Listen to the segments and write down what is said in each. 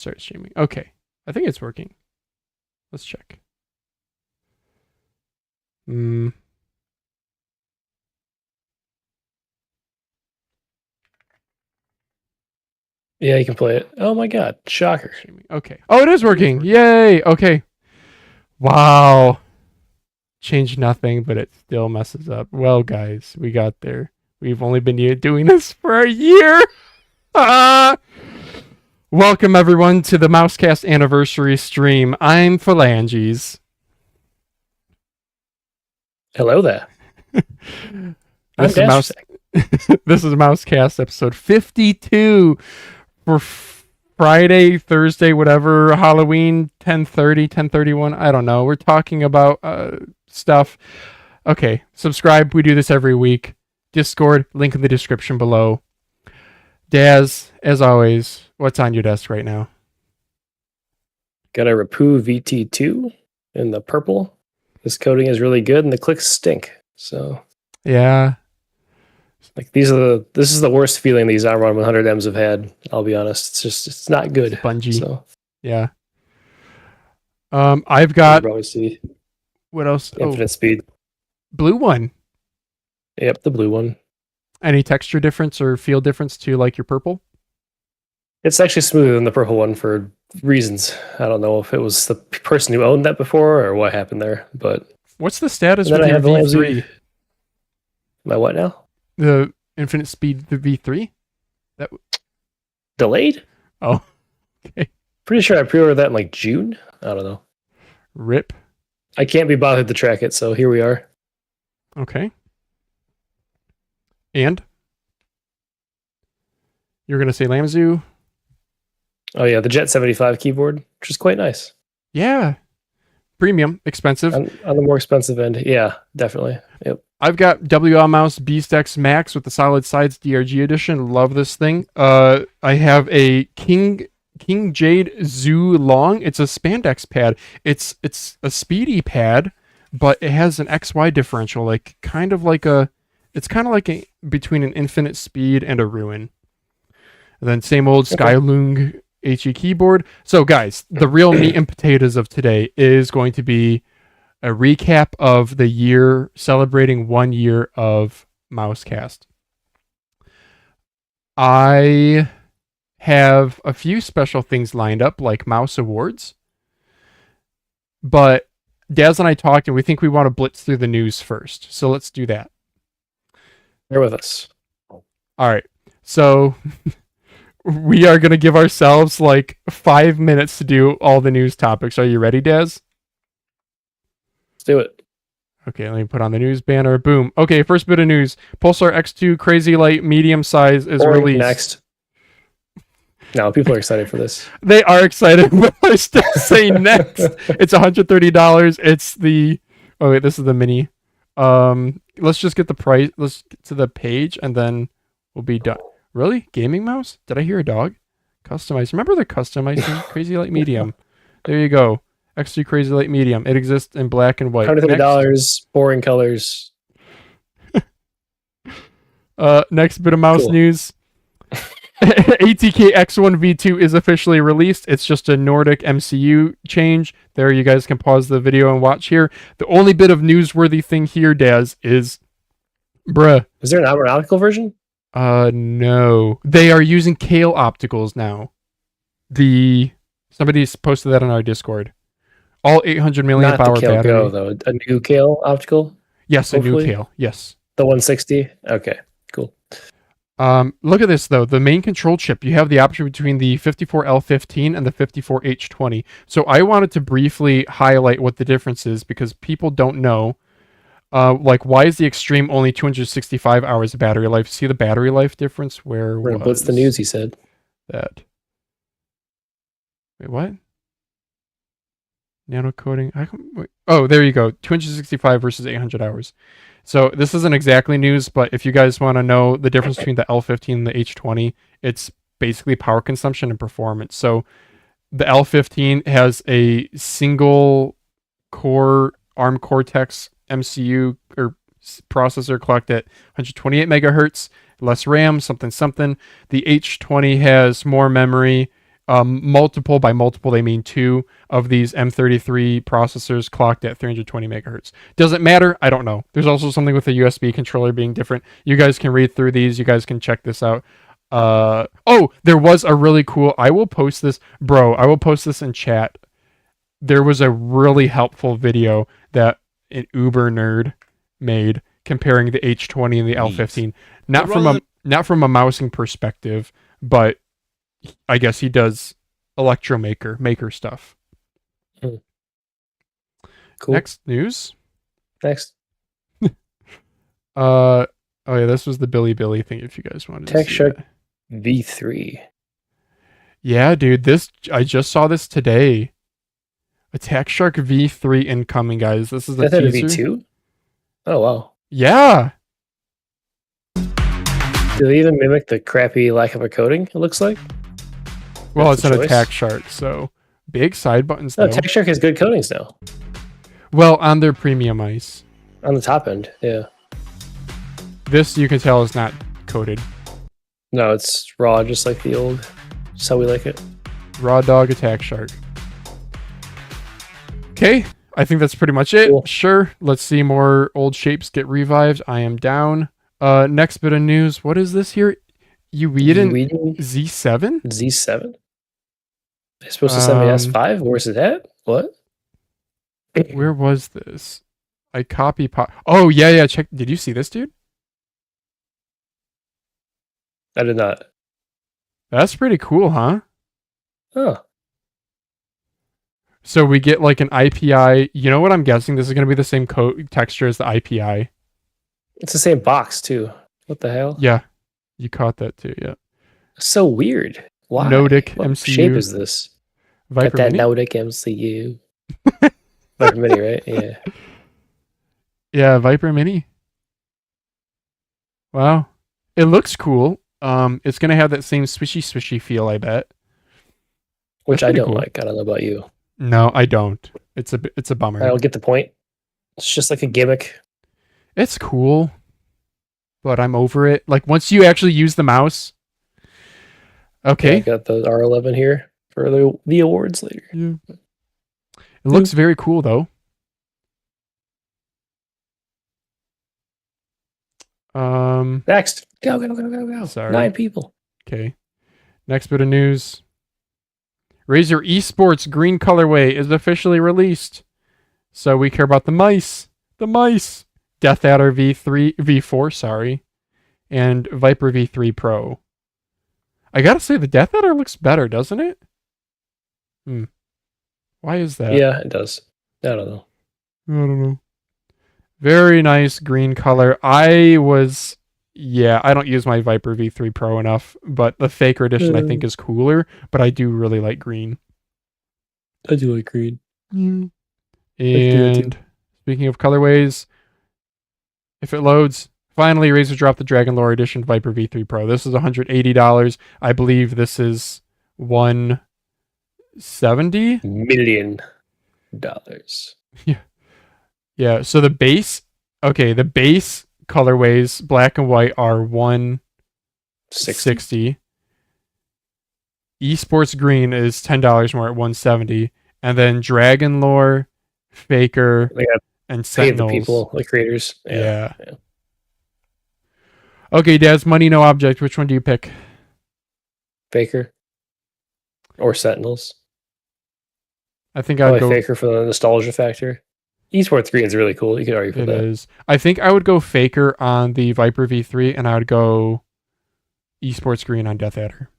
Start streaming. Okay. I think it's working. Let's check. Yeah, you can play it. Oh my god, shocker. Okay. Oh, it is working. Yay. Okay. Wow. Change nothing, but it still messes up. Well, guys, we got there. We've only been doing this for a year. Welcome, everyone, to the MouseCast anniversary stream. I'm Phalanges. Hello there. This is MouseCast episode 52 for Friday, Thursday, whatever, Halloween, 10:30, 10:31. I don't know. We're talking about stuff. Okay, subscribe. We do this every week. Discord, link in the description below. Daz, as always, what's on your desk right now? Got a Rapoo VT2 in the purple. This coating is really good, and the clicks stink. So yeah, like this is the worst feeling these Armor 100Ms have had. I'll be honest. It's not good. Spongy. So yeah. I've got. Probably see. What else? Infinite speed. Blue one. Yep, the blue one. Any texture difference or feel difference to like your purple? It's actually smoother than the purple one for reasons. I don't know if it was the person who owned that before or what happened there, but what's the status with your V3? My what now? The infinite speed, the V3? That delayed? Oh, okay. Pretty sure I pre-ordered that in like June. I don't know. RIP. I can't be bothered to track it, so here we are. Okay. And? You're going to say Lamzu? Oh yeah, the Jet 75 keyboard, which is quite nice. Yeah. Premium, expensive. On the more expensive end. Yeah, definitely. Yep. I've got WL Mouse Beast X Max with the Solid Sides DRG edition. Love this thing. I have a King Jade Zoo Long. It's a spandex pad. It's a speedy pad, but it has an XY differential, it's kind of like between an infinite speed and a ruin. And then same old Skylung HE keyboard. So guys, the real meat and potatoes of today is going to be a recap of the year, celebrating 1 year of MouseCast. I have a few special things lined up, like Mouse Awards. But Daz and I talked, and we think we want to blitz through the news first. So let's do that. Bear with us. All right. So we are going to give ourselves like 5 minutes to do all the news topics. Are you ready, Daz? Let's do it. Okay, let me put on the news banner. Boom. Okay, first bit of news. Pulsar X2 Crazylight Medium size is released. Next. No, people are excited for this. They are excited, but I still say next. It's $130. It's the... Oh, wait, this is the mini. Let's just get the price. Let's get to the page, and then we'll be done. Really? Gaming mouse? Did I hear a dog? Customized. Remember the customizing? Crazylight Medium. There you go. X2 Crazylight Medium. It exists in black and white. $130, boring colors. Next bit of mouse news. ATK X1 V2 is officially released. It's just a Nordic MCU change. There, you guys can pause the video and watch here. The only bit of newsworthy thing here, Daz, is... Bruh. Is there an optical version? No. They are using Kale opticals now. Somebody's posted that on our Discord. All 800 milliamp hour Kale battery. Go, though. A new Kale optical? Yes, hopefully. A new Kale. Yes. The 160? Okay, cool. Look at this, though. The main control chip, you have the option between the 54L15 and the 54H20. So I wanted to briefly highlight what the difference is because people don't know. Why is the Extreme only 265 hours of battery life? See the battery life difference? What's the news, he said? That. Wait, what? Nano coating. Oh, there you go. 265 versus 800 hours. So this isn't exactly news, but if you guys want to know the difference between the L15 and the H20, it's basically power consumption and performance. So the L15 has a single core ARM Cortex MCU or processor clocked at 128 megahertz, less RAM, something. The H20 has more memory, multiple, by multiple they mean 2 of these M33 processors clocked at 320 megahertz. Does it matter? I don't know. There's also something with the USB controller being different. You guys can read through these. You guys can check this out. Oh, there was a really cool, I will post this in chat. There was a really helpful video that an Uber nerd made comparing the H20 and the L15. Not from a mousing perspective, but I guess he does maker stuff. Cool. Next news. Next. Oh yeah, this was the Billy thing. If you guys wanted to see Shark that. V3. Yeah, dude. I just saw this today. Attack Shark V3 incoming, guys. This is a That teaser. V2? Oh wow. Yeah. Do they even mimic the crappy lack of a coating? It looks like. Well, That's it's a an choice. Attack Shark, so big side buttons No, though. Attack Shark has good coatings now. Well, on their premium ice. On the top end, yeah. This you can tell is not coated. No, it's raw, just like the old. Just how we like it. Raw dog Attack Shark. Okay, I think that's pretty much it. Cool. Sure, let's see more old shapes get revived. I am down. Next bit of news. What is this here? EWEADN Z7? Z7? They're supposed to send me S5? Where's it at? What? Where was this? I copy. Oh, yeah. Check. Did you see this, dude? I did not. That's pretty cool, huh? Oh. So we get like an IPI. You know what I'm guessing? This is going to be the same texture as the IPI. It's the same box, too. What the hell? Yeah. You caught that too, yeah. So weird. Why? Nordic what MCU. shape is this? Viper Got that Mini? Nordic MCU. Viper Mini, right? Yeah. Yeah, Viper Mini. Wow. It looks cool. It's going to have that same swishy feel, I bet. Which That's I pretty don't cool. like. I don't know about you. No, I don't. It's a bummer. I don't get the point. It's just like a gimmick. It's cool, but I'm over it. Like once you actually use the mouse. Okay. Yeah, I got the R11 here for the awards later. Yeah. It looks very cool though. Next. Go. Sorry. 9 people. Okay. Next bit of news. Razer Esports Green colorway is officially released. So we care about the mice. The mice. Death Adder V4, sorry. And Viper V3 Pro. I gotta say, the Death Adder looks better, doesn't it? Why is that? Yeah, it does. I don't know. I don't know. Very nice green color. I don't use my Viper V3 Pro enough, but the Faker edition I think is cooler, but I do really like green. I do like green. And speaking of colorways, if it loads, finally Razer dropped the Dragon Lore edition Viper V3 Pro. This is $180. I believe this is $170 million. Yeah, so the base colorways, black and white, are 160. Esports green is $10 more at 170, and then Dragon Lore, Faker, and Sentinels. The people, the creators. Yeah. Okay, Dad's money, no object. Which one do you pick? Faker or Sentinels. I think I'd go Faker for the nostalgia factor. Esports green is really cool. You could argue for that. It is. I think I would go Faker on the Viper V3, and I would go Esports green on Death Adder.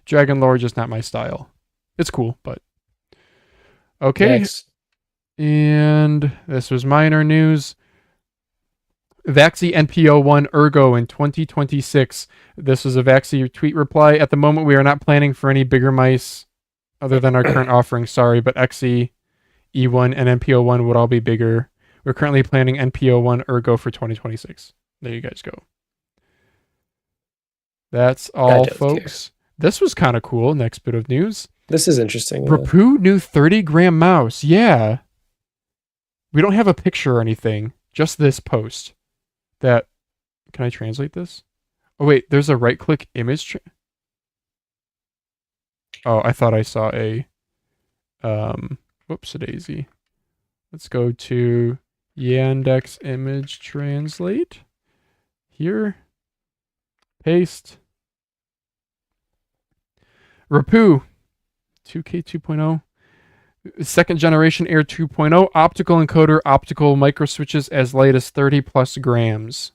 Dragon Lore, just not my style. It's cool, but okay. Next. And this was minor news. Vaxee NPO1 Ergo in 2026. This was a Vaxee tweet reply. At the moment, we are not planning for any bigger mice other than our current offering. Sorry, but XE, E1, and NPO1 would all be bigger. We're currently planning NPO1 Ergo for 2026. There you guys go. That's all, folks. This was kind of cool. Next bit of news. This is interesting. Rapoo new 30-gram mouse. Yeah. We don't have a picture or anything. Just this post. Can I translate this? Oh wait, there's a right-click image. Oh, I thought I saw a whoops a daisy. Let's go to Yandex image translate. Here. Paste. Rapoo 2K 2.0. Second generation Air 2.0. Optical encoder, optical microswitches as light as 30 plus grams.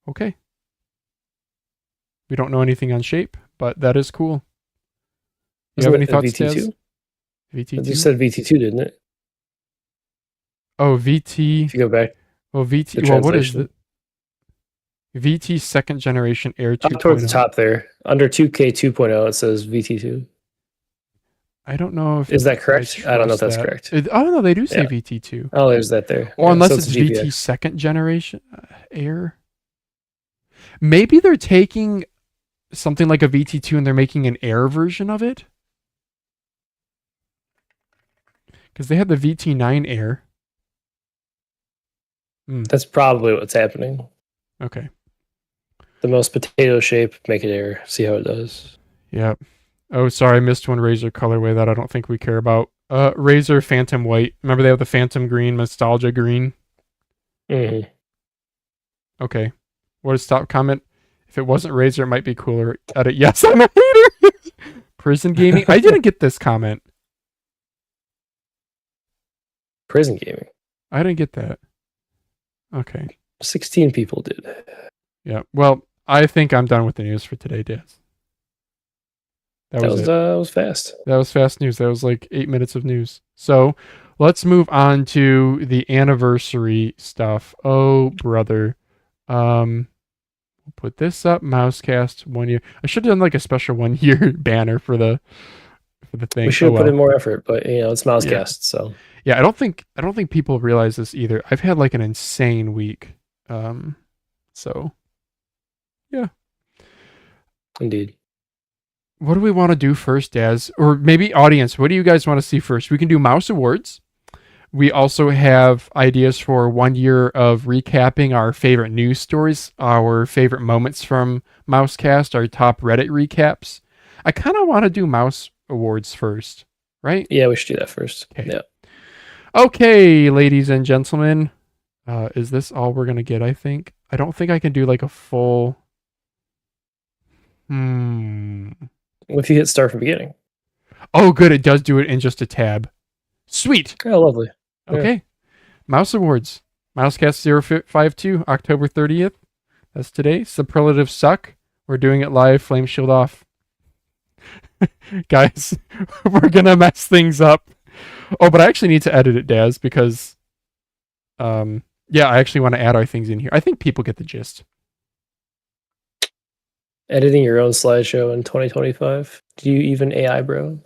Okay. We don't know anything on shape, but that is cool. You have any thoughts, Daz? VT2? VT2? You said VT2, didn't it? Oh, VT. If you go back. Well, VT. Well, what is it? VT second generation Air 2.0. Up towards the top there. Under 2K 2.0, it says VT2. I don't know if... Is that correct? I don't know if that's correct. Oh, no, they do say VT2. Oh, there's that there. Or unless it's VT second generation Air. Maybe they're taking something like a VT2 and they're making an Air version of it. Because they had the VT9 Air. That's probably what's happening. Okay. The most potato shape, make it Air. See how it does. Yep. Oh, sorry, I missed one Razer colorway that I don't think we care about. Razer Phantom White. Remember they have the Phantom Green, Nostalgia Green? Mm-hmm. Okay. What is top comment? If it wasn't Razer, it might be cooler. Edit. Yes, I'm a hater. Prison Gaming. I didn't get this comment. Prison Gaming. I didn't get that. Okay. 16 people did. Yeah. Well, I think I'm done with the news for today, Daz. That was fast. That was fast news. That was like 8 minutes of news. So let's move on to the anniversary stuff. Oh, brother. We'll put this up. MouseCast 1 year. I should have done like a special 1 year banner for the thing. We should have put in more effort, but it's MouseCast, so. Yeah, I don't think people realize this either. I've had like an insane week. So yeah. Indeed. What do we want to do first, Daz? Or maybe audience, what do you guys want to see first? We can do Mouse Awards. We also have ideas for 1 year of recapping our favorite news stories, our favorite moments from MouseCast, our top Reddit recaps. I kind of want to do Mouse Awards first, right? Yeah, we should do that first. Okay. Yeah. Okay, ladies and gentlemen. Is this all we're going to get, I think? I don't think I can do like a full... What if you hit start from beginning? Oh, good. It does do it in just a tab. Sweet. Oh, lovely. Okay. Yeah. Mouse Awards. MouseCast 052, October 30th. That's today. Superlatives suck. We're doing it live. Flame shield off. Guys, we're going to mess things up. Oh, but I actually need to edit it, Daz, because... yeah, I actually want to add our things in here. I think people get the gist. Editing your own slideshow in 2025. Do you even AI, bro?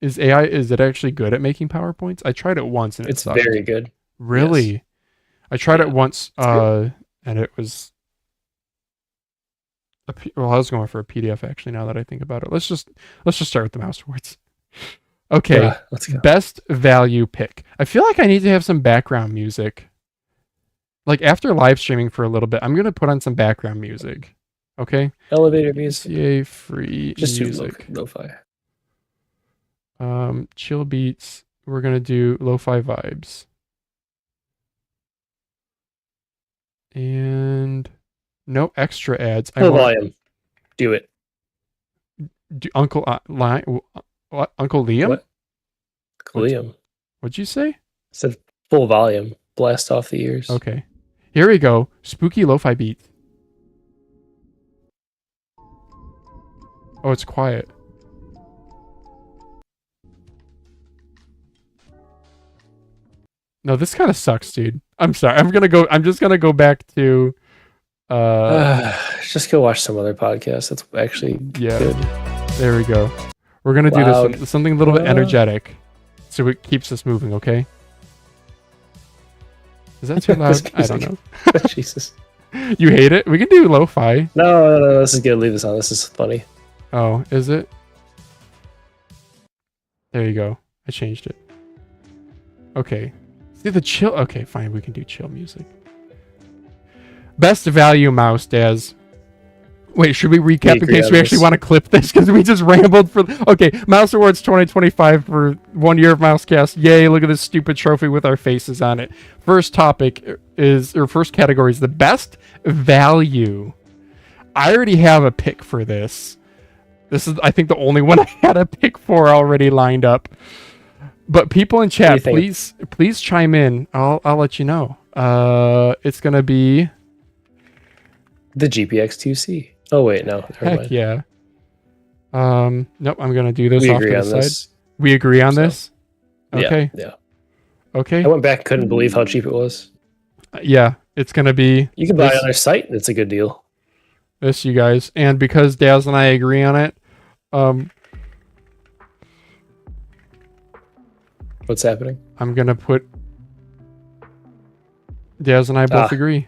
Is it actually good at making PowerPoints? I tried it once and it's very good. Really? Yes. I tried it once and it was I was going for a PDF actually now that I think about it. Let's just start with the Mouse Awards. Okay. Let's go. Best value pick. I feel like I need to have some background music. Like after live streaming for a little bit, I'm going to put on some background music. Okay? Elevator music. CA free just music. Lo-fi. Chill beats. We're going to do lo-fi vibes. And no extra ads. Volume. Do it. Uncle Uncle Liam? What? Liam. What'd you say? I said full volume. Blast off the ears. Okay. Here we go. Spooky lo-fi beat. Oh, it's quiet. No, this kind of sucks, dude. I'm sorry. I'm just gonna go back to just go watch some other podcast. That's actually good. There we go. We're gonna do this one, something a little bit energetic. So it keeps us moving, okay? Is that too loud? I don't know. Jesus. You hate it? We can do lo-fi. No. This is good. Leave this on. This is funny. Oh, is it? There you go. I changed it. Okay. See the chill. Okay, fine. We can do chill music. Best value mouse, Daz. Wait, should we recap in agree case on we actually this. want to clip this? Because we just rambled for... Okay, Mouse Awards 2025 for 1 year of MouseCast. Yay, look at this stupid trophy with our faces on it. First topic is... Or first category is the best value. I already have a pick for this. This is, I think, the only one I had a pick for already lined up. But people in chat, please chime in. I'll let you know. It's going to be... The GPX 2C. Oh wait, no. Never mind. Yeah. Nope, I'm gonna do this We off agree to the on side. this. We agree on this? Yeah, Okay. yeah. Okay. I went back, couldn't believe how cheap it was. Yeah, it's gonna be You can buy this, it on their site. It's a good deal. this, you guys. And because Daz and I agree on it, What's happening? I'm gonna put Daz and I both agree.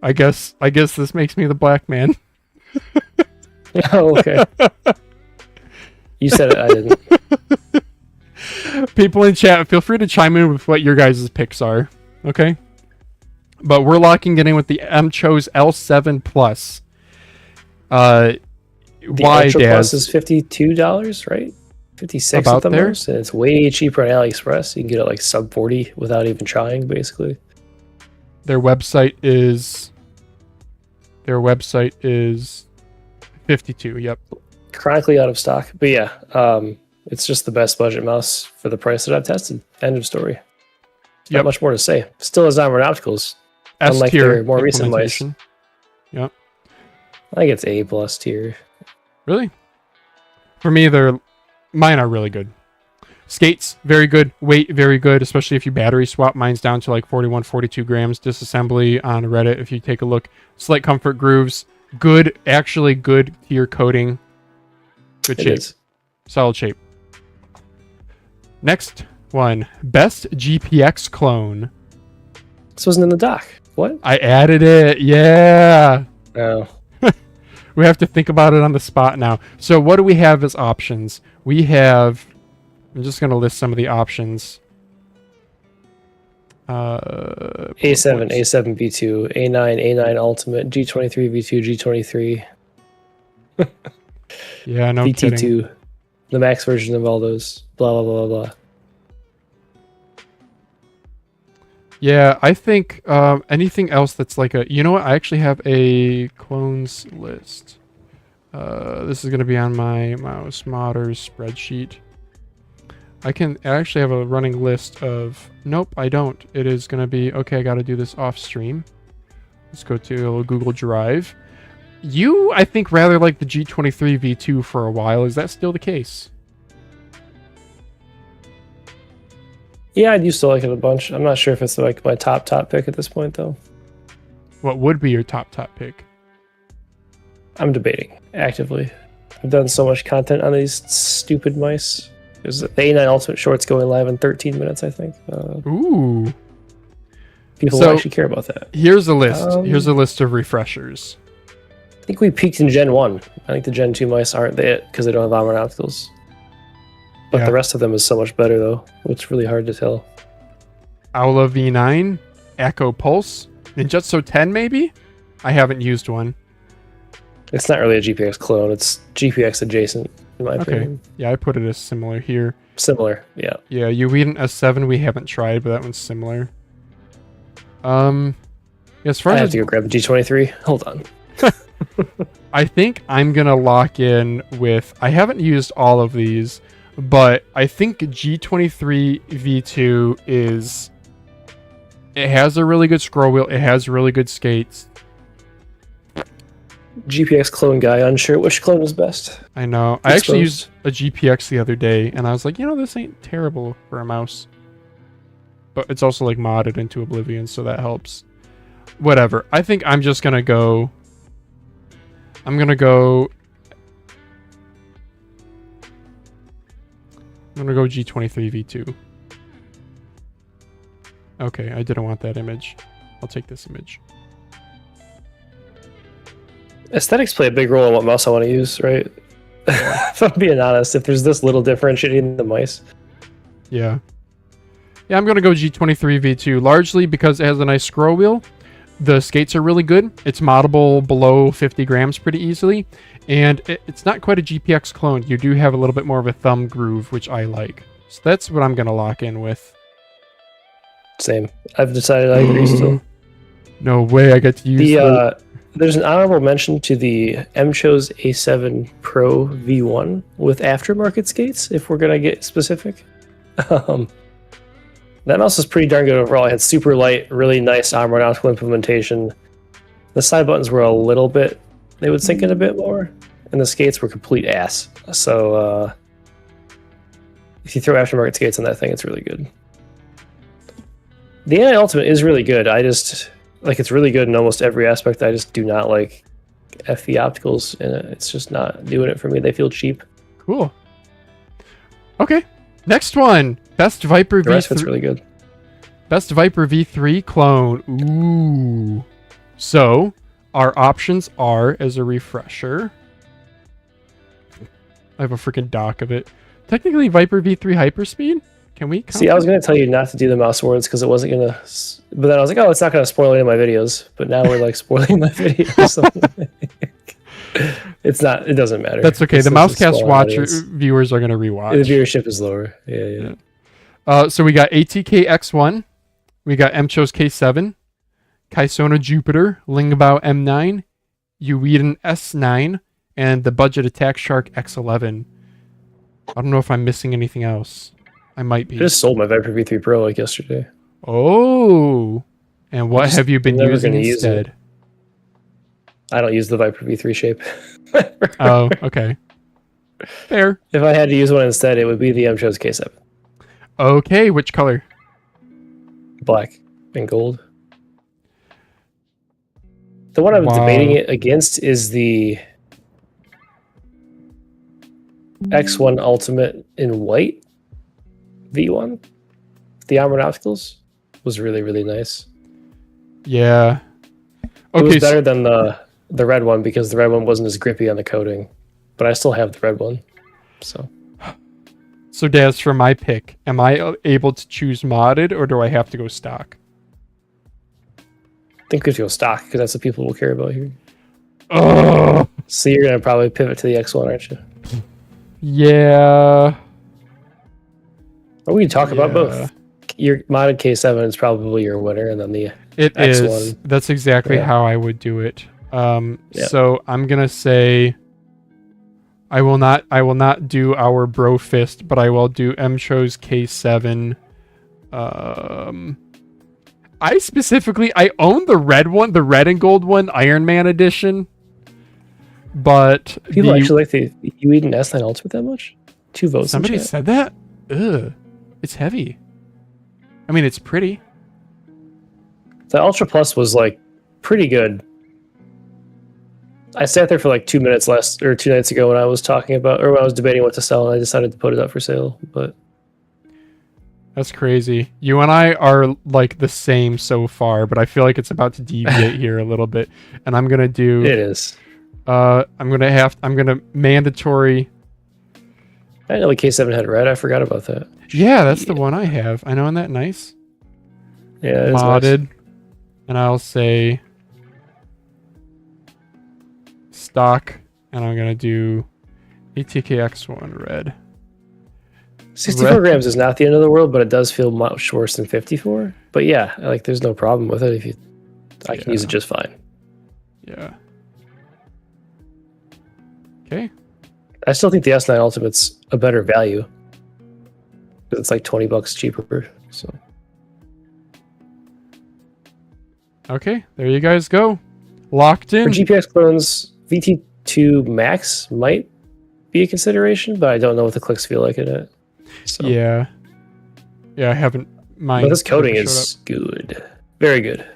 I guess this makes me the black man. Oh, okay. You said it, I didn't. People in chat, feel free to chime in with what your guys' picks are. Okay? But we're locking it in with the MChose L7 Plus. The Why, Ultra Daz? Plus is $52, right? 56 About at the there? most, and it's way cheaper on AliExpress. You can get it like sub 40 without even trying, basically. Their website is 52. Yep. Chronically out of stock, but yeah, it's just the best budget mouse for the price that I've tested. End of story. Not much more to say. Still has Armored Opticals, unlike their more recent mice. Yep. I think it's A plus tier. Really? For me, mine are really good. Skates, very good. Weight, very good, especially if you battery swap. Mine's down to like 41, 42 grams. Disassembly on Reddit, if you take a look. Slight comfort grooves. Good, actually good tier coating. Good shape. Solid shape. Next one. Best GPX clone. This wasn't in the doc. What? I added it. Yeah. Oh. We have to think about it on the spot now. So what do we have as options? We have... I'm just going to list some of the options. A7, A7 V2, A9, A9 Ultimate, G23 V2, G23. Yeah, no VT2, kidding. the max version of all those. Blah, blah, blah, blah. Yeah, I think anything else that's like a... You know what? I actually have a clones list. This is going to be on my Mouse Modders spreadsheet. I actually have a running list of... Nope, I don't. It is going to be... Okay, I got to do this off stream. Let's go to a little Google Drive. You, I think, rather like the G23 V2 for a while. Is that still the case? Yeah, I used to like it a bunch. I'm not sure if it's like my top pick at this point, though. What would be your top pick? I'm debating actively. I've done so much content on these stupid mice. There's the A9 Ultimate Shorts going live in 13 minutes, I think. Ooh. People will actually care about that. Here's a list. Here's a list of refreshers. I think we peaked in Gen 1. I think the Gen 2 mice aren't it because they don't have Armored Opticals. But the rest of them is so much better, though. It's really hard to tell. Aula V9, Echo Pulse, Ninjutsu 10 maybe? I haven't used one. It's not really a GPX clone. It's GPX adjacent, in my opinion. Yeah, I put it as similar here. Similar, yeah. Yeah, EWEADN S7 we haven't tried, but that one's similar. As far I as have to go grab the G23. Hold on. I think I'm gonna lock in with... I haven't used all of these, but I think G23 V2 is... It has a really good scroll wheel. It has really good skates. GPX clone guy, unsure which clone is best. I know. I actually used a GPX the other day, and I was like, this ain't terrible for a mouse. But it's also like modded into Oblivion, so that helps. Whatever. I think I'm just gonna go... I'm gonna go G23 V2. Okay, I didn't want that image. I'll take this image. Aesthetics play a big role in what mouse I want to use, right? If I'm being honest, if there's this little differentiating in the mice. Yeah. Yeah, I'm going to go G23 V2, largely because it has a nice scroll wheel. The skates are really good. It's moddable below 50 grams pretty easily. And it's not quite a GPX clone. You do have a little bit more of a thumb groove, which I like. So that's what I'm going to lock in with. Same. I've decided I agree still. No way I get to use There's an honorable mention to the MCHO's A7 Pro V1 with aftermarket skates, if we're going to get specific. That mouse is pretty darn good overall. It had super light, really nice aeronautical implementation. The side buttons were a little bit, they would sink in a bit more, and the skates were complete ass. So if you throw aftermarket skates on that thing, it's really good. The AI Ultimate is really good. I just, like, it's really good in almost every aspect. I just do not like FE opticals in it. It's just not doing it for me. They feel cheap. Cool. Okay. Next one. Best Viper The rest of V3. it's really good. Best Viper V3 clone. Ooh. So, our options are, as a refresher, I have a freaking dock of it. Technically, Viper V3 Hyperspeed? Can we See, I was going to tell you not to do the mouse words because it wasn't going to... But then I was like, oh, it's not going to spoil any of my videos. But now we're like spoiling my videos. It's not... It doesn't matter. That's okay. The MouseCast viewers are going to rewatch. The viewership is lower. Yeah. So we got ATK X1. We got MCHO's K7. Kaisona Jupiter. Lingbao M9. EWEADN S9. And the Budget Attack Shark X11. I don't know if I'm missing anything else. I might be. I just sold my Viper V3 Pro like yesterday. Oh. And what have you been using instead? I don't use the Viper V3 shape. Oh, okay. Fair. If I had to use one instead, it would be the MCHO's K7. Okay, which color? Black and gold. The one I'm debating it against is the X1 Ultimate in white V1. The armored opticals was really, really nice. Yeah. Okay, it was better than the red one because the red one wasn't as grippy on the coating, but I still have the red one. So Daz, for my pick, am I able to choose modded or do I have to go stock? I think we have to go stock because that's what people will care about here. Oh. So you're gonna probably pivot to the X1, aren't you? Yeah. Or we can talk about both. Your modded K7 is probably your winner, and then the X1. Is. That's exactly how I would do it. So I'm gonna say I will not do our bro fist, but I will do MCHO's K7. I own the red one, the red and gold one, Iron Man edition. But people actually like the EWEADN S9 Ultimate that much? 2 votes. Somebody said that? Ugh. It's heavy. I mean, it's pretty. The Ultra Plus was like pretty good. I sat there for like 2 minutes 2 nights ago when I was talking about, or when I was debating what to sell, and I decided to put it up for sale. But that's crazy. You and I are like the same so far, but I feel like it's about to deviate here a little bit. And I'm gonna do. It is. I'm gonna mandatory. I didn't know the K7 had red. I forgot about that. Yeah, that's the one I have. I know, isn't that nice? Yeah, it is modded. nice. And I'll say stock, and I'm gonna do ATKX1 red. 64 grams is not the end of the world, but it does feel much worse than 54. But yeah, like there's no problem with it. I can use it just fine. Yeah. Okay. I still think the S9 Ultimate's a better value. It's like $20 cheaper. So. Okay, there you guys go. Locked in. For GPX Clones, VT2 Max might be a consideration, but I don't know what the clicks feel like in it. So. Yeah, I haven't. But this coating is good. Very good.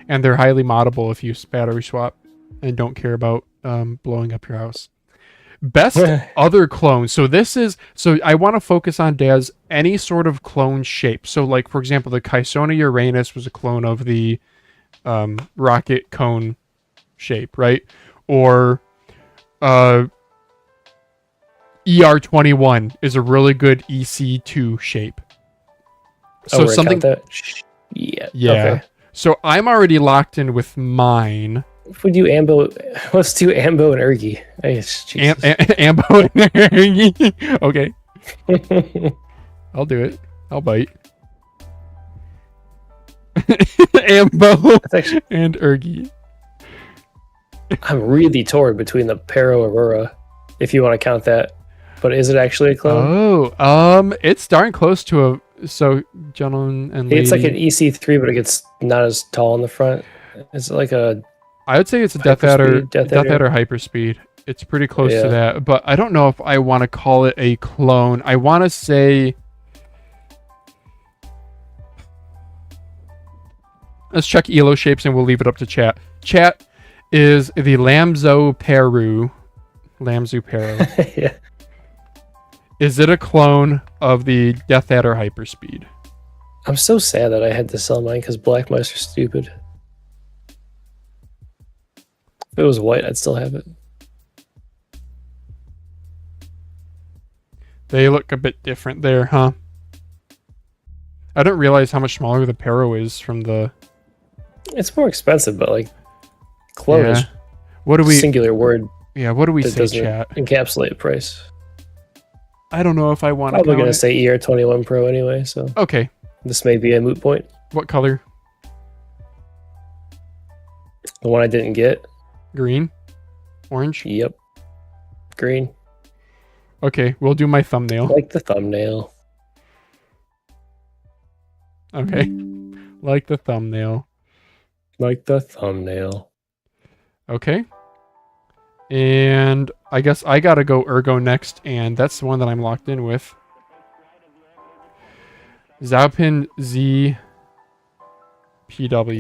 And they're highly moddable if you battery swap and don't care about blowing up your house. Best other clone. So I want to focus on Daz any sort of clone shape. So like, for example, the Kaisona Uranus was a clone of the rocket cone shape, right? Or ER21 is a really good EC2 shape. So something that. Yeah. Yeah. Okay. So I'm already locked in with mine. If we do Ambo, let's do Ambo and Ergi. I guess, Jesus. Ambo. Okay, I'll do it. I'll bite. Ambo Actually, and Ergi. I'm really torn between the Pero Aurora, if you want to count that. But is it actually a clone? Oh, it's darn close to a. So, gentlemen and ladies, It's like an EC3, but it gets not as tall in the front. Is it like a? I would say it's a Death Adder Adder Hyperspeed. It's pretty close Yeah. to that, but I don't know if I want to call it a clone. I want to say. Let's check ELO shapes and we'll leave it up to chat. Chat is the Lamzo Peru. Yeah. Is it a clone of the Death Adder Hyperspeed? I'm so sad that I had to sell mine because black mice are stupid. If it was white, I'd still have it. They look a bit different there, huh? I didn't realize how much smaller the Pero is from the... It's more expensive, but like clone is What do we... singular word Yeah, what do we that say, doesn't chat? encapsulate price. I don't know if I want to Probably count gonna it. say ER21 Pro anyway, so Okay. this may be a moot point. What color? The one I didn't get. Green? Orange? Yep. Green. Okay, we'll do my thumbnail. Like the thumbnail. Okay. Like the thumbnail. Like the thumbnail. Okay. And I guess I gotta go Ergo next, and that's the one that I'm locked in with. Zaupin ZPW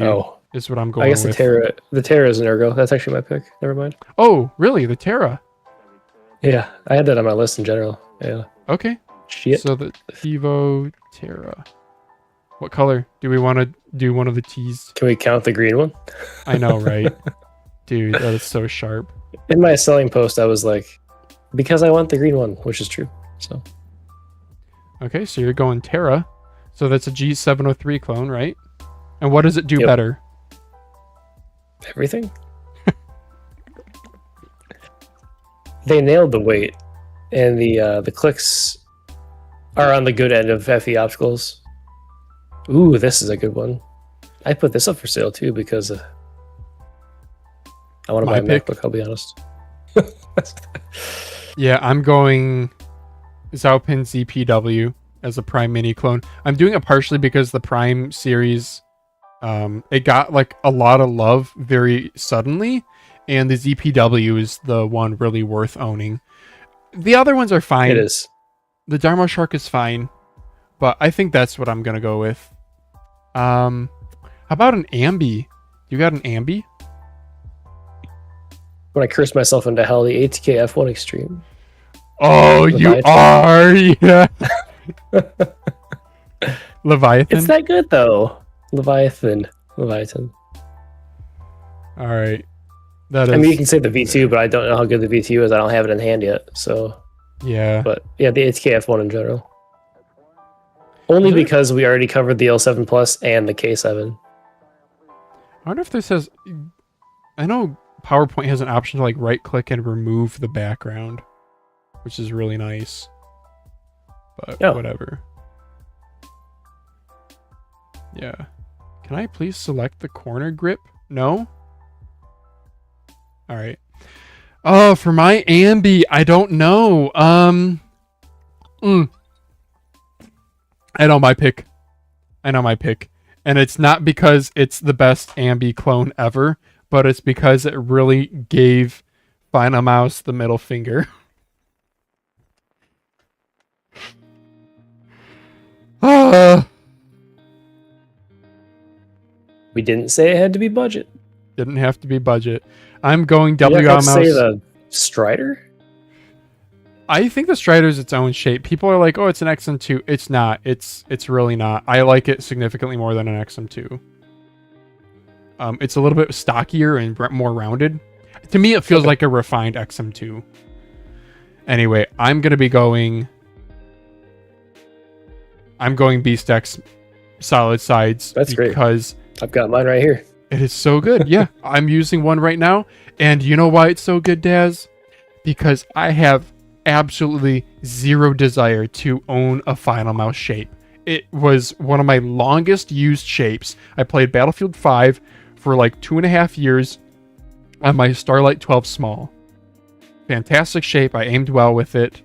Oh, is what I'm going I guess with. the Terra is an Ergo. That's actually my pick. Never mind. Oh, really? The Terra? Yeah, I had that on my list in general. Yeah. Okay. Shit. So the Evo Terra. What color? Do we want to do one of the T's? Can we count the green one? I know, right? Dude, that is so sharp. In my selling post, I was like, because I want the green one, which is true. So Okay, so you're going Terra. So that's a G703 clone, right? And what does it do Yep. better? everything. They nailed the weight, and the clicks are on the good end of FE opticals. Ooh, this is a good one. I put this up for sale too because I want to buy a My pick. MacBook. I'll be honest. Yeah, I'm going Zaupin ZPW as a Prime Mini clone. I'm doing it partially because the Prime series, it got like a lot of love very suddenly, and the ZPW is the one really worth owning. The other ones are fine. It is. The Dharma Shark is fine, but I think that's what I'm gonna go with. How about an Ambi? You got an Ambi? When I cursed myself into hell, the ATK F1 Extreme. Oh, you Leviathan. are, yeah. Leviathan. It's that good though. Leviathan. All right. That is. I mean, you can say the V2, but I don't know how good the V2 is. I don't have it in hand yet. So, Yeah. but yeah, the ATK F1 in general. Only because we already covered the L7 Plus and the K7. I wonder if this has. I know PowerPoint has an option to like right click and remove the background, which is really nice. But Oh. whatever. Yeah. Can I please select the corner grip? No? All right. Oh, for my Ambi, I don't know. I know my pick. And it's not because it's the best Ambi clone ever, but it's because it really gave Final Mouse the middle finger. We didn't say it had to be budget. Didn't have to be budget. I'm going You WL have to Mouse. say the Strider? I think the Strider's its own shape. People are like, "Oh, it's an XM2." It's not. It's really not. I like it significantly more than an XM2. It's a little bit stockier and more rounded. To me, it feels like a refined XM2. Anyway, I'm going BeastX solid sides That's great. because I've got mine right here. It is so good. Yeah, I'm using one right now. And you know why it's so good, Daz? Because I have absolutely zero desire to own a Final Mouse shape. It was one of my longest used shapes. I played Battlefield 5 for like 2.5 years on my Starlight 12 small. Fantastic shape. I aimed well with it.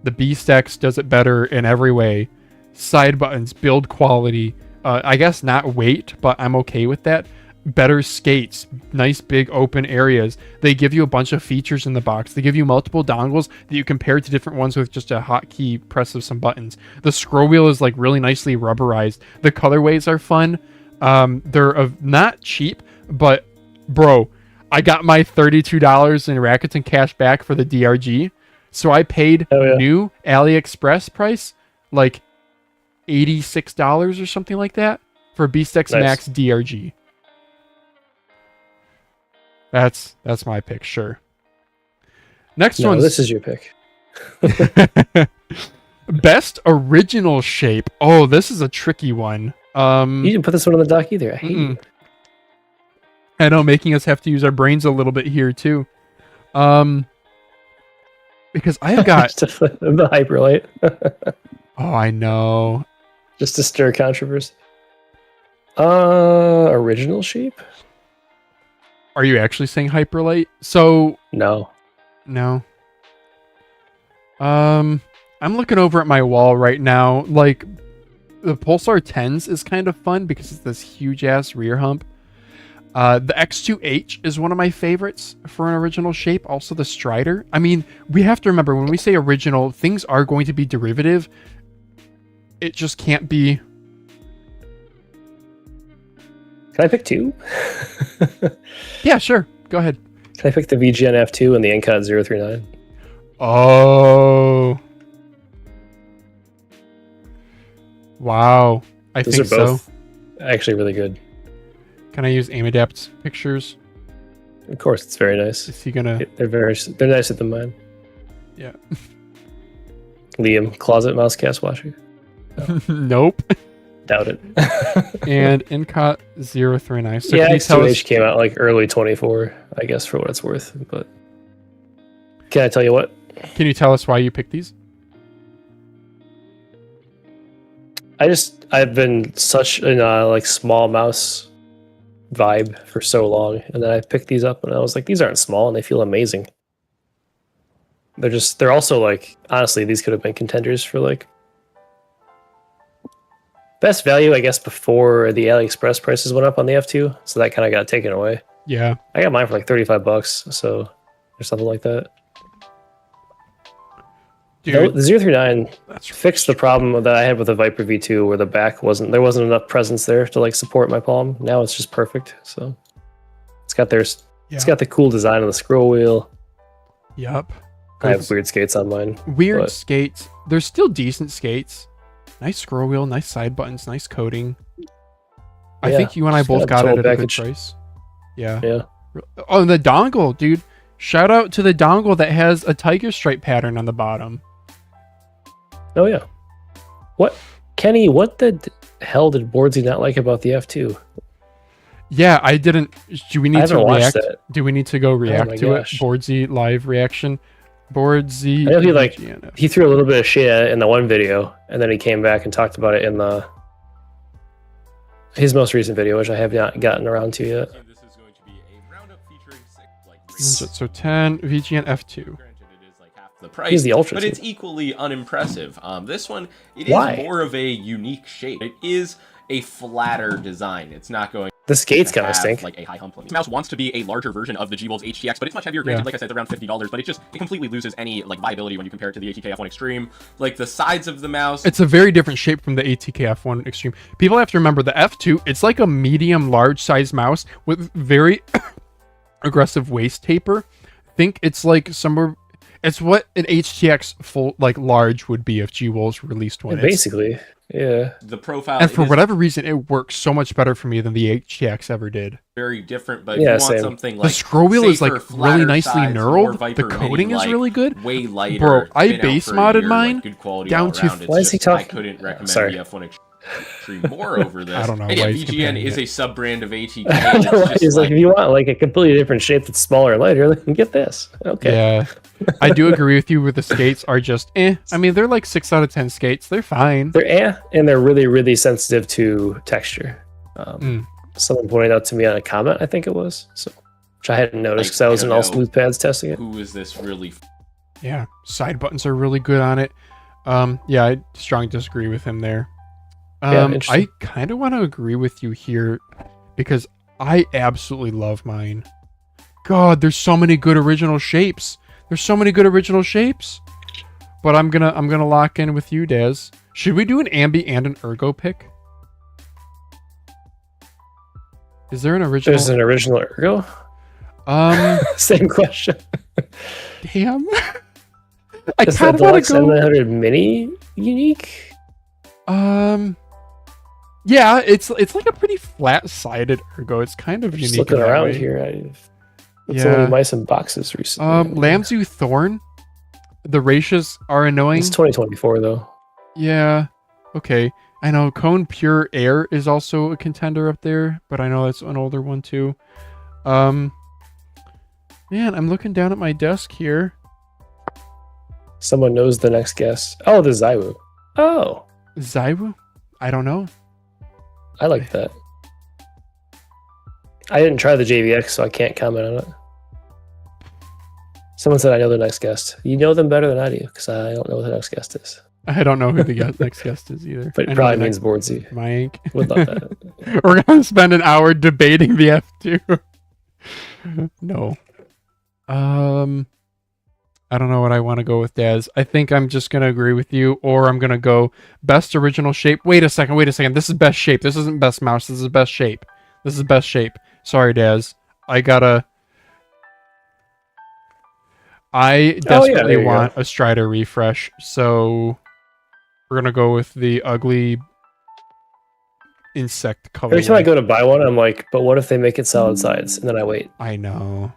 The BeastX does it better in every way. Side buttons, build quality. I guess not weight, but I'm okay with that. Better skates, nice big open areas. They give you a bunch of features in the box. They give you multiple dongles that you compare to different ones with just a hotkey press of some buttons. The scroll wheel is like really nicely rubberized. The colorways are fun. They're not cheap, but bro, I got my $32 in Rakuten cash back for the DRG. So I paid new AliExpress price like $86 or something like that for BeastX Max DRG. That's my pick, sure. Next one. This is your pick. Best original shape. Oh, this is a tricky one. You didn't put this one on the dock either. I hate you. I know, making us have to use our brains a little bit here too. Because I've got the Hyperlight. Oh, I know. Just to stir controversy. Original shape? Are you actually saying Hyperlight? So no. I'm looking over at my wall right now. Like the Pulsar 10s is kind of fun because it's this huge ass rear hump. The X2H is one of my favorites for an original shape. Also the Strider. I mean, we have to remember when we say original, things are going to be derivative. It just can't be. Can I pick two? Yeah, sure. Go ahead. Can I pick the VGN F2 and the NCOD 039? Oh. Wow. I think Those are both so. Actually really good. Can I use AimAdapt pictures? Of course, it's very nice. Is he gonna? They're nicer than mine. Yeah. Liam, closet MouseCast watcher. Nope. Doubt it. And NCOT 039. So yeah, can you tell us? X2H came out like early 24, I guess, for what it's worth. But can I tell you what? Can you tell us why you picked these? I've been such in a like small mouse vibe for so long, and then I picked these up and I was like, these aren't small and they feel amazing. They're also like, honestly, these could have been contenders for like best value, I guess, before the AliExpress prices went up on the F2, so that kind of got taken away. Yeah, I got mine for like $35, so or something like that. dude, the 039 that's fixed the problem that I had with the Viper V2, where the back there wasn't enough presence there to like support my palm. Now it's just perfect. So it's got it's got the cool design on the scroll wheel. Yep. I have weird skates on mine. Weird skates. They're still decent skates. Nice scroll wheel, nice side buttons, nice coating. I think you and I both got it at a good price. Yeah. Yeah. Oh, and the dongle, dude. Shout out to the dongle that has a tiger stripe pattern on the bottom. Oh yeah. What, Kenny? What the hell did Boardsy not like about the F2? Yeah, I didn't. Do we need to react? That. Do we need to go react to gosh. it? Boardsy live reaction. Boardsy. I know he threw a little bit of shit in the one video, and then he came back and talked about it in his most recent video, which I have not gotten around to yet. This is going to be a roundup featuring So 10 VGN F2. the price. He's the Ultra but too. it's equally unimpressive. This one, it Why? is more of a unique shape. It is a flatter design. It's not going. The skates to kind of have, stink. like a high hump limit. This mouse wants to be a larger version of the G-Wolf's HTX, but it's much heavier. Granted, like I said, it's around $50, but it completely loses any like viability when you compare it to the ATK F1 Extreme. Like the sides of the mouse. It's a very different shape from the ATK F1 Extreme. People have to remember the F2, it's like a medium large size mouse with very aggressive waist taper. Think it's like somewhere. It's what an HTX full like large would be if G-Wolves released one. Yeah, basically, yeah. The profile, And for whatever reason, it works so much better for me than the HTX ever did. very different, but Yeah, if you want same. something The like scroll wheel is like safer, really flatter nicely sides, knurled. more The Viper coating is mini-like, really good. way lighter. Bro, I been out base for a modded year, mine like, good quality down all to- around. It's Why is he just, I talking- couldn't recommend Sorry. the F1 Extreme. more over this. I don't know And yeah, why he's VGN comparing is it. a sub-brand of ATK. I It's know, just he's like, if you want like a completely different shape that's smaller and lighter, then get this. Okay. Yeah, I do agree with you with the skates are just eh. I mean, they're like 6 out of 10 skates. They're fine. They're and they're really, really sensitive to texture. Someone pointed out to me on a comment, I think it was, so which I hadn't noticed because I was in all smooth pads testing it. Who is this really? Yeah, side buttons are really good on it. Yeah, I strongly disagree with him there. I kind of want to agree with you here because I absolutely love mine. God, there's so many good original shapes. There's so many good original shapes. But I'm gonna lock in with you, Daz. Should we do an Ambi and an Ergo pick? Is there an original? There's an original Ergo? Same question. Damn. I Is kind the of want to Deluxe go. M900 Mini unique? Yeah, it's like a pretty flat-sided Ergo. It's kind of Just unique. looking in that around way. here, it's only mice and boxes recently. Lamzu Thorn. The ratios are annoying. It's 2024 though. Yeah. Okay. I know Cone Pure Air is also a contender up there, but I know that's an older one too. Man, I'm looking down at my desk here. Someone knows the next guess. Oh, the Zywu. Oh, Zywu? I don't know. I like that. I didn't try the JVX, so I can't comment on it. Someone said I know the next guest. You know them better than I do, because I don't know what the next guest is. I don't know who the next guest is either. But it probably means Boardsy. Mike. Would love that. We're gonna spend an hour debating the F2. No. I don't know what I want to go with, Daz. I think I'm just gonna agree with you, or I'm gonna go best original shape. Wait a second. This is best shape. This isn't best mouse. This is best shape. This is best shape. Sorry, Daz. I desperately want a Strider refresh, so we're gonna go with the ugly insect color. Every time I go to buy one, I'm like, but what if they make it solid sides? And then I wait. I know.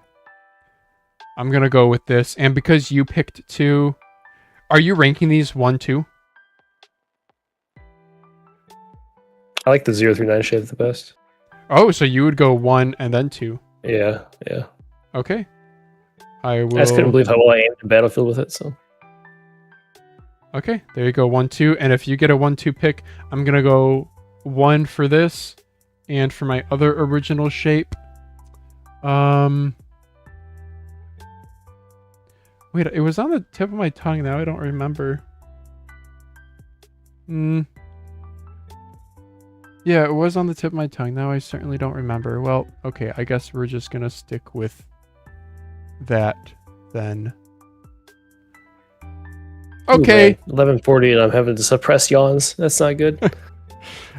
I'm gonna go with this, and because you picked 2, are you ranking these 1, 2? I like the 039 shape the best. Oh, so you would go 1 and then 2. Yeah. Okay. I will. I just couldn't believe how well I aimed in Battlefield with it. So. Okay, there you go, 1, 2, and if you get a 1, 2 pick, I'm gonna go 1 for this, and for my other original shape, wait, it was on the tip of my tongue. Now I don't remember. Yeah, it was on the tip of my tongue. Now I certainly don't remember. Well, okay, I guess we're just gonna stick with that then. Okay. Ooh, 11:40 and I'm having to suppress yawns. That's not good.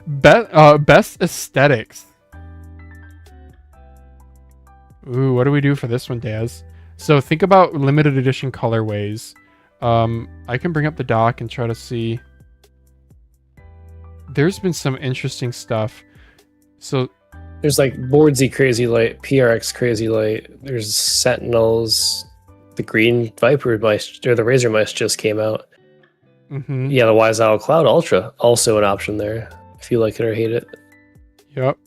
Best aesthetics. Ooh, what do we do for this one, Daz? So think about limited edition colorways. I can bring up the doc and try to see. There's been some interesting stuff. So there's like Boardsy Crazylight, PRX Crazylight. There's Sentinels. The green Viper mice or the Razer mice just came out. Yeah, the Wise Owl Cloud Ultra also an option there if you like it or hate it. Yep.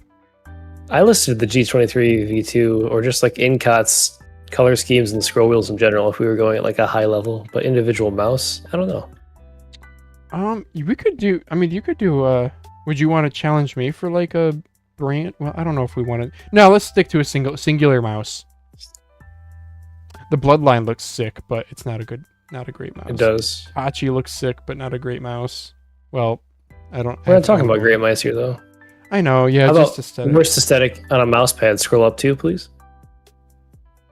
I listed the G23 V2 or just like Incot's color schemes and scroll wheels in general if we were going at like a high level, but individual mouse, I don't know. We could do. I mean, you could do. Would you want to challenge me for like a brand? Well, I don't know if we want to. No, let's stick to a singular mouse. The Bloodline looks sick, but it's not a great mouse. It does. Hachi looks sick, but not a great mouse. Well, I don't. We're not talking about great mice here, though. I know. Yeah, how just about aesthetic. Worst aesthetic on a mouse pad. Scroll up 2, please.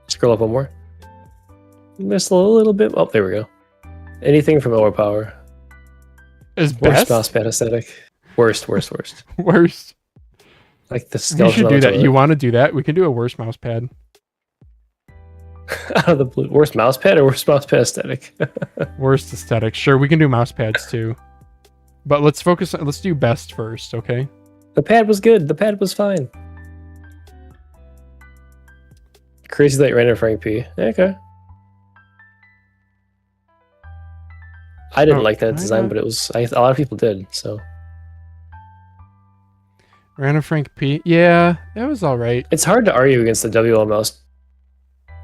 Scroll up 1 more. Just a little bit. Oh, there we go. Anything from Overpower. Is Worst best mouse pad aesthetic. Worst. worst. Like the We skeleton. should on do the that. toilet. You want to do that? We can do a worst mouse pad. Out of the blue. Worst mouse pad or worst mouse pad aesthetic? Worst aesthetic. Sure, we can do mouse pads too. But let's focus on. Let's do best first, okay? The pad was good. The pad was fine. Crazylight Random Frank P. Okay. I didn't like that design, but it was. A lot of people did. So Random Frank P. Yeah, that was all right. It's hard to argue against the WL mouse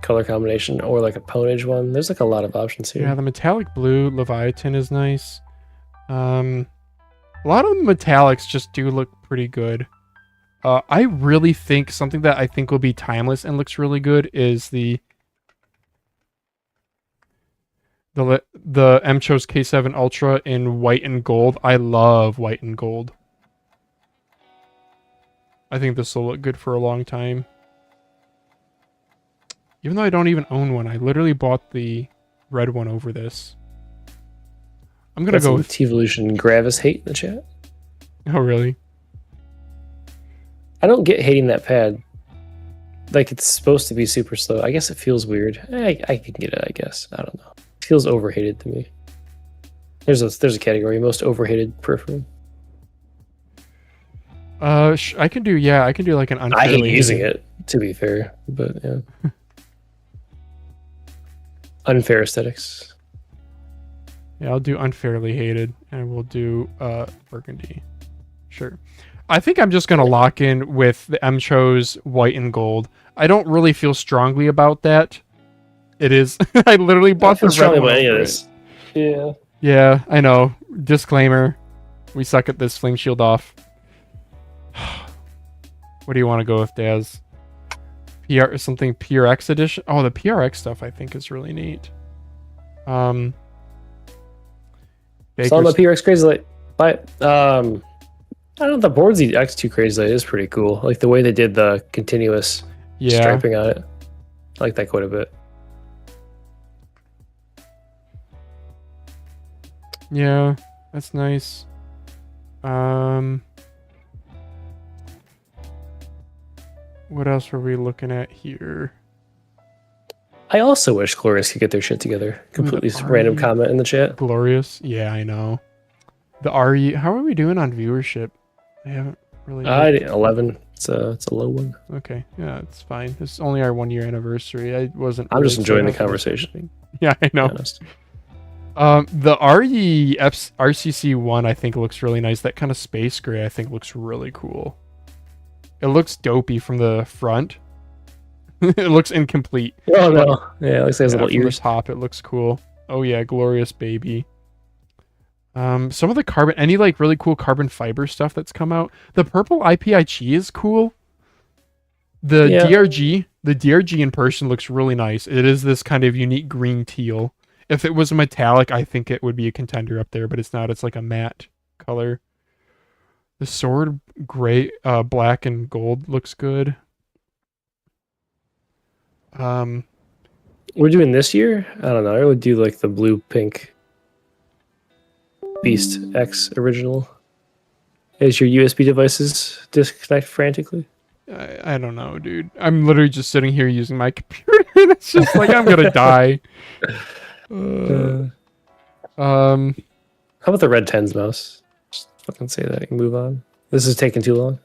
color combination or like a Ponage one. There's like a lot of options here. Yeah, the metallic blue Leviathan is nice. A lot of the metallics just do look pretty good. I really think something that I think will be timeless and looks really good is the MCHO's K7 Ultra in white and gold. I love white and gold. I think this will look good for a long time. Even though I don't even own one, I literally bought the red one over this. I'm gonna go with T-Evolution Gravis hate in the chat. Oh really? I don't get hating that pad. Like, it's supposed to be super slow. I guess it feels weird. I can get it, I guess. I don't know. It feels overhated to me. There's a category, most overhated peripheral. I can do like an unfairly I hate using it, to be fair, but yeah. Unfair aesthetics. Yeah, I'll do unfairly hated, and we'll do burgundy. Sure. I think I'm just gonna lock in with the MCHO's white and gold. I don't really feel strongly about that. It is. I literally bought the red one. Yeah. Yeah, I know. Disclaimer: we suck at this. Flame shield off. What do you want to go with, Daz? Something PRX edition? Oh, the PRX stuff I think is really neat. Saw the PRX Crazylight. But I don't know, the Boardsy X2 Crazylight is pretty cool. Like the way they did the continuous striping on it. I like that quite a bit. Yeah, that's nice. What else were we looking at here? I also wish Glorious could get their shit together. Completely random comment in the chat. Glorious? Yeah, I know. The RE, how are we doing on viewership? I haven't really... 11. It's a low one. Okay, yeah, it's fine. It's only our 1 year anniversary. I'm just enjoying the conversation. Yeah, I know. The RCC one I think looks really nice. That kind of space gray I think looks really cool. It looks dopey from the front. It looks incomplete. Oh no! Yeah, it looks like his little ears. From the top, it looks cool. Oh yeah, glorious baby. Some of the carbon, any like really cool carbon fiber stuff that's come out. The purple IPIG is cool. The DRG in person looks really nice. It is this kind of unique green teal. If it was a metallic, I think it would be a contender up there, but it's not. It's like a matte color. The sword gray, black and gold looks good. We're doing this year? I don't know. I would do like the blue pink Beast X original. As your USB devices disconnect frantically. I don't know, dude. I'm literally just sitting here using my computer. And it's just like I'm gonna die. How about the red 10s mouse? Just fucking say that and move on. This is taking too long.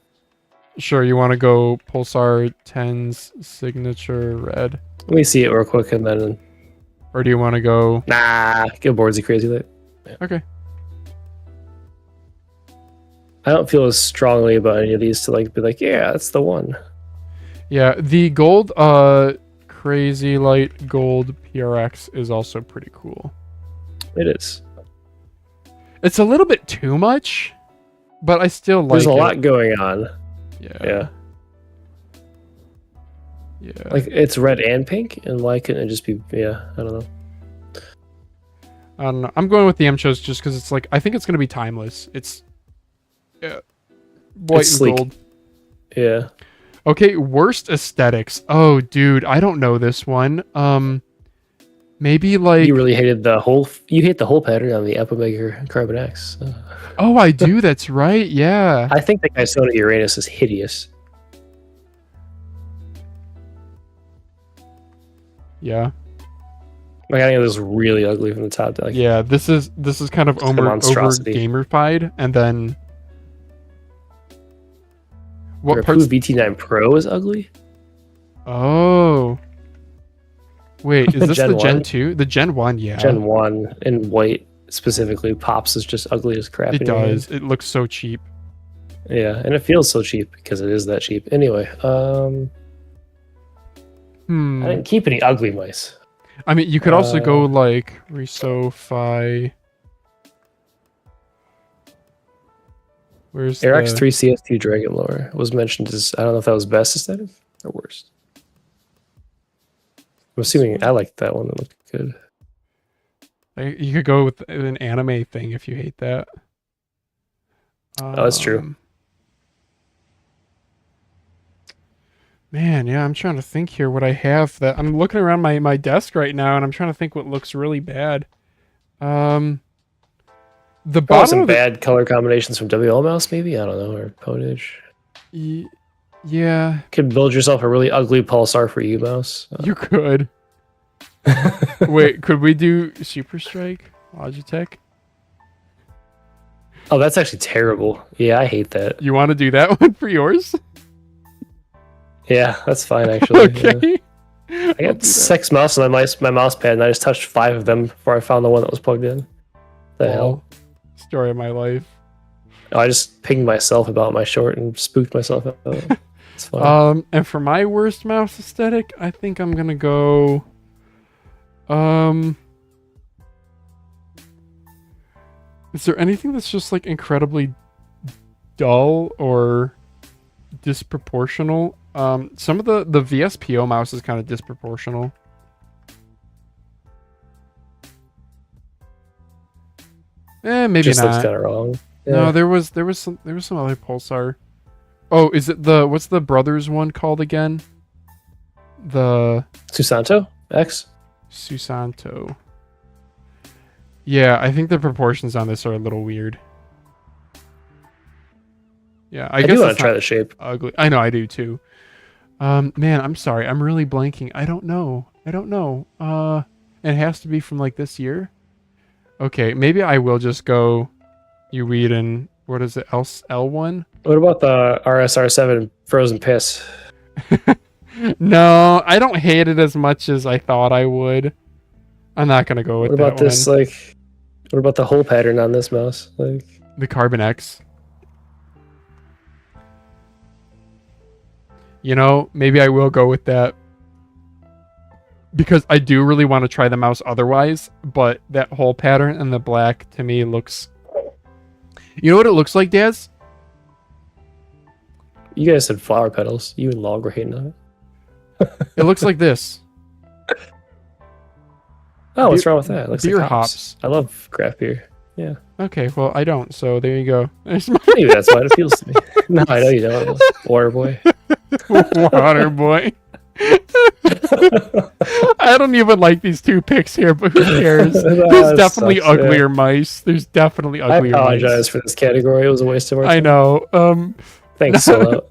Sure, you want to go Pulsar 10's signature red? Let me see it real quick and then... Or do you want to go... Nah, go Boardsy Crazylight. Yeah. Okay. I don't feel as strongly about any of these to like be like, yeah, that's the one. Yeah, the gold Crazylight Gold PRX is also pretty cool. It is. It's a little bit too much, but I still like it. There's a lot going on. Yeah. Like it's red and pink, and why couldn't it just be? Yeah, I don't know. I don't know. I'm going with the MCHOs just because it's like I think it's gonna be timeless. It's white and gold. Yeah. Okay, worst aesthetics. Oh, dude, I don't know this one. Maybe like you really hated the whole. You hate the whole pattern on the Epomega Carbon X. Oh, I do. That's right. Yeah. I think the Isona Uranus is hideous. Yeah. Like I think it was really ugly from the top down. Yeah, this is kind of over gamerified, and then what parts? VT9 Pro is ugly. Oh. Wait, is this Gen the 1? Gen 2? The Gen 1, yeah. Gen 1 in white specifically. Pops is just ugly as crap. It does. It looks so cheap. Yeah, and it feels so cheap because it is that cheap. Anyway, I didn't keep any ugly mice. I mean, you could also go like Reso-Fi. Where's Airx the... 3 CS2 Dragon Blower was mentioned as, I don't know if that was best aesthetic or worst. I'm assuming I liked that one. That looked good. You could go with an anime thing if you hate that. Oh, that's true. Man, yeah, I'm trying to think here what I have that... I'm looking around my desk right now, and I'm trying to think what looks really bad. The bottom some of the... bad color combinations from WL Mouse, maybe? I don't know, or Ponage. Yeah. Could build yourself a really ugly Pulsar for you, Mouse. You could. Wait, could we do Super Strike? Logitech? Oh, that's actually terrible. Yeah, I hate that. You want to do that one for yours? Yeah, that's fine, actually. Okay. Yeah. I got 6 mouse on my mouse pad, and I just touched 5 of them before I found the one that was plugged in. The hell? Story of my life. Oh, I just pinged myself about my short and spooked myself out. It's fine. And for my worst mouse aesthetic, I think I'm gonna go. Is there anything that's just like incredibly dull or disproportional? Some of the VSPO mouse is kind of disproportional. Maybe just not. looks kind of wrong. Yeah. No, there was some other Pulsar. Oh, is it what's the Brothers one called again? The Susanto X. Susanto. Yeah, I think the proportions on this are a little weird. Yeah, I guess do want to try the shape. Ugly. I know, I do too. Man, I'm sorry. I'm really blanking. I don't know. It has to be from like this year. Okay, maybe I will just go EWEADN. What is it? L1? What about the RSR7 Frozen Piss? No, I don't hate it as much as I thought I would. I'm not gonna go with what about that this? one. Like, what about the hole pattern on this mouse? Like the Carbon X. You know, maybe I will go with that. Because I do really want to try the mouse otherwise, but that hole pattern and the black to me looks... You know what it looks like, Daz? you guys said flower petals. You and Log were hating on it. It looks like this. Oh, what's wrong with that? It looks beer like hops. I love craft beer. Yeah. Okay, well, I don't, so there you go. Maybe that's why it feels to me. No, I know you don't. Water boy. Water boy. I don't even like these two picks here, but who cares? There's definitely sucks, uglier mice. There's definitely uglier I apologize mice. for this category. It was a waste of our time. I know. Thanks, Solo.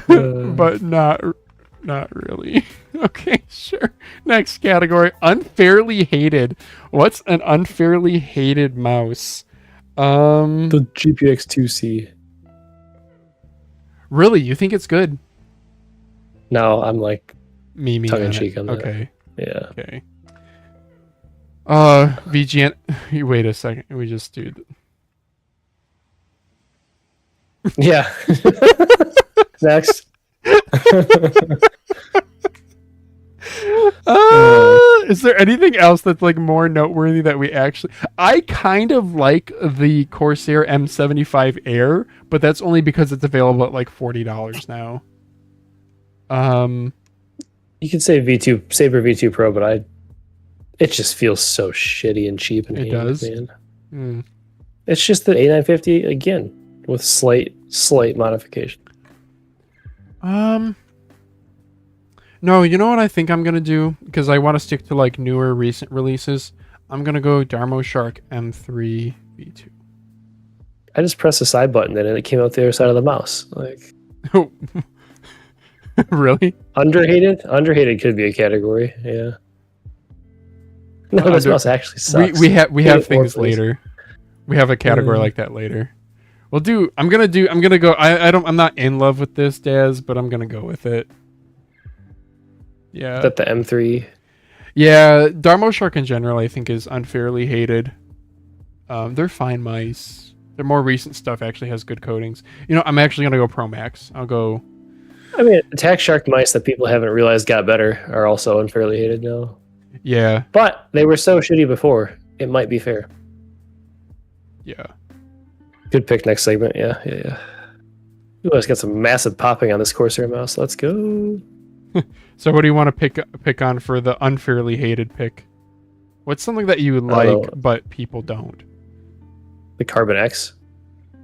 But not really. Okay, sure. Next category, unfairly hated. What's an unfairly hated mouse? The GPX 2C. Really, you think it's good? No, I'm like Me tongue in on cheek it. on that. Okay. Yeah. Okay. VGN. Wait a second. We just do. Yeah. Next. Is there anything else that's like more noteworthy that we actually... I kind of like the Corsair M75 Air, but that's only because it's available at like $40 now. You could say V2 Saber V2 Pro, but it just feels so shitty and cheap and It does. man. It's just the A950 again with slight modification. No, you know what I think I'm gonna do, because I want to stick to like newer recent releases. I'm gonna go Darmo Shark M3 V2. I just pressed the side button and it came out the other side of the mouse. Like, Oh, really? Underhated could be a category. Yeah. No, this mouse actually sucks. We have Hate it things more, please. later. We have a category like that later. Well, I'm gonna go. I'm not in love with this, Daz, but I'm gonna go with it. Yeah. That the M3. Yeah, Darmo Shark in general, I think, is unfairly hated. They're fine mice. The more recent stuff actually has good coatings. You know, I'm actually gonna go Pro Max. I'll go. I mean, Attack Shark mice that people haven't realized got better are also unfairly hated now. Yeah. But they were so shitty before. It might be fair. Yeah. Good pick next segment. Yeah. Ooh, I just got some massive popping on this Corsair mouse. Let's go. So what do you want to pick on for the unfairly hated pick? What's something that you like but people don't? The Carbon X.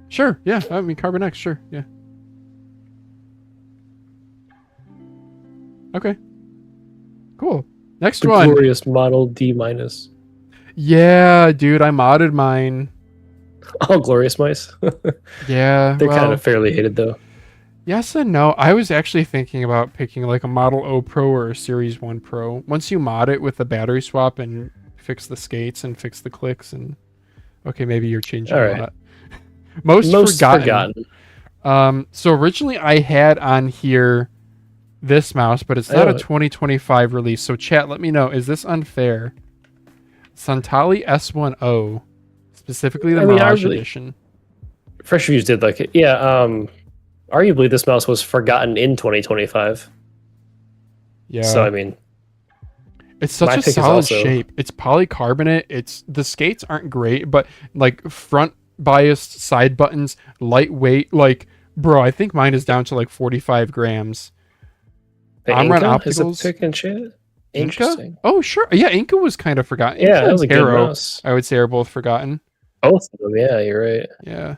Sure. Yeah. I mean, Carbon X. Sure. Yeah. Okay. Cool. Next The one. glorious Model D minus. Yeah, dude. I modded mine. All glorious mice. Yeah. They're kind of fairly hated though. Yes and no. I was actually thinking about picking like a Model O Pro or a Series 1 Pro. Once you mod it with the battery swap and fix the skates and fix the clicks and okay, maybe you're changing a lot. Most forgotten. So originally I had on here this mouse, but it's not a 2025 release. So chat, let me know. Is this unfair? Santali S10, specifically the Mirage edition. Fresh Reviews did like it. Yeah. Arguably, this mouse was forgotten in 2025. Yeah. So I mean, it's such a solid shape. It's polycarbonate. The skates aren't great, but like front biased side buttons, lightweight. Like, bro, I think mine is down to like 45 grams. Amron Opticals. Pick and chat. Interesting. Inca? Oh, sure. Yeah, Inca was kind of forgotten. Yeah, that was a good mouse. I would say are both forgotten. Both of them. Yeah, you're right. Yeah.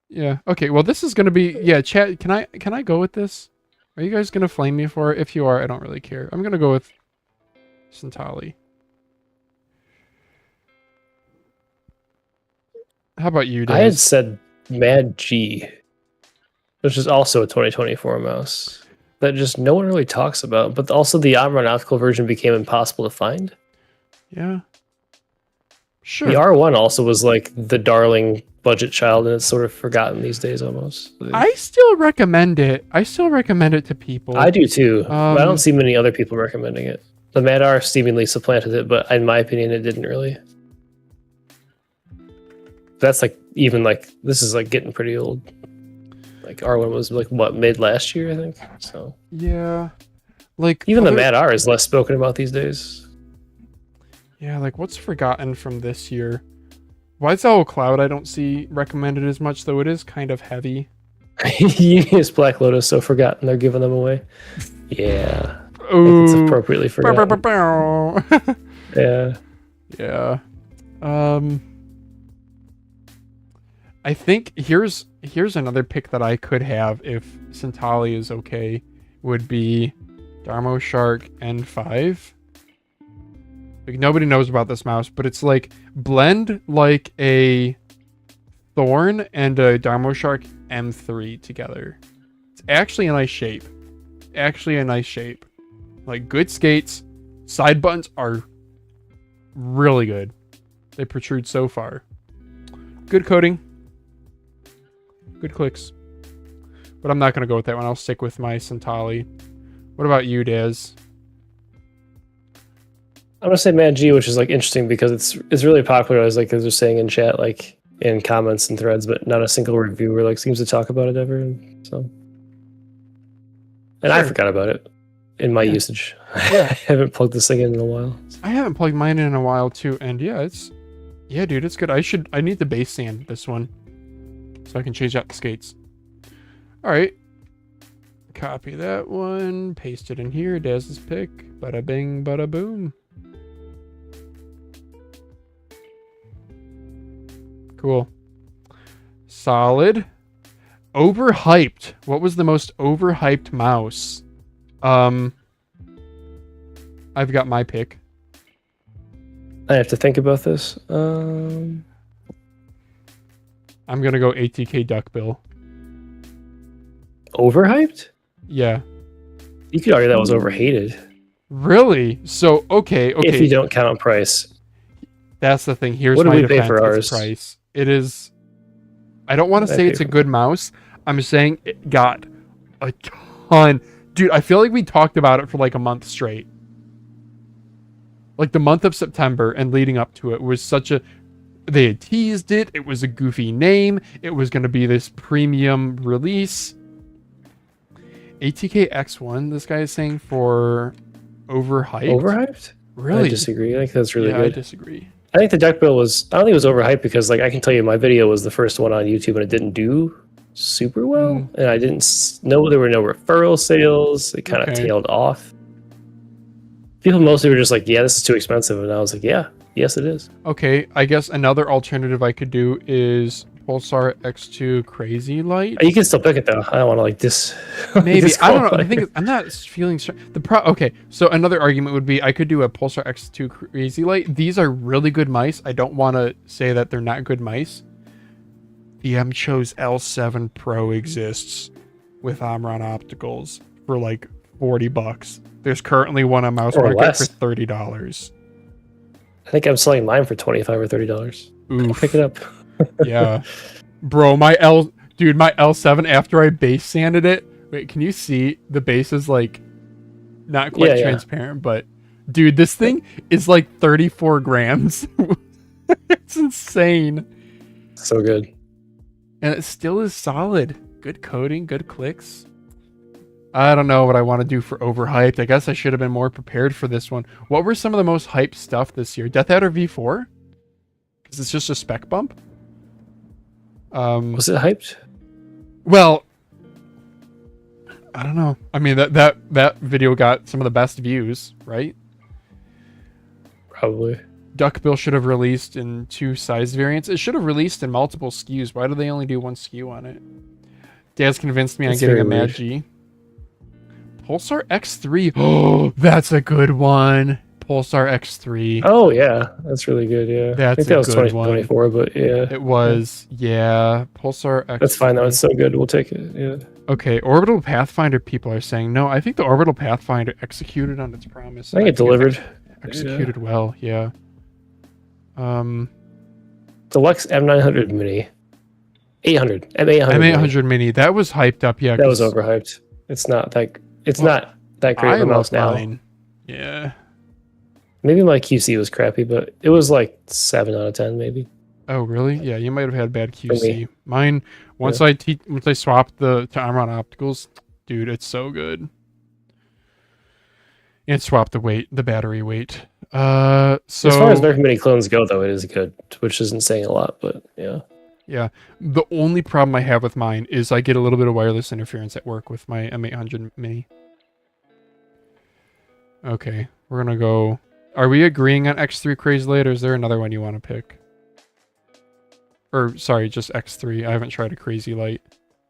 Yeah. Okay. Well, this is gonna be chat. Can I go with this? Are you guys gonna flame me for it? If you are, I don't really care. I'm gonna go with Santali. How about you, Dave? I had said Mad G, which is also a 2024 mouse that just no one really talks about. But also the Omron optical version became impossible to find. Yeah. Sure. The R1 also was like the darling budget child, and it's sort of forgotten these days almost. I still recommend it. I still recommend it to people. I do too. But I don't see many other people recommending it. The Mad R seemingly supplanted it, but in my opinion, it didn't really. That's like even like this is like getting pretty old. Like R1 was like what, mid last year, I think. So yeah, like even the Mad R is less spoken about these days. Yeah, like what's forgotten from this year? White's Owl Cloud I don't see recommended as much, though it is kind of heavy. Unius Black Lotus so forgotten they're giving them away. Yeah. Ooh. It's appropriately forgotten. Yeah. Yeah. I think here's another pick that I could have if Santali is okay, would be Darmo Shark N5. Like nobody knows about this mouse, but it's like blend like a Thorn and a Darmo Shark M3 together. It's actually a nice shape. Like good skates, side buttons are really good. They protrude so far. Good coating. Good clicks. But I'm not going to go with that one. I'll stick with my Santali. What about you, Daz? I'm gonna say Mad G, which is like interesting because it's really popular. As like as they're saying in chat, like in comments and threads, but not a single reviewer like seems to talk about it ever. And I forgot about it in my usage. Yeah. I haven't plugged this thing in a while. I haven't plugged mine in a while too, and dude, it's good. I need the base sand this one, so I can change out the skates. All right, copy that one, paste it in here. Daz's pick. Bada bing, bada boom. Cool. Solid. Overhyped. What was the most overhyped mouse? I've got my pick. I have to think about this. I'm gonna go ATK Duckbill. Overhyped? Yeah. You could argue that was overhated. Really? So okay. If you don't count price. That's the thing. Here's what my do we defense. pay for ours? Price. It is. I don't want to say it's a good mouse. I'm saying it got a ton. Dude, I feel like we talked about it for like a month straight. Like the month of September and leading up to it was such a They had teased it. It was a goofy name. It was going to be this premium release. ATK X1, this guy is saying for overhyped. Overhyped? Really? I disagree. I think that's really yeah, good. I disagree. I think the duck bill was, I don't think it was overhyped because, like, I can tell you my video was the first one on YouTube and it didn't do super well. And I didn't know there were no referral sales. It kind of tailed off. People mostly were just like, yeah, this is too expensive. And I was like, yeah, yes, it is. Okay, I guess another alternative I could do is Pulsar X2 Crazylight. You can still pick it though. I don't want to like this. Maybe I don't know. I think I'm not feeling sure. Okay, so another argument would be I could do a Pulsar X2 Crazylight. These are really good mice. I don't want to say that they're not good mice. The MChose L7 Pro exists with Omron opticals for like $40. There's currently one on Mouse Market for $30. I think I'm selling mine for $25 or $30. Oof. Pick it up. Yeah, bro, my L7 after I base sanded it. Wait, can you see the base is like not quite transparent, but dude, this thing is like 34 grams. It's insane. So good. And it still is solid. Good coating, good clicks. I don't know what I want to do for overhyped. I guess I should have been more prepared for this one. What were some of the most hyped stuff this year? Death Adder V4? Because it's just a spec bump. Was it hyped? Well, I don't know. I mean, that video got some of the best views, right? Probably. Duckbill should have released in 2 size variants. It should have released in multiple SKUs. Why do they only do 1 SKU on it? Dad's convinced me on getting a Mad G. Pulsar X3. Oh, that's a good one. Pulsar X3. Oh yeah, that's really good. Yeah, that's I think that was 2024, but yeah, it was. Yeah, Pulsar X3. That's fine though. It's so good. We'll take it. Yeah. Okay, Orbital Pathfinder people are saying no. I think the Orbital Pathfinder executed on its promise. I think it delivered. Executed well. Yeah. Deluxe M900 Mini, 800 M800. M800 Mini. That was hyped up. Yeah, that was overhyped. It's not that. It's not that great of a mouse now. Mine. Yeah. Maybe my QC was crappy, but it was like 7 out of 10, maybe. Oh, really? Yeah, you might have had bad QC. Mine, once I swapped to Omron opticals, dude, it's so good. And swap the battery weight. So as far as Nerf Mini clones go, though, it is good, which isn't saying a lot, but yeah. Yeah. The only problem I have with mine is I get a little bit of wireless interference at work with my M800 Mini. Okay, we're gonna go. Are we agreeing on X3 Crazylight, or is there another one you want to pick? Or, sorry, just X3. I haven't tried a Crazylight.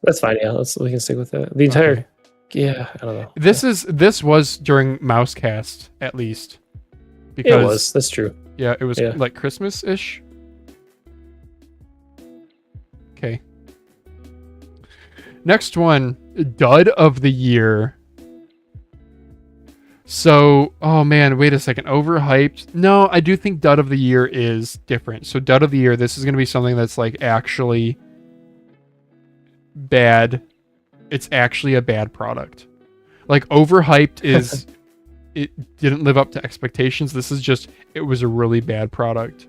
That's fine, yeah. We can stick with that. The entire... Okay. Yeah, I don't know. This was during MouseCast, at least. Because, it was. That's true. Yeah, it was like Christmas-ish. Okay. Next one. Dud of the Year. So, oh man, wait a second. Overhyped? No, I do think Dud of the Year is different. So Dud of the Year, this is going to be something that's like actually bad. It's actually a bad product. Like Overhyped is, it didn't live up to expectations. This is just, it was a really bad product.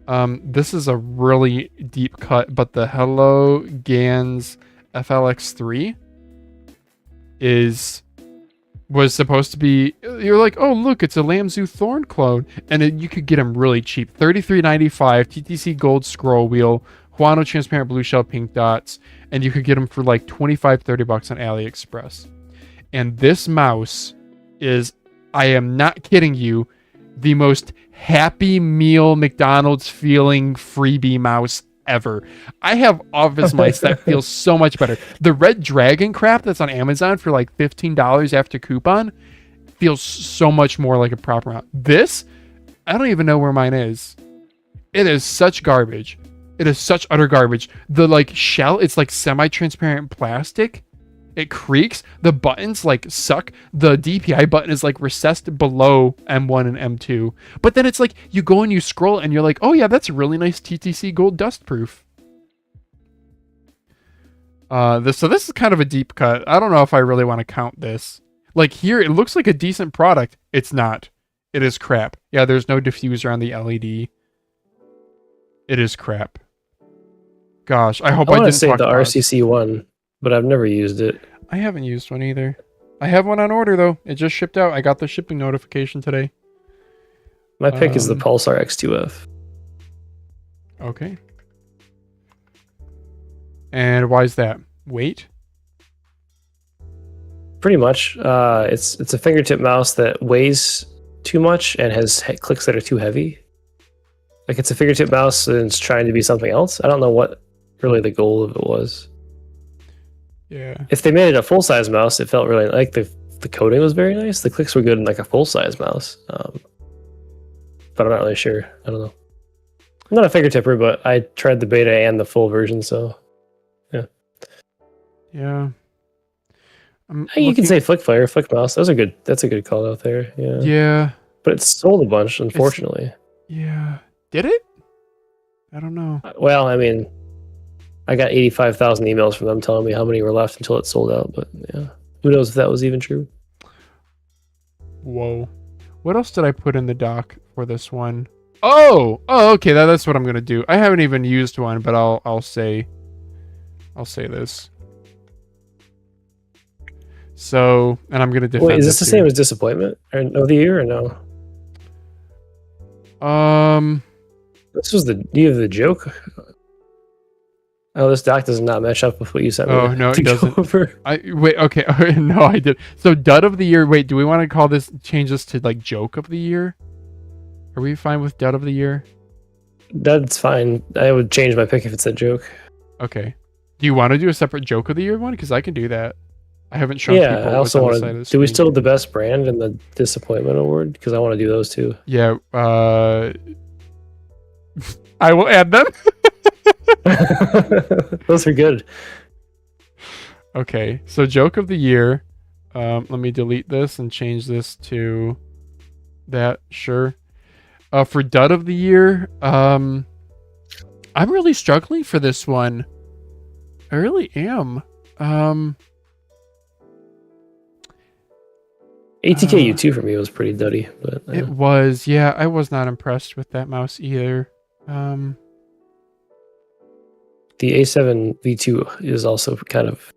This is a really deep cut, but the Hello Gans FLX3 was supposed to be, you're like, oh look, it's a Lamzu Thorn clone, and you could get them really cheap. $33.95 TTC gold scroll wheel, Huano transparent blue shell pink dots, and you could get them for like $25-30 on AliExpress. And this mouse is, I am not kidding you, the most Happy Meal McDonald's feeling freebie mouse ever. I have office mice that feel so much better. The Red Dragon crap that's on Amazon for like $15 after coupon feels so much more like a proper mouse. This, I don't even know where mine is. It is such garbage. It is such utter garbage. The like shell, it's like semi-transparent plastic. It creaks. The buttons like suck. The DPI button is like recessed below M1 and M2. But then it's like you go and you scroll and you're like, oh yeah, that's a really nice TTC gold dust proof. So this is kind of a deep cut. I don't know if I really want to count this. Like here, it looks like a decent product. It's not. It is crap. Yeah, there's no diffuser on the LED. It is crap. Gosh, I hope I I want to didn't say talk the about it. RCC one, but I've never used it. I haven't used one either. I have one on order though. It just shipped out. I got the shipping notification today. My pick is the Um, Pulsar X2F. Okay. And why is that? Weight? Pretty much. It's a fingertip mouse that weighs too much and has clicks that are too heavy. Like it's a fingertip mouse and it's trying to be something else. I don't know what really the goal of it was. Yeah. If they made it a full size mouse, it felt really like the coding was very nice. The clicks were good in like a full size mouse. But I'm not really sure. I don't know. I'm not a fingertipper, but I tried the beta and the full version, so Yeah. you can say flick mouse. That's a good call out there. Yeah. Yeah. But it's sold a bunch, unfortunately. Yeah. Did it? I don't know. Well, I mean, I got 85,000 emails from them telling me how many were left until it sold out, but yeah. Who knows if that was even true? Whoa. What else did I put in the dock for this one? Oh, okay. That's what I'm gonna do. I haven't even used one, but I'll say this. So, and I'm gonna defend. Wait, is this it the too. same as Disappointment of the year or no? This was do you have the joke? Oh, this doc does not match up with what you sent me. Oh, no, it to go doesn't. over. Wait, okay. No, I did. So dud of the year. Wait, do we want to change this to like joke of the year? Are we fine with dud of the year? That's fine. I would change my pick if it's a joke. Okay. Do you want to do a separate joke of the year one? Because I can do that. I haven't shown people. Yeah, I also what's on the want side of to. the Do we screen. still have the best brand and the Disappointment Award? Because I want to do those too. Yeah. I will add them. Those are good. Okay. So joke of the year. Let me delete this and change this to that. Sure. For dud of the year, I'm really struggling for this one. I really am. ATK U2 for me was pretty duddy, but It was, yeah. I was not impressed with that mouse either. the A7 V2 is also kind of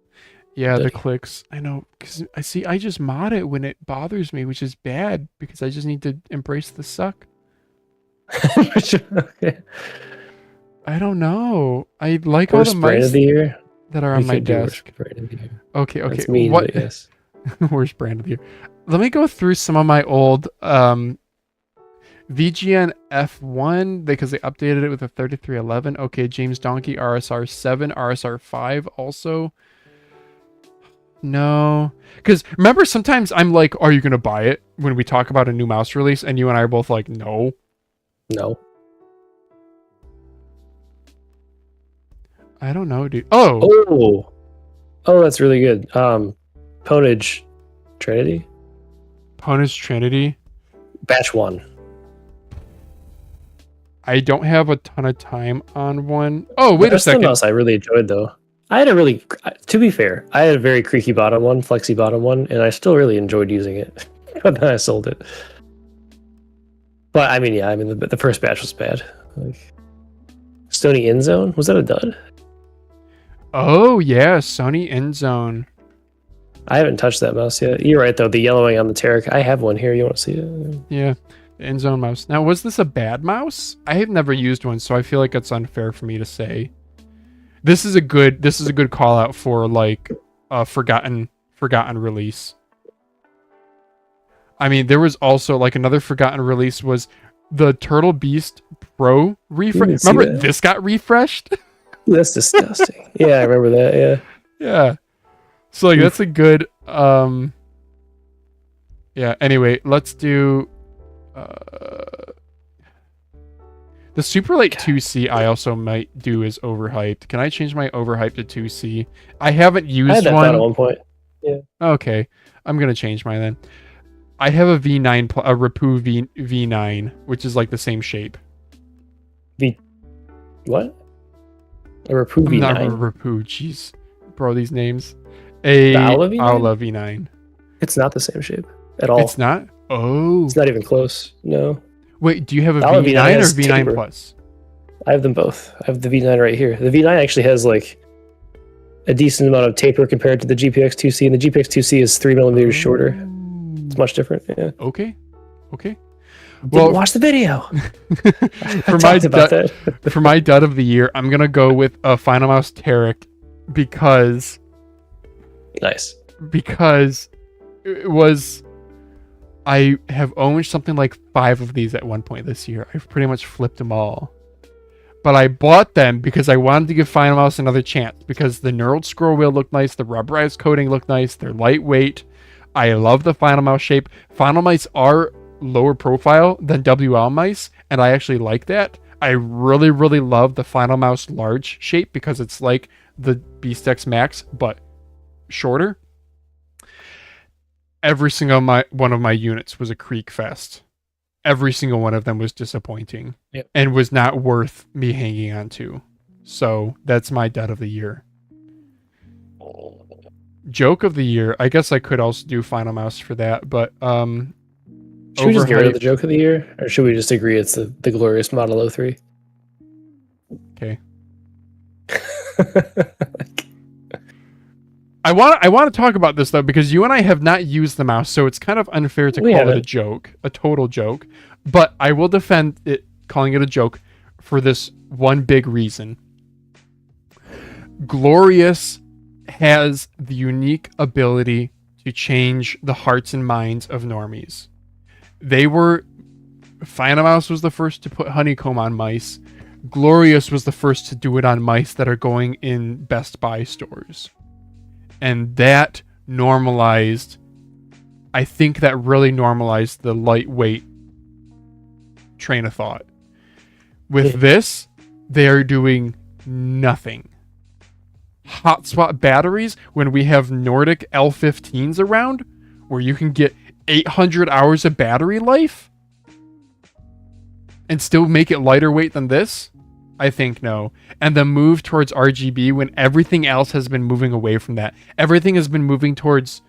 Yeah, the duddy. clicks. I know, because I just mod it when it bothers me, which is bad because I just need to embrace the suck. Okay. I don't know. I like all the Worst brand mice of the year. that are on We my could do worst desk. brand of the year. Okay. That's mean, What? but yes. Worst brand of the year. Let me go through some of my old VGN F1 because they updated it with a 3311. Okay, James Donkey RSR 7, RSR 5 also. No, because remember sometimes I'm like, "Are you gonna buy it?" when we talk about a new mouse release, and you and I are both like, "No." No. I don't know, dude. Oh, That's really good. Ponage Trinity Ponus Trinity. Batch 1. I don't have a ton of time on one. Oh, wait a That's the second. mouse I really enjoyed though. To be fair, I had a very creaky bottom one, flexy bottom one, and I still really enjoyed using it. But then I sold it. But I mean, yeah, the first batch was bad. Like Stony InZone, was that a dud? Oh yeah, Sony InZone. I haven't touched that mouse yet. You're right though, the yellowing on the Tarek. I have one here. You want to see it? Yeah, the InZone mouse. Now, was this a bad mouse? I have never used one, so I feel like it's unfair for me to say. This is a good call out for like a forgotten release. I mean, there was also like another forgotten release was the Turtle Beast Pro refresh. Remember this got refreshed? That's disgusting. Yeah, I remember that. Yeah. Yeah. So like that's a good yeah, anyway, let's do the Superlight 2C I also might do is overhyped. Can I change my overhyped to 2C? I haven't used I had that one. thought at one point. Yeah. Okay. I'm going to change mine then. I have a V9 a Rapoo V9, which is like the same shape. What? A Rapoo V9? Not a Rapoo, jeez. Bro, these names. A Aula V9? Aula V9. It's not the same shape at all. It's not? Oh. It's not even close. No. Wait, do you have a Aula V9 V9 or has V9 taper. Plus? I have them both. I have the V9 right here. The V9 actually has like a decent amount of taper compared to the GPX 2C, and the GPX 2C is 3 millimeters shorter. It's much different. Yeah. Okay. Well, watch the video. For my dud of the year, I'm gonna go with a Final Mouse Tarek because it was. I have owned something like 5 of these at one point this year. I've pretty much flipped them all. But I bought them because I wanted to give Final Mouse another chance because the knurled scroll wheel looked nice, the rubberized coating looked nice, they're lightweight. I love the Final Mouse shape. Final Mice are lower profile than WL mice, and I actually like that. I really, really love the Final Mouse large shape because it's like the BeastX Max, but shorter. Every single one of my units was a creek fest. Every single one of them was disappointing and was not worth me hanging on to. So that's my dud of the year. Joke of the year. I guess I could also do Final Mouse for that, but should we just get rid of the joke of the year, or should we just agree it's the glorious Model 03? Okay. I want to talk about this though because you and I have not used the mouse, so it's kind of unfair to call it a joke, a total joke. But I will defend it calling it a joke for this one big reason. Glorious has the unique ability to change the hearts and minds of normies. Final Mouse was the first to put honeycomb on mice. Glorious was the first to do it on mice that are going in Best Buy stores. And that normalized, I think that really normalized the lightweight train of thought. With this, they are doing nothing. Hot swap batteries, when we have Nordic L15s around, where you can get 800 hours of battery life and still make it lighter weight than this? I think no. And the move towards RGB when everything else has been moving away from that. Everything has been moving towards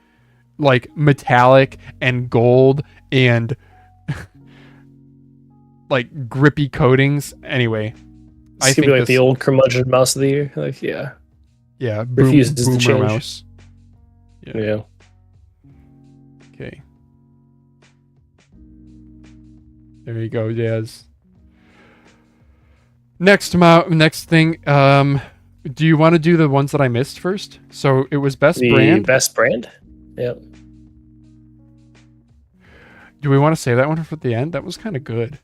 like metallic and gold and like grippy coatings. Anyway, I think like the old curmudgeon mouse of the year. Like, yeah. Yeah. Refuses to change. Mouse. Yeah. Okay. There you go, Jazz. Next thing, do you want to do the ones that I missed first? So it was best brand. Best brand? Yep. Do we want to save that one for the end? That was kind of good.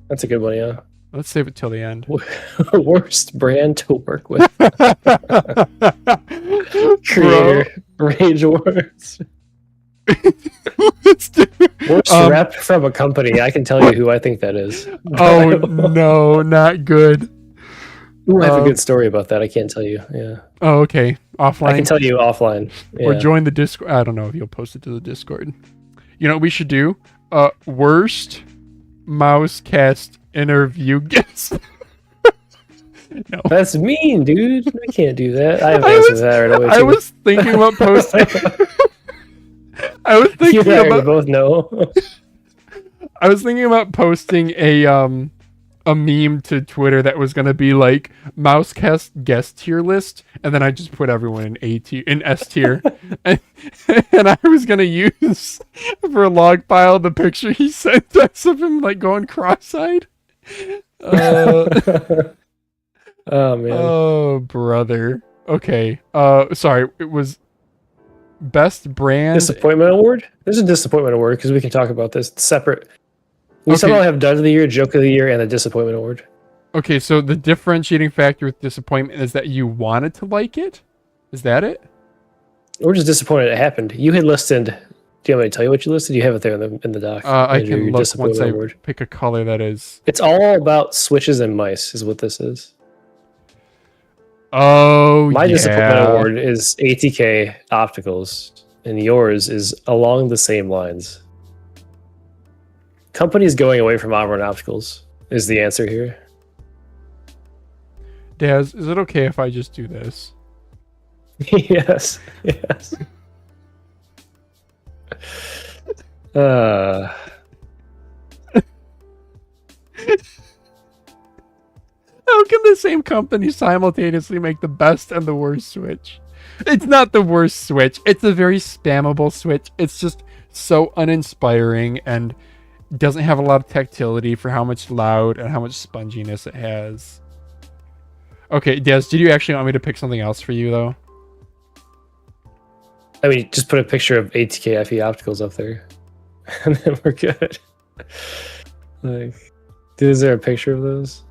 That's a good one, yeah. Let's save it till the end. Worst brand to work with. Creator. Rage Awards. Worst rep from a company. I can tell you who I think that is. Oh no, not good. Ooh, I have a good story about that. I can't tell you. Yeah. Oh, okay. Offline. I can tell you offline. Yeah. Or join the Discord. I don't know if you'll post it to the Discord. You know what we should do? Worst MouseCast interview guest. No. That's mean, dude. I can't do that. I have answers that right away. I was thinking about posting. I was thinking about. We both know. I was thinking about posting a meme to Twitter that was gonna be like MouseCast guest tier list, and then I just put everyone in S tier, and I was gonna use for a log file the picture he sent us of him like going cross-eyed. Oh man. Oh brother. Okay. Sorry. It was best brand disappointment award. There's a disappointment award because we can talk about this. It's separate. We somehow have dud of the year, joke of the year, and a disappointment award. Okay, so the differentiating factor with disappointment is that you wanted to like it. Is that it? We're just disappointed it happened. You had listed. Do you want me to tell you what you listed? You have it there in the doc. I can look once I pick a color that is. It's all about switches and mice, is what this is. Oh, my disappointment award is ATK opticals, and yours is along the same lines. Companies going away from Auburn opticals is the answer here. Daz, is it okay if I just do this? Yes. can the same company simultaneously make the best and the worst Switch? It's not the worst Switch. It's a very spammable Switch. It's just so uninspiring and doesn't have a lot of tactility for how much loud and how much sponginess it has. Okay, Des, did you actually want me to pick something else for you, though? I mean, just put a picture of ATK FE opticals up there, and then we're good. Like, dude, is there a picture of those?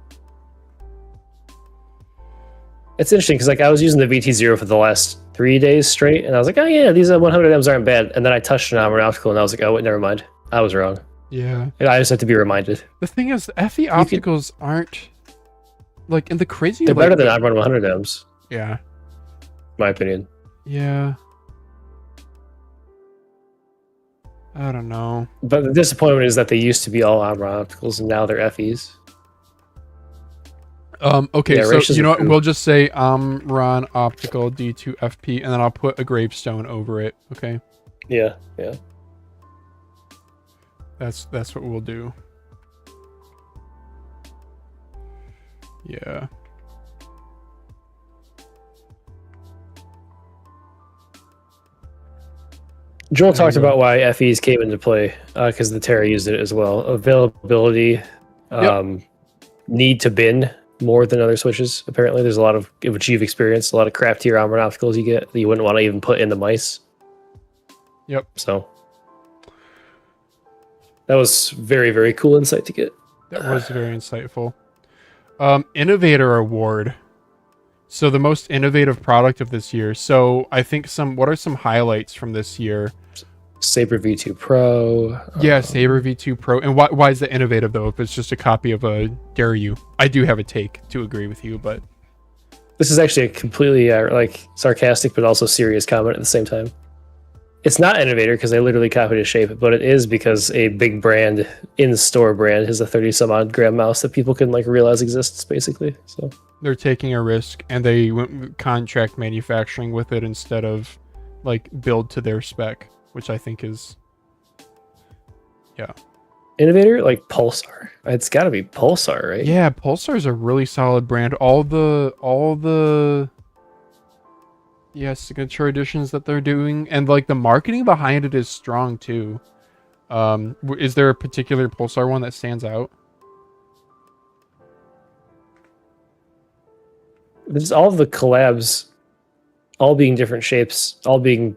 It's interesting because, like, I was using the VT0 for the last 3 days straight, and I was like, oh yeah, these 100Ms aren't bad. And then I touched an armor optical, and I was like, oh wait, never mind, I was wrong. Yeah. I just have to be reminded. The thing is, FE opticals aren't like in the crazy. They're better than Armor 100Ms. Yeah. My opinion. Yeah. I don't know. But the disappointment is that they used to be all Armor opticals, and now they're FEs. Okay, Yeah, so you know what? We'll just say Ron Optical D2FP, and then I'll put a gravestone over it. Okay. Yeah, yeah. That's what we'll do. Yeah. Joel talked about why FEs came into play because the Terra used it as well. Availability, need to bin more than other switches. Apparently, there's a lot of, which you've experienced, a lot of crap tier armor opticals you get that you wouldn't want to even put in the mice. Yep. So that was very, very cool insight to get. That was very insightful. Innovator Award. So the most innovative product of this year. So I think what are some highlights from this year? Saber V2 Pro. Yeah, Saber V2 Pro. And why is that innovative though? If it's just a copy of a Dare You, I do have a take to agree with you, but this is actually a completely like sarcastic but also serious comment at the same time. It's not Innovator because they literally copied a shape, but it is because a big brand, in-store brand, has a 30-some-odd gram mouse that people can like realize exists, basically. So they're taking a risk, and they went with contract manufacturing with it instead of like build to their spec, which I think is, yeah. Innovator, like Pulsar. It's got to be Pulsar, right? Yeah, Pulsar is a really solid brand. All the signature editions that they're doing, and like the marketing behind it is strong too. Is there a particular Pulsar one that stands out? There's all the collabs, all being different shapes, all being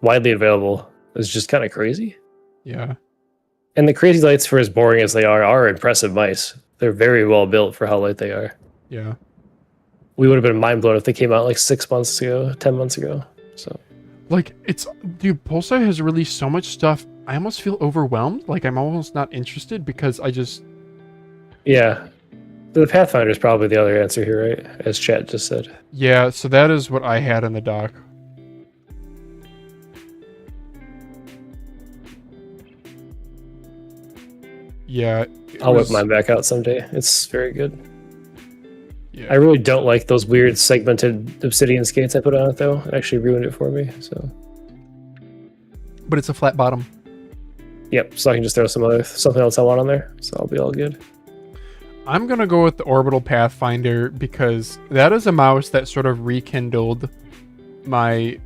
widely available, is just kind of crazy. Yeah. And the Crazylights, for as boring as they are impressive mice. They're very well built for how light they are. Yeah. We would have been mind blown if they came out like 6 months ago, 10 months ago. So, like, dude, Pulsar has released so much stuff. I almost feel overwhelmed. Like, I'm almost not interested because I just. Yeah. The Pathfinder is probably the other answer here, right? As chat just said. Yeah, so that is what I had in the doc. Yeah. I'll whip mine back out someday. It's very good. Yeah. I really don't like those weird segmented obsidian skates I put on it, though. It actually ruined it for me. So, but it's a flat bottom. Yep. So I can just throw something else I want on there. So I'll be all good. I'm gonna go with the Orbital Pathfinder because that is a mouse that sort of rekindled my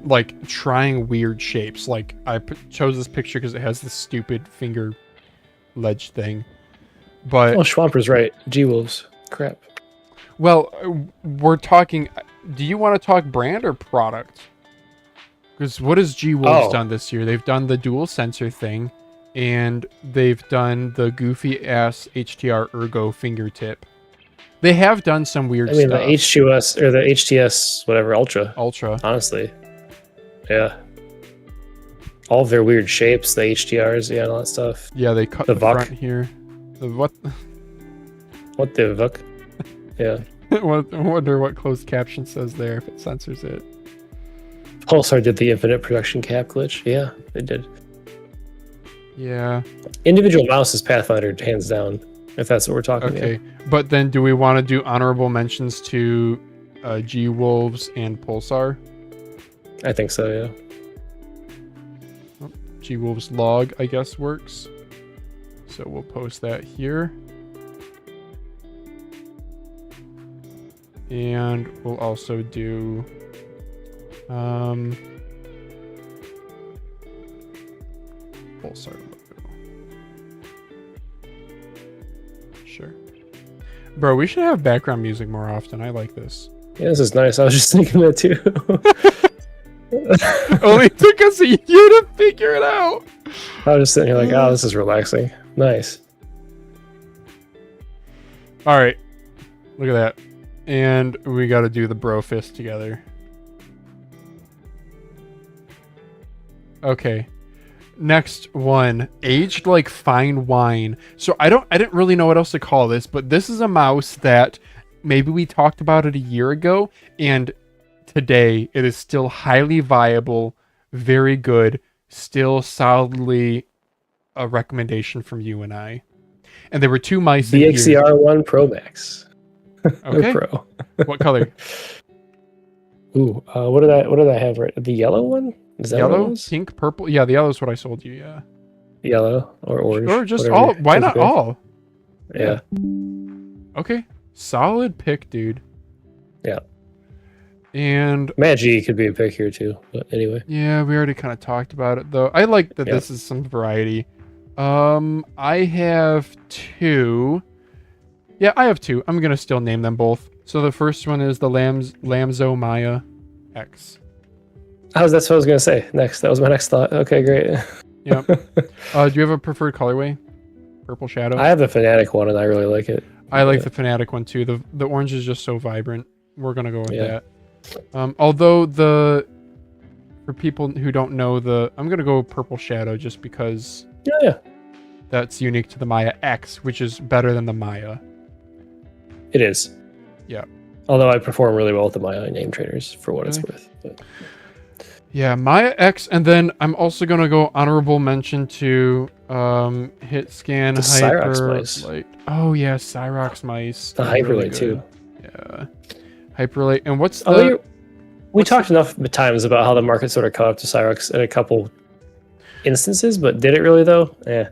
like trying weird shapes. Like I chose this picture because it has this stupid finger ledge thing. But oh, Schwamper's right. G-Wolves. Crap. Well, we're talking. Do you want to talk brand or product? Because what has G-Wolves done this year? They've done the dual sensor thing, and they've done the goofy ass HTR Ergo fingertip. They have done some weird stuff. The H2S or the HTS whatever Ultra. Honestly, yeah. All of their weird shapes, the HDRs, yeah, and all that stuff. Yeah, they cut the front here. The what? What the fuck? Yeah. I wonder what closed caption says there if it censors it. Pulsar did the infinite production cap glitch. Yeah, they did. Yeah. Individual mouse is Pathfinder, hands down, if that's what we're talking about. Okay, but then do we want to do honorable mentions to G-Wolves and Pulsar? I think so, yeah. Oh, G-Wolves log, I guess, works. So we'll post that here. And we'll also do Pulsar logo. Sure. Bro, we should have background music more often. I like this. Yeah, this is nice. I was just thinking that too. Only took us a year to figure it out. I was just sitting here like, oh, this is relaxing. Nice. All right. Look at that. And we got to do the bro fist together. Okay. Next one, aged like fine wine. So I didn't really know what else to call this, but this is a mouse that maybe we talked about it a year ago, and today it is still highly viable, very good, still solidly a recommendation from you and I. And there were two mice in here. VXCR1 Pro Max. Okay. Pro. What color? Ooh, what did I have right? The yellow one? Is that what it Yellow, was? pink, purple. Yeah, the yellow is what I sold you. Yeah. Yellow or orange. Or just whatever all. Why you not pick. all? Yeah. Okay. Solid pick, dude. Yeah. And Magi could be a pick here too. But anyway. yeah, we already kind of talked about it though. I like that this is some variety. I have two. Yeah, I have two. I'm gonna still name them both. So the first one is the Lamzo Maya X. That's what I was gonna say next. That was my next thought. Okay, great. Yeah. Do you have a preferred colorway? Purple Shadow. I have the Fnatic one and I really like it. I like the Fnatic one too. The orange is just so vibrant. We're gonna go with that. Although for people who don't know I'm gonna go with Purple Shadow just because Yeah. that's unique to the Maya X, which is better than the Maya. It is. Yeah. Although I perform really well with the Maya name trainers for what it's worth. But. Yeah, Maya X, and then I'm also gonna go honorable mention to Hit Scan The Cyrox mice. Hyperlight. Oh yeah, Cyrox mice. The They're really Hyperlight too. Yeah. Hyperlight. And what's the we talked enough times about how the market sort of caught up to Cyrox in a couple instances, but did it really though? Yeah.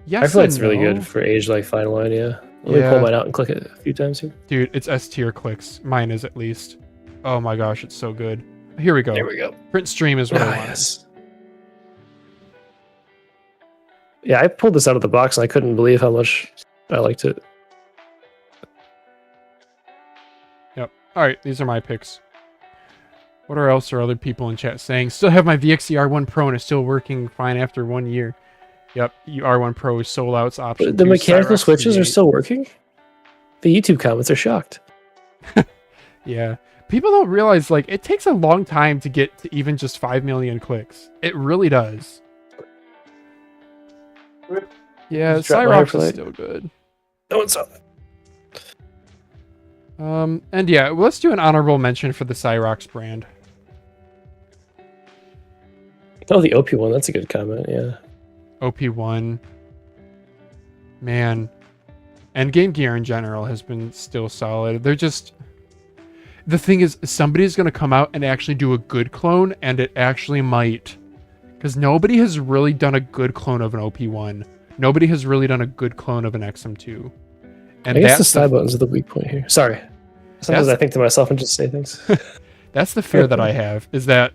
Yes, I feel like it's really no. good for age like fine wine, yeah. Let me pull mine out and click it a few times here. Dude, it's S tier clicks. Mine is at least. Oh my gosh, it's so good. Here we go. There we go. Print stream is what I want. Yes. Yeah, I pulled this out of the box and I couldn't believe how much I liked it. Yep. All right, these are my picks. What else are other people in chat saying? Still have my VXCR1 Pro and it's still working fine after 1 year. Yep, R1 Pro is sold out. It's option. The 2, mechanical Cyrox switches are V8. still working? The YouTube comments are shocked. Yeah. People don't realize, like, it takes a long time to get to even just 5 million clicks. It really does. Yeah, Just drop my Cyrox is Hyperlight. still good. No one saw that. And yeah, let's do an honorable mention for the Cyrox brand. Oh, the OP one. That's a good comment, yeah. OP1. Man. Endgame gear in general has been still solid. They're just... The thing is, somebody's going to come out and actually do a good clone, and it actually might. Because nobody has really done a good clone of an OP1. Nobody has really done a good clone of an XM2. And I guess the that's side buttons are the weak point here. Sorry. Sometimes I think to myself and just say things. That's the fear that I have, is that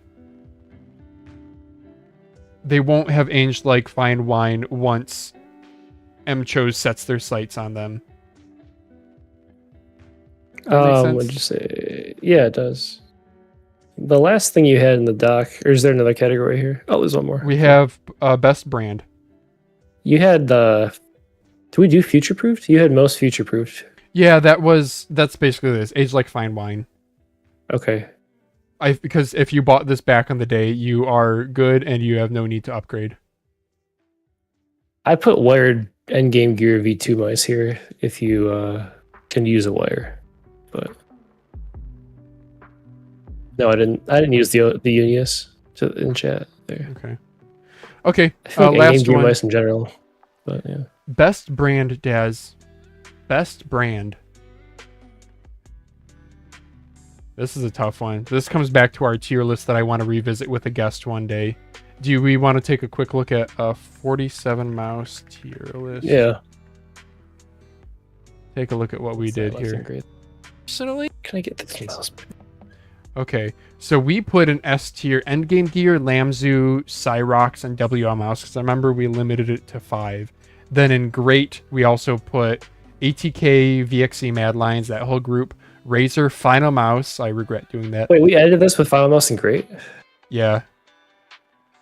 they won't have aged like fine wine once MChos sets their sights on them. That makes sense? What'd you say? Yeah, it does. The last thing you had in the doc, or is there another category here? Oh, there's one more. We have best brand. You had the... Do we do future proofed? You had most future proofed. Yeah, that's basically this. Aged like fine wine. Okay. Because if you bought this back on the day, you are good and you have no need to upgrade. I put wired endgame gear V2 mice here if you can use a wire. But no, I didn't use the Unius in chat there. Okay. I feel like Last endgame gear one. mice in general. But yeah. Best brand, Daz. Best brand. This is a tough one. This comes back to our tier list that I want to revisit with a guest one day. Do we want to take a quick look at a 47 mouse tier list? Yeah. take a look at what we did here. Great. Personally, Can I get this mouse? okay, so we put an S tier Endgame Gear, Lamzu, Cyrox, and WL mouse because I remember we limited it to 5. Then in Great, we also put ATK, VXE, Mad Lions, that whole group. Razer, Final Mouse. I regret doing that. Wait, we edited this with Final Mouse and Great? Yeah.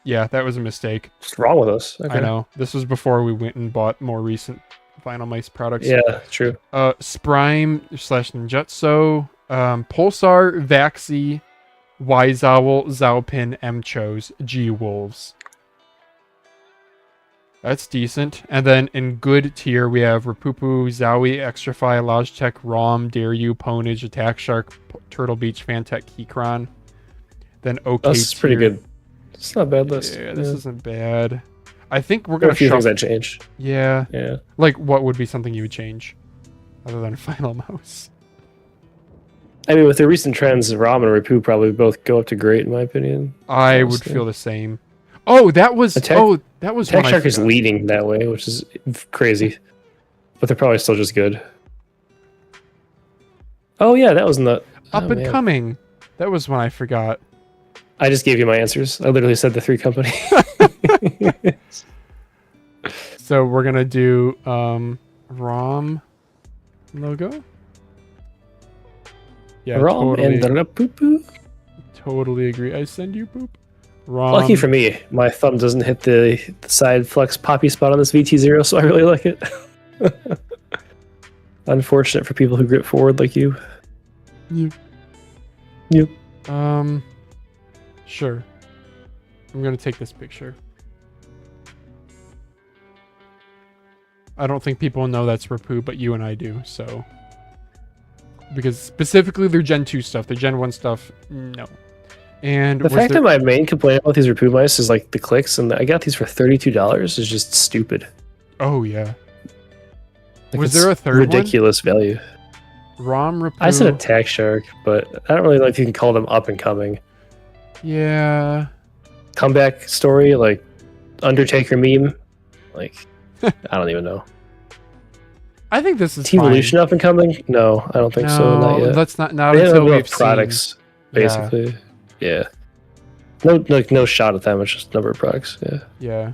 Yeah, that was a mistake. What's wrong with us? Okay. I know. This was before we went and bought more recent Final Mice products. Yeah, true. Sprime / Ninjutsu, Pulsar, Vaxee, Wiseowl, Zaopin, Mchos, G-Wolves. That's decent. And then in good tier, we have Rapoo, Zowie, Extrafy, Logitech, ROM, Daryu, Ponage, Attack Shark, Turtle Beach, Fantech, Keychron. Then OK This is pretty tier. good. It's not a bad list. Yeah, this isn't bad. I think we're There are gonna a few things shuffle. that change. Yeah. Yeah. Like, what would be something you would change other than Final Mouse? I mean, with the recent trends, ROM and Rapoo probably both go up to Great, in my opinion. I would Honestly. feel the same. Oh, that was Attack- that was Attack one I Shark is forgot. leading that way, which is crazy. But they're probably still just good. Oh, yeah, that was not. Up oh, and man. Coming. That was one I forgot. I just gave you my answers. I literally said the 3 companies. So we're gonna do ROM logo. Yeah, ROM totally, and Rapoo. totally agree. I send you poop. ROM. Lucky for me, my thumb doesn't hit the side flex poppy spot on this VT0, so I really like it. Unfortunate for people who grip forward like you. You. You. Sure. I'm gonna take this picture. I don't think people know that's Rapoo, but you and I do, so. Because specifically their Gen 2 stuff, their Gen 1 stuff, no. And The fact that my main complaint about these Rapoo mice is like the clicks, and I got these for $32 is just stupid. Oh, yeah. Like, Was it's there a third ridiculous value? ROM Rapoo? I said Attack Shark, but I don't really like if you can call them up and coming. Yeah. Comeback story, like Undertaker meme, like I don't even know. I think this is T-Evolution up and coming? No, I don't think so. Not yet. That's not They have until enough we've products, seen. basically. Yeah. No shot at them. It's just number of products. Yeah. Yeah.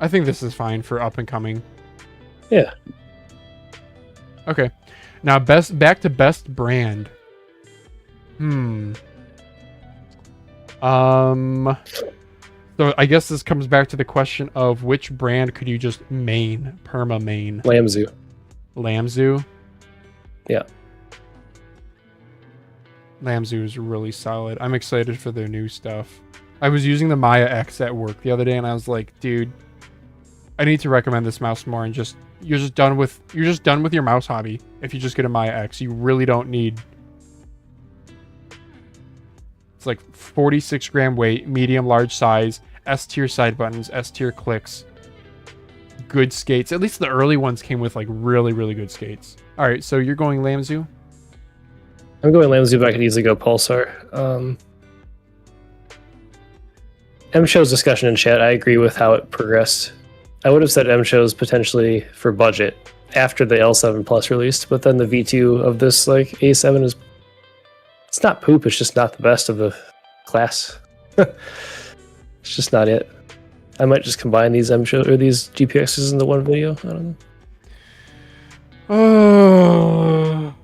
I think this is fine for up and coming. Yeah. Okay. Now back to best brand. So I guess this comes back to the question of which brand could you just perma main? Lamzu. Lamzu? Yeah. Lamzu is really solid. I'm excited for their new stuff. I was using the Maya X at work the other day and I was like, dude, I need to recommend this mouse more, and you're just done with your mouse hobby if you just get a Maya X. You really don't need. It's like 46 gram weight, medium large size, S tier side buttons, S tier clicks, good skates. At least the early ones came with like really, really good skates. All right, so you're going Lamzu? I'm going Lamzu, but I could easily go Pulsar. M-Show's discussion in chat, I agree with how it progressed. I would have said M-Show's potentially for budget after the L7 Plus released, but then the V2 of this like A7 is, it's not poop, it's just not the best of the class. It's just not it. I might just combine these M-Show or these GPXs into one video. I don't know.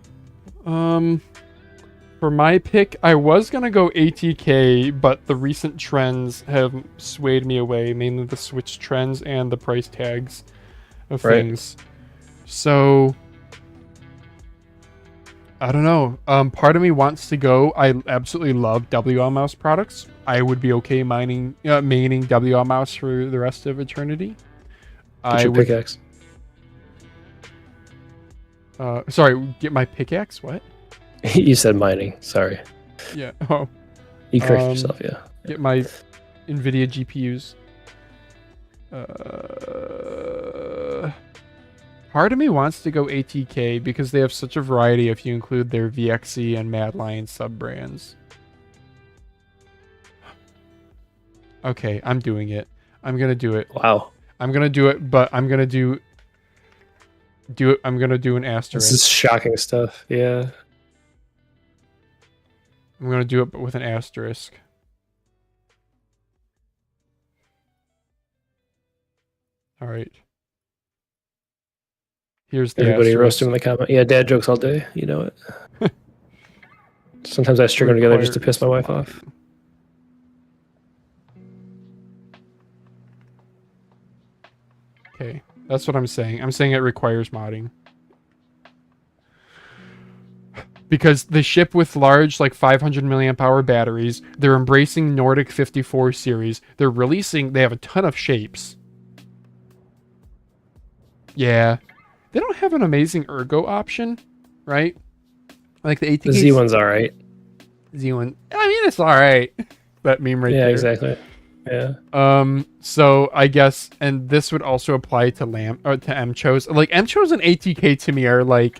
For my pick, I was gonna go ATK, but the recent trends have swayed me away, mainly the Switch trends and the price tags of things. So I don't know. Part of me wants to go. I absolutely love WL Mouse products. I would be okay maining WL Mouse for the rest of eternity. Get your pickaxe. Sorry, get my pickaxe? What? You said mining. Sorry. Yeah. Oh. You corrected yourself, yeah. Get my NVIDIA GPUs. Part of me wants to go ATK because they have such a variety if you include their VXE and Mad Lion sub-brands. Okay, I'm doing it. I'm going to do it. Wow. I'm going to do it, but I'm going to do... do it. I'm gonna do an This asterisk. is shocking stuff. Yeah. I'm gonna do it but with an asterisk. All right. Here's the Everybody asterisk. roast him in the comment. Yeah, dad jokes all day. You know it. Sometimes I string them together just to piss my wife off. Okay, that's what I'm saying. I'm saying it requires modding. Because they ship with large, like 500 milliamp hour batteries. They're embracing Nordic 54 series. They have a ton of shapes. Yeah. They don't have an amazing ergo option, right? Like the ATK. The Z one's all right. Z1. I mean, it's all right. That meme right there. Yeah, exactly. Yeah. So I guess, and this would also apply to MCHOs. Like MCHOs and ATK to me are like,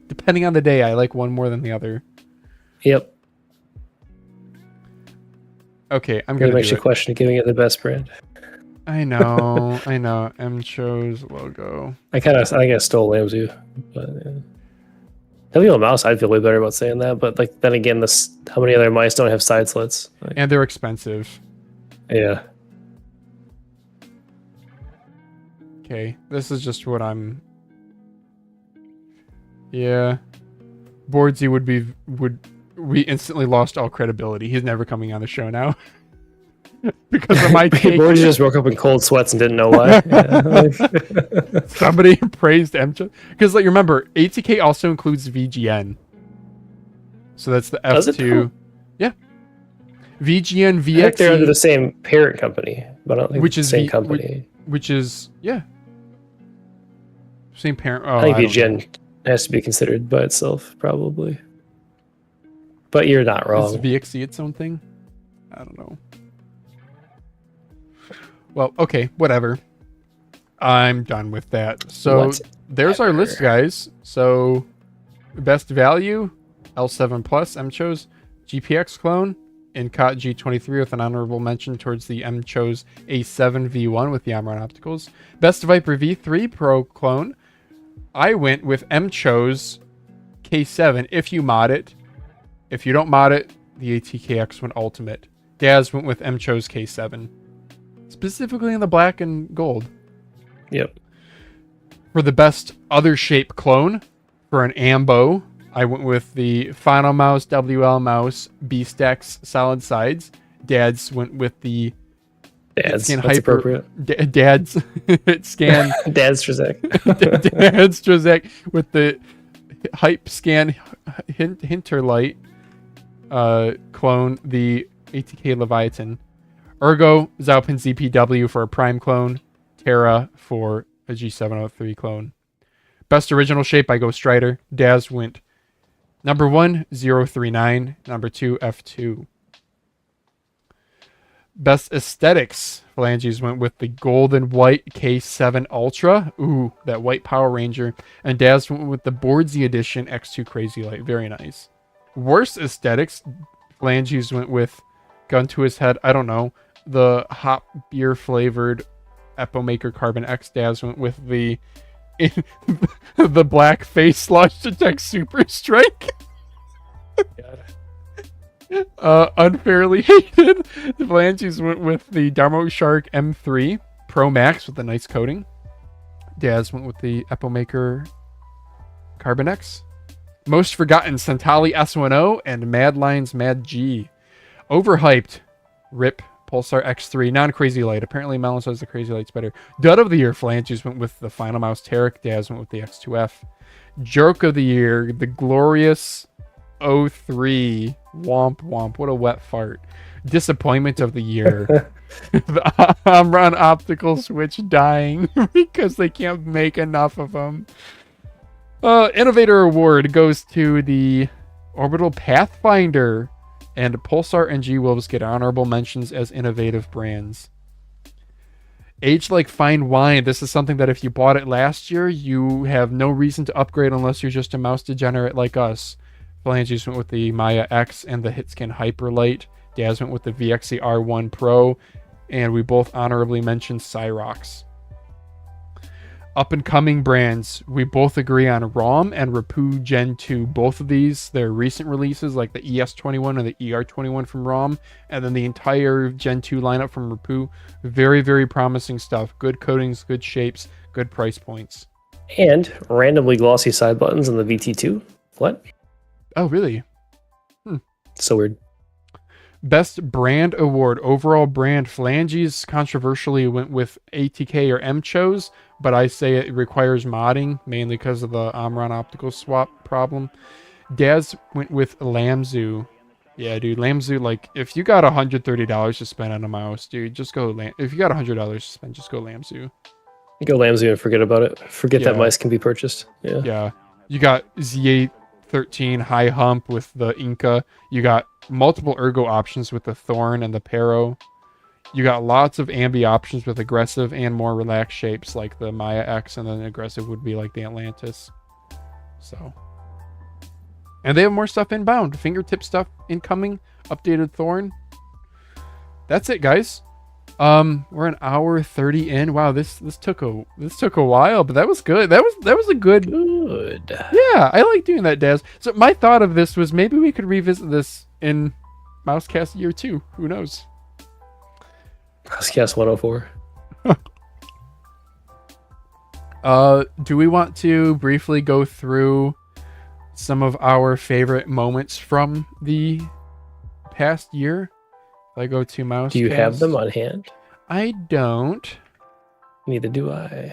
depending on the day, I like one more than the other. Yep. Okay, I'm It gonna makes do you it. question giving it the best brand. I know, I know. MCHOs logo. I think I stole Lamzu, but yeah. WL mouse, I'd feel way better about saying that, but like then again, how many other mice don't have side slits? Like, And they're expensive. yeah. Okay, this is just what I'm. Yeah, Boardsy we instantly lost all credibility. He's never coming on the show now because of my take. Boardsy just woke up in cold sweats and didn't know why. Yeah. Somebody praised MCHO because, like, remember, ATK also includes VGN, so that's the Does it F2. though? Yeah, VGN, I think they're under VXE, the same parent company, but I don't think which it's is the same company. which is same parent. Oh, I think I don't know. VGN has to be considered by itself, probably. But you're not Is wrong. VXE its own thing? I don't know. Well, okay, whatever. I'm done with that. So there's our list, guys. So best value, L7 Plus, MCHOs, GPX Clone, Incot G23 with an honorable mention towards the MCHOs A7 V1 with the Omron Opticals. Best Viper V3 Pro Clone. I went with MCHOs K7 if you mod it. If you don't mod it, the ATKX went Ultimate. Daz went with MCHOs K7. Specifically in the black and gold. Yep. For the best other shape clone, for an Ambo, I went with the Final Mouse WL Mouse BeastX Solid Sides. Dad's went with the Dad's. That's appropriate. Dad's scan. Dad's Trizek. Dad's Trizek with the Hype Scan Hinterlight clone, the ATK Leviathan. Ergo, Zaupin ZPW for a Prime clone. Terra for a G703 clone. Best original shape, I go Strider. Daz went number 1, 039. Number 2, F2. Best aesthetics, Phalanges went with the gold and white K7 Ultra. Ooh, that white Power Ranger. And Daz went with the Boardsy Edition X2 Crazylight. Very nice. Worst aesthetics, Phalanges went with gun to his head. I don't know. The hop beer flavored Epomaker Carbon X. Daz went with the the black face Logitech Super Strike. Unfairly hated. The Phalanges went with the Dharmo Shark M3 Pro Max with a nice coating. Daz went with the Epomaker Carbon X. Most forgotten, Santali S10 and Mad Lions Mad G. Overhyped, RIP Pulsar X3, non-Crazylight. Apparently Melon says the Crazylight's better. Dud of the year, Phalanges went with the Final Mouse Tarek. Daz went with the X2F. Jerk of the year, the glorious 03. Womp womp. What a wet fart. Disappointment of the year. The Omron optical switch dying because they can't make enough of them. Innovator Award goes to the Orbital Pathfinder, and Pulsar and G-Wolves get honorable mentions as innovative brands. Aged like fine wine. This is something that if you bought it last year, you have no reason to upgrade unless you're just a mouse degenerate like us. Phalanges went with the Maya X and the Hitscan Hyperlight. Daz went with the VXE R1 Pro, and we both honorably mentioned Cyrox. Up and coming brands, we both agree on ROM and Rapoo Gen 2. Both of these, they're recent releases, like the ES21 and the ER21 from ROM, and then the entire Gen 2 lineup from Rapoo. Very, very promising stuff. Good coatings, good shapes, good price points. And randomly glossy side buttons on the VT2. What? Oh, really? So weird. Best Brand Award. Overall brand, Phalanges controversially went with ATK or MCHOs, but I say it requires modding, mainly because of the Omron optical swap problem. Daz went with Lamzu. Yeah, dude, Lamzu, like, if you got $130 to spend on a mouse, dude, just go if you got $100 to spend, just go Lamzu. Go Lamzu and forget about it. Forget that Yeah. mice can be purchased. Yeah. Yeah. You got Z813 high hump with the Inca. You got multiple ergo options with the Thorn and the Pero. You got lots of ambi options with aggressive and more relaxed shapes like the Maya X, and then aggressive would be like the Atlantis. So, and they have more stuff inbound. Fingertip stuff incoming. Updated Thorn. That's it, guys. We're an hour 30 in. Wow, this took a while, but that was good. That was a good. Yeah, I like doing that, Daz. So my thought of this was maybe we could revisit this in MouseCast year 2. Who knows? MouseCast 104. Do we want to briefly go through some of our favorite moments from the past year? If I go to MouseCast. Do you have them on hand? I don't. Neither do I.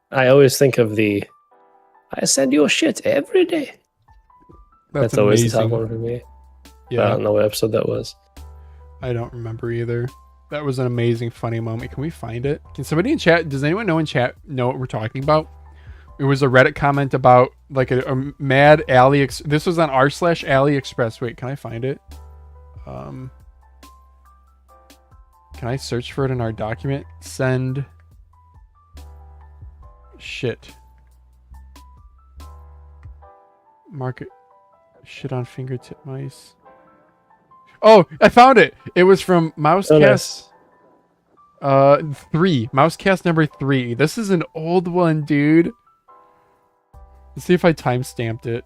I always think of I send you shit every day. That's always the top one for me. Yeah. I don't know what episode that was. I don't remember either. That was an amazing, funny moment. Can we find it? Can somebody in chat, does anyone know in chat know what we're talking about? It was a Reddit comment about like a mad AliExpress. This was on r/AliExpress. Wait, can I find it? Can I search for it in our document? Send shit. Market shit on fingertip mice. Oh, I found it. It was from MouseCast 3. MouseCast number 3. This is an old one, dude. Let's see if I timestamped it.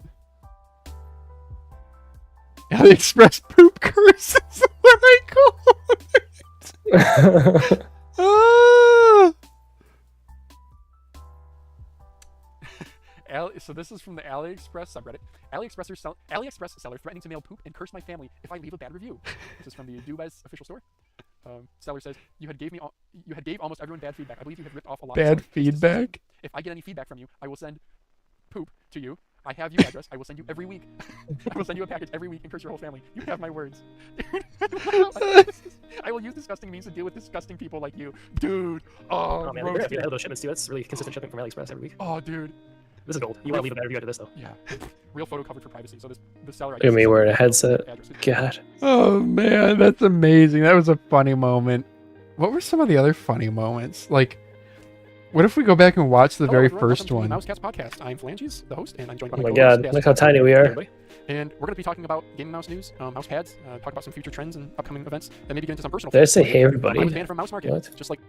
AliExpress poop curse is what I call it. So this is from the AliExpress subreddit. AliExpress seller threatening to mail poop and curse my family if I leave a bad review. This is from the Dubai's official store. Seller says, you had gave almost everyone bad feedback. I believe you had ripped off a lot bad of feedback. If I get any feedback from you, I will send poop to you. I have your address. I will send you every week. I will send you a package every week and curse your whole family. You have my words. I will use disgusting means to deal with disgusting people like you. Dude. Oh, man, we're happy to have those shipments too. That's really consistent shipping from AliExpress every week. Oh, dude. This is gold. You want to leave a bad review after this, though. Yeah. Real photo coverage for privacy. So the seller... Look at me wearing a headset. God. Oh, man. That's amazing. That was a funny moment. What were some of the other funny moments? Like, what if we go back and watch the very first one? MouseCast podcast. I'm Phalanges, the host, and I'm joined by Oh my my co-host, god, look how tiny we are. And we're going to be talking about gaming mouse news, mouse pads, talk about some future trends and upcoming events, then maybe get into some personal... Did I say hey everybody? I was banned from Mouse Market. What? Just like,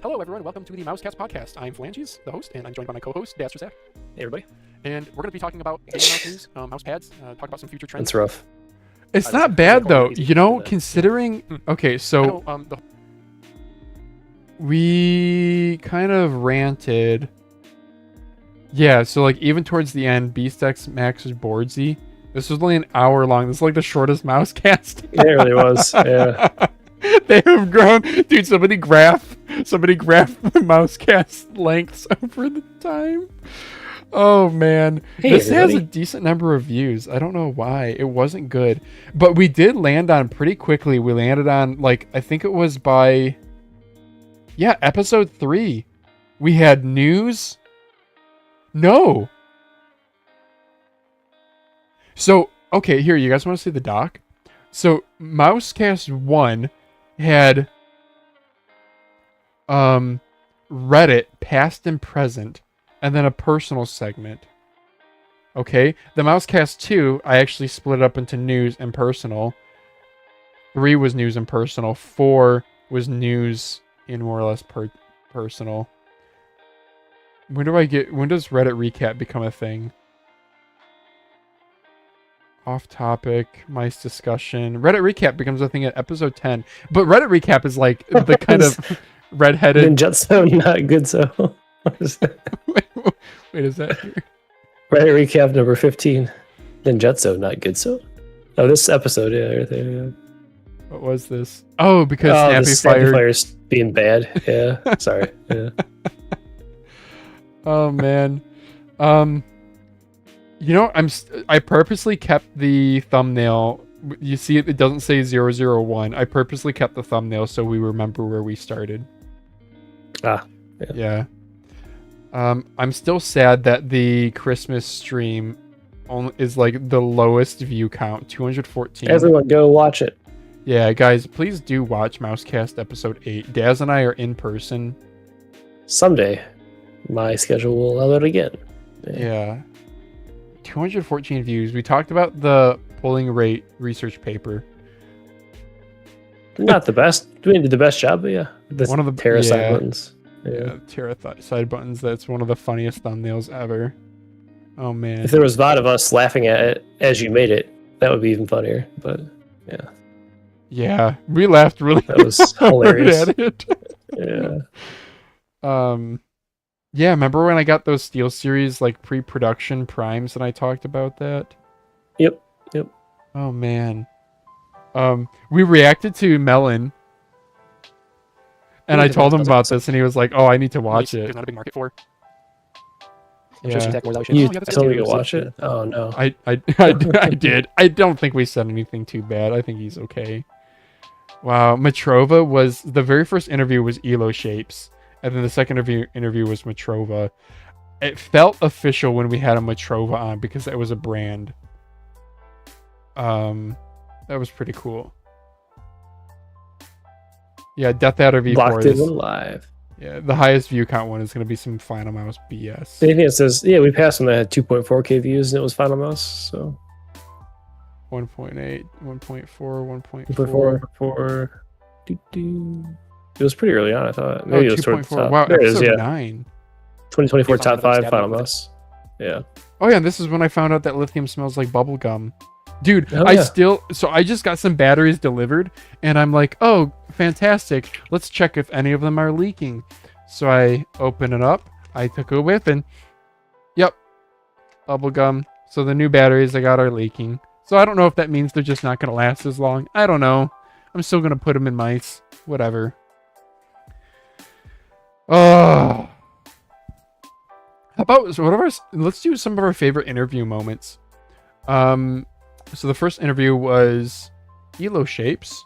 hello everyone, welcome to the MouseCast podcast. I'm Phalanges, the host, and I'm joined by my co-host, Daz. Hey everybody. And we're going to be talking about gaming mouse news, mouse pads, talk about some future trends. That's rough. It's not bad, though. You know, considering... Okay, so... we kind of ranted... Yeah, so like even towards the end, BeastX Max is Boardsy. This was only an hour long. This is like the shortest MouseCast. Yeah, it really was. Yeah. They have grown. Dude, somebody graph the MouseCast lengths over the time. Oh man. Hey, this everybody. has a decent number of views. I don't know why. It wasn't good. But we did land on pretty quickly. We landed on like I think it was by episode 3. We had news. No. So, okay, here, you guys want to see the doc? So, MouseCast 1 had Reddit, past and present, and then a personal segment. Okay? The MouseCast 2, I actually split up into news and personal. 3 was news and personal. 4 was news in more or less personal. When does Reddit recap become a thing? Off topic, mice discussion. Reddit recap becomes a thing at episode 10. But Reddit recap is like the kind of redheaded. Ninjutsu, not good so. What is that? Wait, is that here? Reddit recap number 15. Ninjutsu, not good so. Oh, this episode, yeah, right there. Yeah. What was this? Oh, because the Snappy fired. Fire's being bad. Yeah, sorry. Yeah. Oh man. You know, I purposely kept the thumbnail. You see it doesn't say 001. I purposely kept the thumbnail so we remember where we started. Yeah. I'm still sad that the Christmas stream is like the lowest view count, 214. Everyone go watch it. Yeah, guys, please do watch MouseCast episode 8. Daz and I are in person. Someday, my schedule will allow it again. Yeah. 214 views. We talked about the polling rate research paper. Not the best. We did the best job, but yeah. One of the Terra side buttons. Yeah, Terra side buttons. That's one of the funniest thumbnails ever. Oh man. If there was VOD of us laughing at it as you made it, that would be even funnier. But yeah. Yeah, we laughed really That was hilarious. hard at it. Yeah. Yeah, remember when I got those SteelSeries like pre-production primes and I talked about that? Yep. Oh man. We reacted to Melon. And I told him about this and he was like, "Oh, I need to watch it." There's not a big market for. Yeah. You told me to watch it? Oh no. I did. I don't think we said anything too bad. I think he's okay. Wow, Matrova was the very first interview was Elo Shapes, and then the second interview was Matrova. It felt official when we had a Matrova on because that was a brand. That was pretty cool. Yeah, Death Adder V4 Locked in live. Yeah, the highest view count one is going to be some Final Mouse BS. Anything that says, yeah, we passed one that had 2.4K views and it was Final Mouse, so 1.8, 1.4, 1.4. 1.4. It was pretty early on, I thought. Maybe it was towards the 2.4. top. Wow, There it is, episode yeah. 9. 2024 top 5 Final Mouse. Yeah. Oh yeah, and this is when I found out that lithium smells like bubble gum. Dude, Oh, I yeah. just got some batteries delivered and I'm like, "Oh, fantastic. Let's check if any of them are leaking." So I open it up. I took a whiff and yep, bubble gum. So the new batteries I got are leaking. So I don't know if that means they're just not going to last as long. I don't know. I'm still going to put them in mice. Whatever. Oh. How about let's do some of our favorite interview moments. So the first interview was Elo Shapes.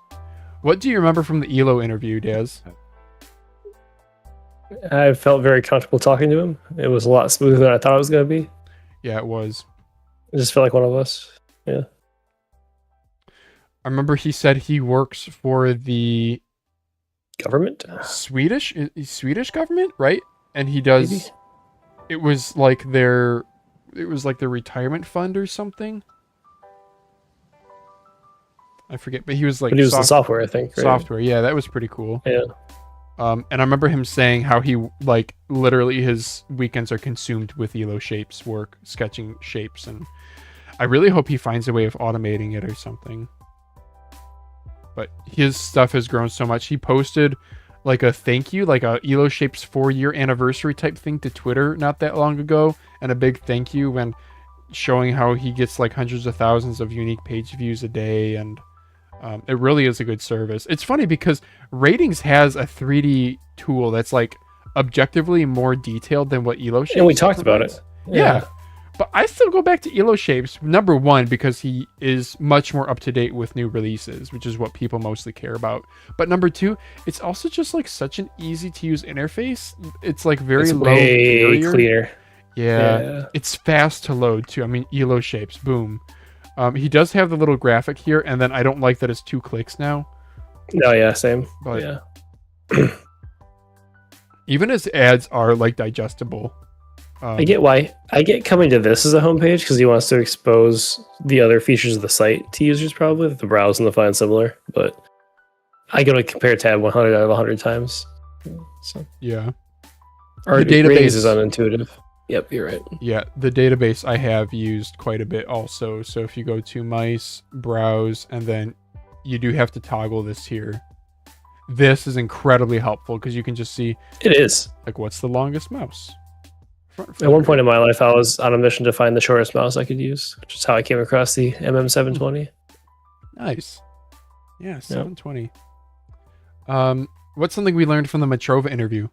What do you remember from the Elo interview, Daz? I felt very comfortable talking to him. It was a lot smoother than I thought it was going to be. Yeah, it was. It just felt like one of us. Yeah. I remember he said he works for the Government? Swedish government, right? And he does. Maybe. It was like their retirement fund or something. I forget, but he was like. But he was the software, I think. Right? Software, yeah, that was pretty cool. Yeah. And I remember him saying how he like literally his weekends are consumed with Elo Shapes work, sketching shapes, and I really hope he finds a way of automating it or something. But his stuff has grown so much. He posted like a thank you, like a Elo Shapes 4-year anniversary type thing to Twitter not that long ago, and a big thank you when showing how he gets like hundreds of thousands of unique page views a day, and it really is a good service. It's funny because Ratings has a 3D tool that's like objectively more detailed than what Elo Shapes. And we talked about it. Yeah. But I still go back to Elo Shapes, number one, because he is much more up to date with new releases, which is what people mostly care about. But number two, it's also just like such an easy to use interface. It's like very low barrier. Clear. Yeah. It's fast to load too. I mean, Elo Shapes, boom. He does have the little graphic here, and then I don't like that it's 2 clicks now. No, yeah, same. But yeah. Even his ads are like digestible. I get why. I get coming to this as a homepage because he wants to expose the other features of the site to users, probably the browse and the find similar. But I go to compare tab 100 out of 100 times. So yeah. Our The database ratings is unintuitive. Yep, you're right. Yeah, the database I have used quite a bit also. So if you go to mice, browse, and then you do have to toggle this here. This is incredibly helpful because you can just see, It is. like, what's the longest mouse? At one point in my life, I was on a mission to find the shortest mouse I could use, which is how I came across the MM720. Nice. Yeah, 720. What's something we learned from the Matrova interview?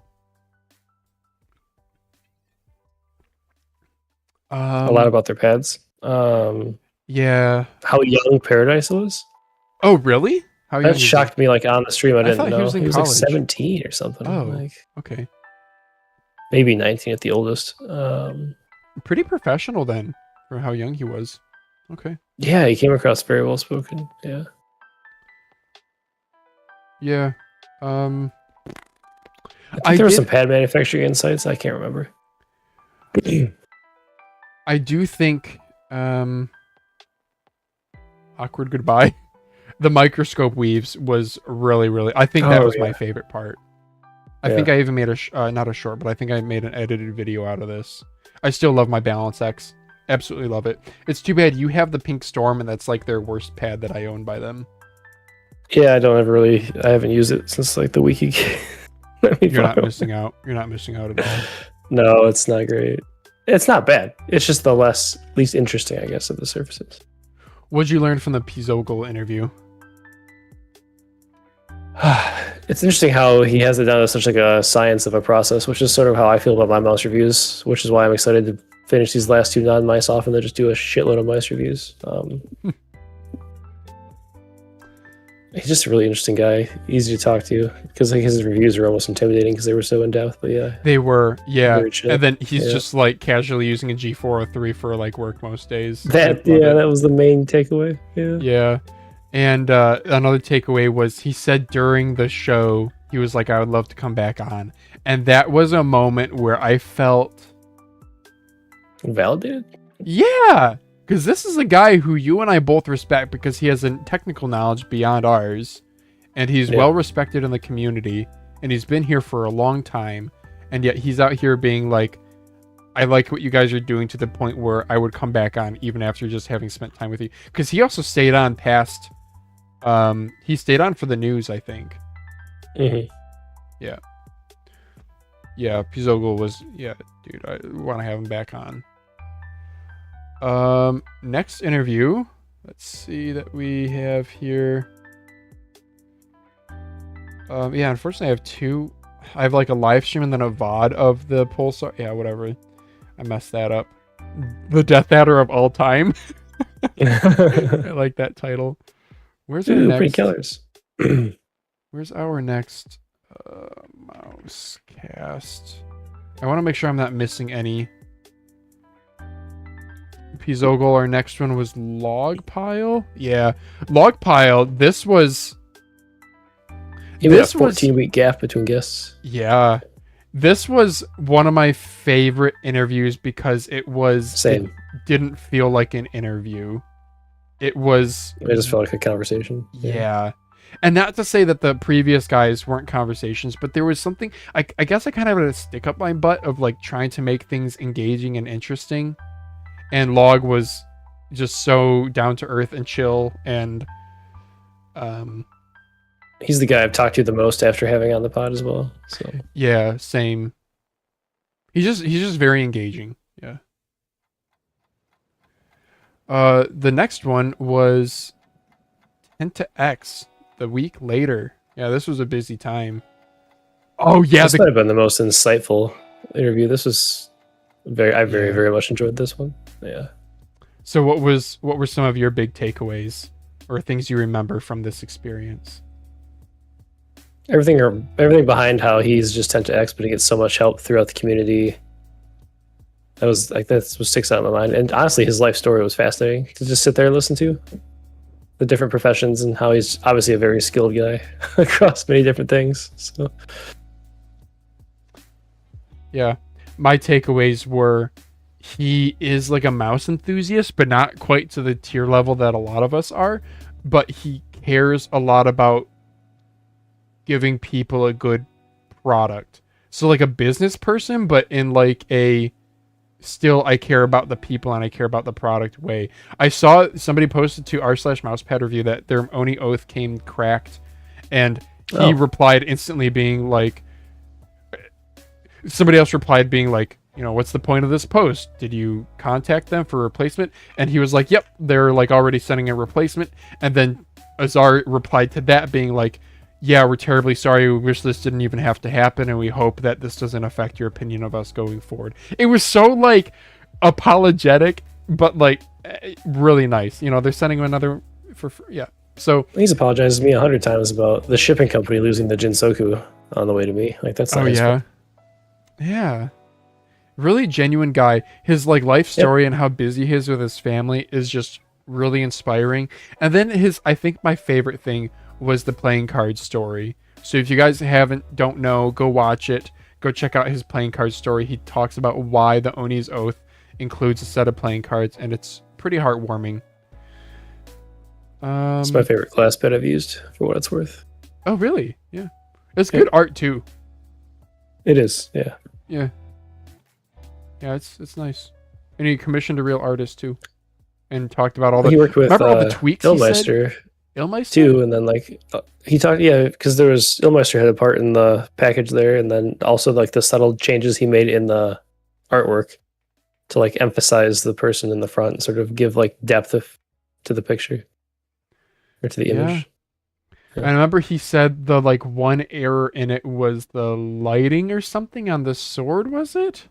A lot about their pads. Yeah. How young Paradise was. Oh, really? How young That is he? shocked me. Like on the stream, I didn't thought know he was in like college. 17 or something. Oh. Like Okay. maybe 19 at the oldest. Pretty professional then, for how young he was. Okay. Yeah, he came across very well spoken. Yeah. Yeah. I think there were some pad manufacturing insights. I can't remember. I do think awkward goodbye. The microscope weaves was really. I think that was my favorite part. I think I even made not a short, but I think I made an edited video out of this. I still love my Balance X. Absolutely love it. It's too bad you have the Pink Storm, and that's like their worst pad that I own by them. Yeah, I haven't used it since like the wiki game. You're not missing out. You're not missing out at all. No, it's not great. It's not bad. It's just the least interesting, I guess, of the surfaces. What'd you learn from the Pizogle interview? It's interesting how he has it down to such like a science of a process, which is sort of how I feel about my mouse reviews, which is why I'm excited to finish these last two non-mice off and then just do a shitload of mice reviews. He's just a really interesting guy, easy to talk to, because like his reviews are almost intimidating because they were so in depth. But yeah, they were, yeah. Very And then he's just like casually using a G403 for like work most days. That was the main takeaway. Yeah. Yeah. And another takeaway was he said during the show, he was like, I would love to come back on. And that was a moment where I felt validated. Yeah. Because this is a guy who you and I both respect because he has a technical knowledge beyond ours. And he's well respected in the community. And he's been here for a long time. And yet he's out here being like, I like what you guys are doing to the point where I would come back on even after just having spent time with you. Because he also stayed on past... he stayed on for the news, I think. Mm-hmm. Yeah. Yeah, Pizogle was... Yeah, dude, I want to have him back on. Next interview. Let's see that we have here. Yeah, unfortunately I have two. I have like a live stream and then a VOD of the Pulsar. Yeah, whatever. I messed that up. The Death Adder of all time. I like that title. Where's our next? Pretty killers. Where's our next MouseCast? I want to make sure I'm not missing any. Pizogle, our next one was Logpile. Yeah, Logpile. This was. Even a 14-week gap between guests. Yeah, this was one of my favorite interviews because it was. Same. It didn't feel like an interview. It just felt like a conversation. Yeah. And not to say that the previous guys weren't conversations, but there was something. I guess I kind of had a stick up my butt of like trying to make things engaging and interesting. And Log was just so down to earth and chill, and he's the guy I've talked to the most after having on the pod as well. So yeah, same. He's just very engaging. Yeah. The next one was 10 to X the week later. Yeah, this was a busy time. Oh yeah, this might have been the most insightful interview. This was very much enjoyed this one. Yeah. So what were some of your big takeaways or things you remember from this experience? Everything behind how he's just 10 to X, but he gets so much help throughout the community. That's what sticks out in my mind. And honestly, his life story was fascinating to just sit there and listen to. The different professions and how he's obviously a very skilled guy across many different things. So yeah, my takeaways were he is like a mouse enthusiast, but not quite to the tier level that a lot of us are. But he cares a lot about giving people a good product. So like a business person, but in like a still I care about the people and I care about the product way. I saw somebody posted to r/mousepad review that their Oni Oath came cracked, and he replied instantly being like, somebody else replied being like, you know, what's the point of this post? Did you contact them for replacement? And he was like, yep, they're like already sending a replacement. And then Azar replied to that being like, yeah, we're terribly sorry. We wish this didn't even have to happen, and we hope that this doesn't affect your opinion of us going forward. It was so like apologetic, but like really nice. You know, they're sending him another for yeah. So he's apologized to me 100 times about the shipping company losing the Jinsoku on the way to me. Like that's not his fault. Yeah. Really genuine guy. His like life story and how busy he is with his family is just really inspiring. And then I think my favorite thing was the playing card story. So if you guys don't know, go watch it. Go check out his playing card story. He talks about why the Oni's Oath includes a set of playing cards, and it's pretty heartwarming. It's my favorite glass pad I've used, for what it's worth. Oh, really? Yeah. It's good art too. It is, yeah. Yeah. Yeah, it's nice. And he commissioned a real artist too, and talked about all the. He worked with remember all the tweaks Illmeister too, and then like he talked, because there was Illmeister had a part in the package there, and then also like the subtle changes he made in the artwork to like emphasize the person in the front and sort of give like depth to the picture or to the image. I remember he said the like one error in it was the lighting or something on the sword, was it?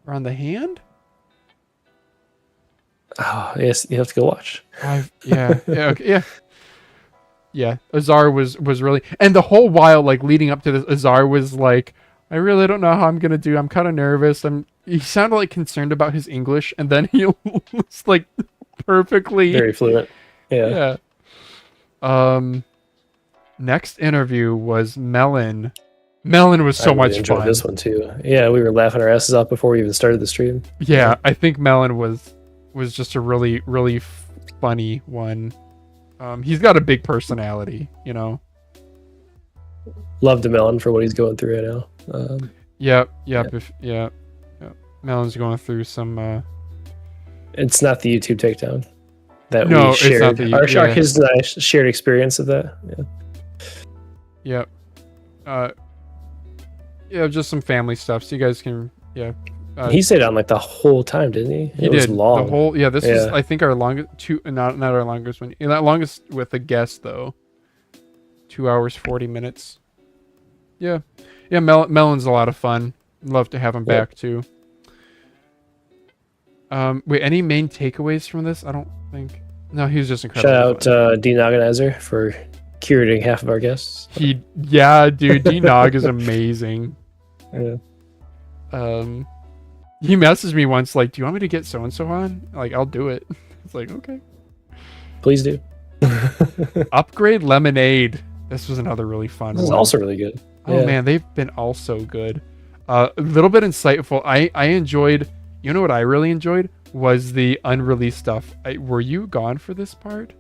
Or on the hand? Oh, yes, you have to go watch. Yeah, Azar was really, and the whole while like leading up to this, Azar was like, I really don't know how I'm gonna do. I'm kind of nervous. He sounded like concerned about his English, and then he was like perfectly very fluent. Yeah. Next interview was Melon. Melon was so much fun. This one too. Yeah, we were laughing our asses off before we even started the stream. Yeah, I think Melon was just a really, really funny one. He's got a big personality, you know. Love the Melon for what he's going through right now. Yeah. Melon's going through some. It's not the YouTube takedown that we shared. His and I shared experience of that. Yeah. Just some family stuff. So you guys can, he stayed on like the whole time, didn't he? He did. Was long. The whole, this was, I think, our longest, not our longest one. Not longest with a guest, though. 2 hours, 40 minutes. Yeah. Melon's a lot of fun. Love to have him back, too. Wait, any main takeaways from this? I don't think. No, he was just incredible. Shout out Dean Organizer for curating half of our guests. Dude, D-Nog is amazing. Yeah. He messaged me once like, do you want me to get so-and-so on? Like, I'll do it. It's like, okay. Please do. Upgrade Lemonade. This was another really fun one. This is also really good. Oh man, they've been all so good. A little bit insightful. I enjoyed, you know what I really enjoyed? Was the unreleased stuff. Were you gone for this part?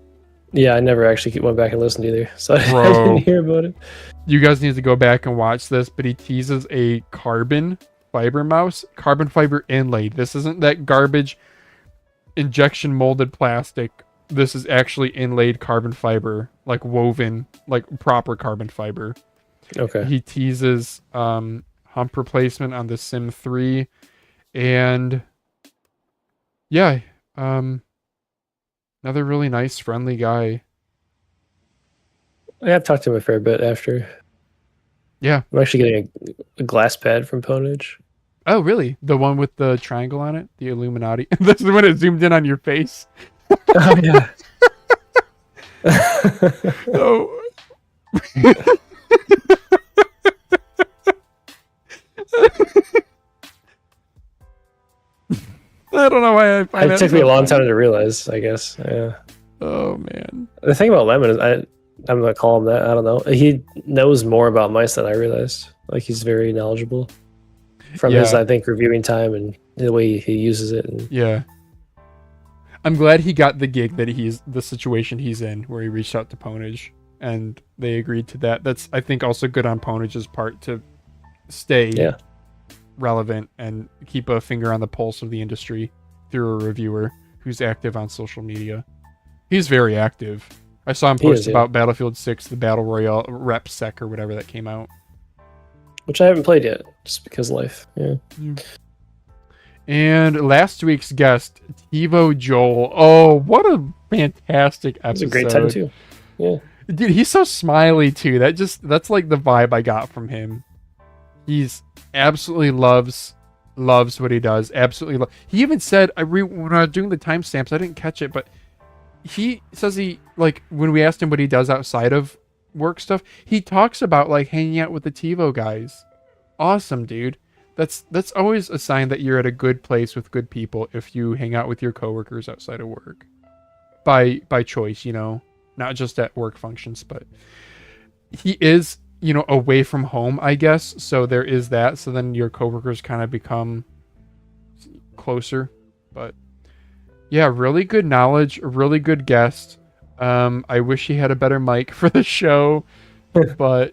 Yeah, I never actually went back and listened either, so I didn't hear about it. You guys need to go back and watch this, but he teases a carbon fiber mouse, carbon fiber inlaid. This isn't that garbage injection molded plastic. This is actually inlaid carbon fiber, like woven, like proper carbon fiber. Okay. He teases hump replacement on the Sim 3, and another really nice, friendly guy. I've talked to him a fair bit after. Yeah. I'm actually getting a glass pad from Ponage. Oh, really? The one with the triangle on it? The Illuminati? That's the one that zoomed in on your face. Oh, yeah. Oh. I don't know why I find it took me a long time to realize, I guess. Yeah. Oh, man. The thing about Lemon is I'm going to call him that. I don't know. He knows more about mice than I realized. Like, he's very knowledgeable from his, I think, reviewing time and the way he uses it. And... Yeah. I'm glad he got the gig that the situation he's in, where he reached out to Ponage and they agreed to that. That's, I think, also good on Ponage's part to stay relevant and keep a finger on the pulse of the industry through a reviewer who's active on social media. He's very active. I saw him post about Battlefield 6, the Battle Royale RepSec or whatever that came out. Which I haven't played yet, just because of life. Yeah. And last week's guest, TiVo Joel. Oh, what a fantastic episode. It was a great time, too. Yeah. Dude, he's so smiley, too. That's like the vibe I got from him. He's absolutely loves what he does. Absolutely. He even said, when I was doing the timestamps, I didn't catch it, but he says when we asked him what he does outside of work stuff, he talks about like hanging out with the TiVo guys. Awesome, dude. That's always a sign that you're at a good place with good people if you hang out with your coworkers outside of work. By choice, not just at work functions, but he is, away from home, I guess. So there is that. So then your coworkers kind of become closer. But yeah, really good knowledge, really good guest. I wish he had a better mic for the show, but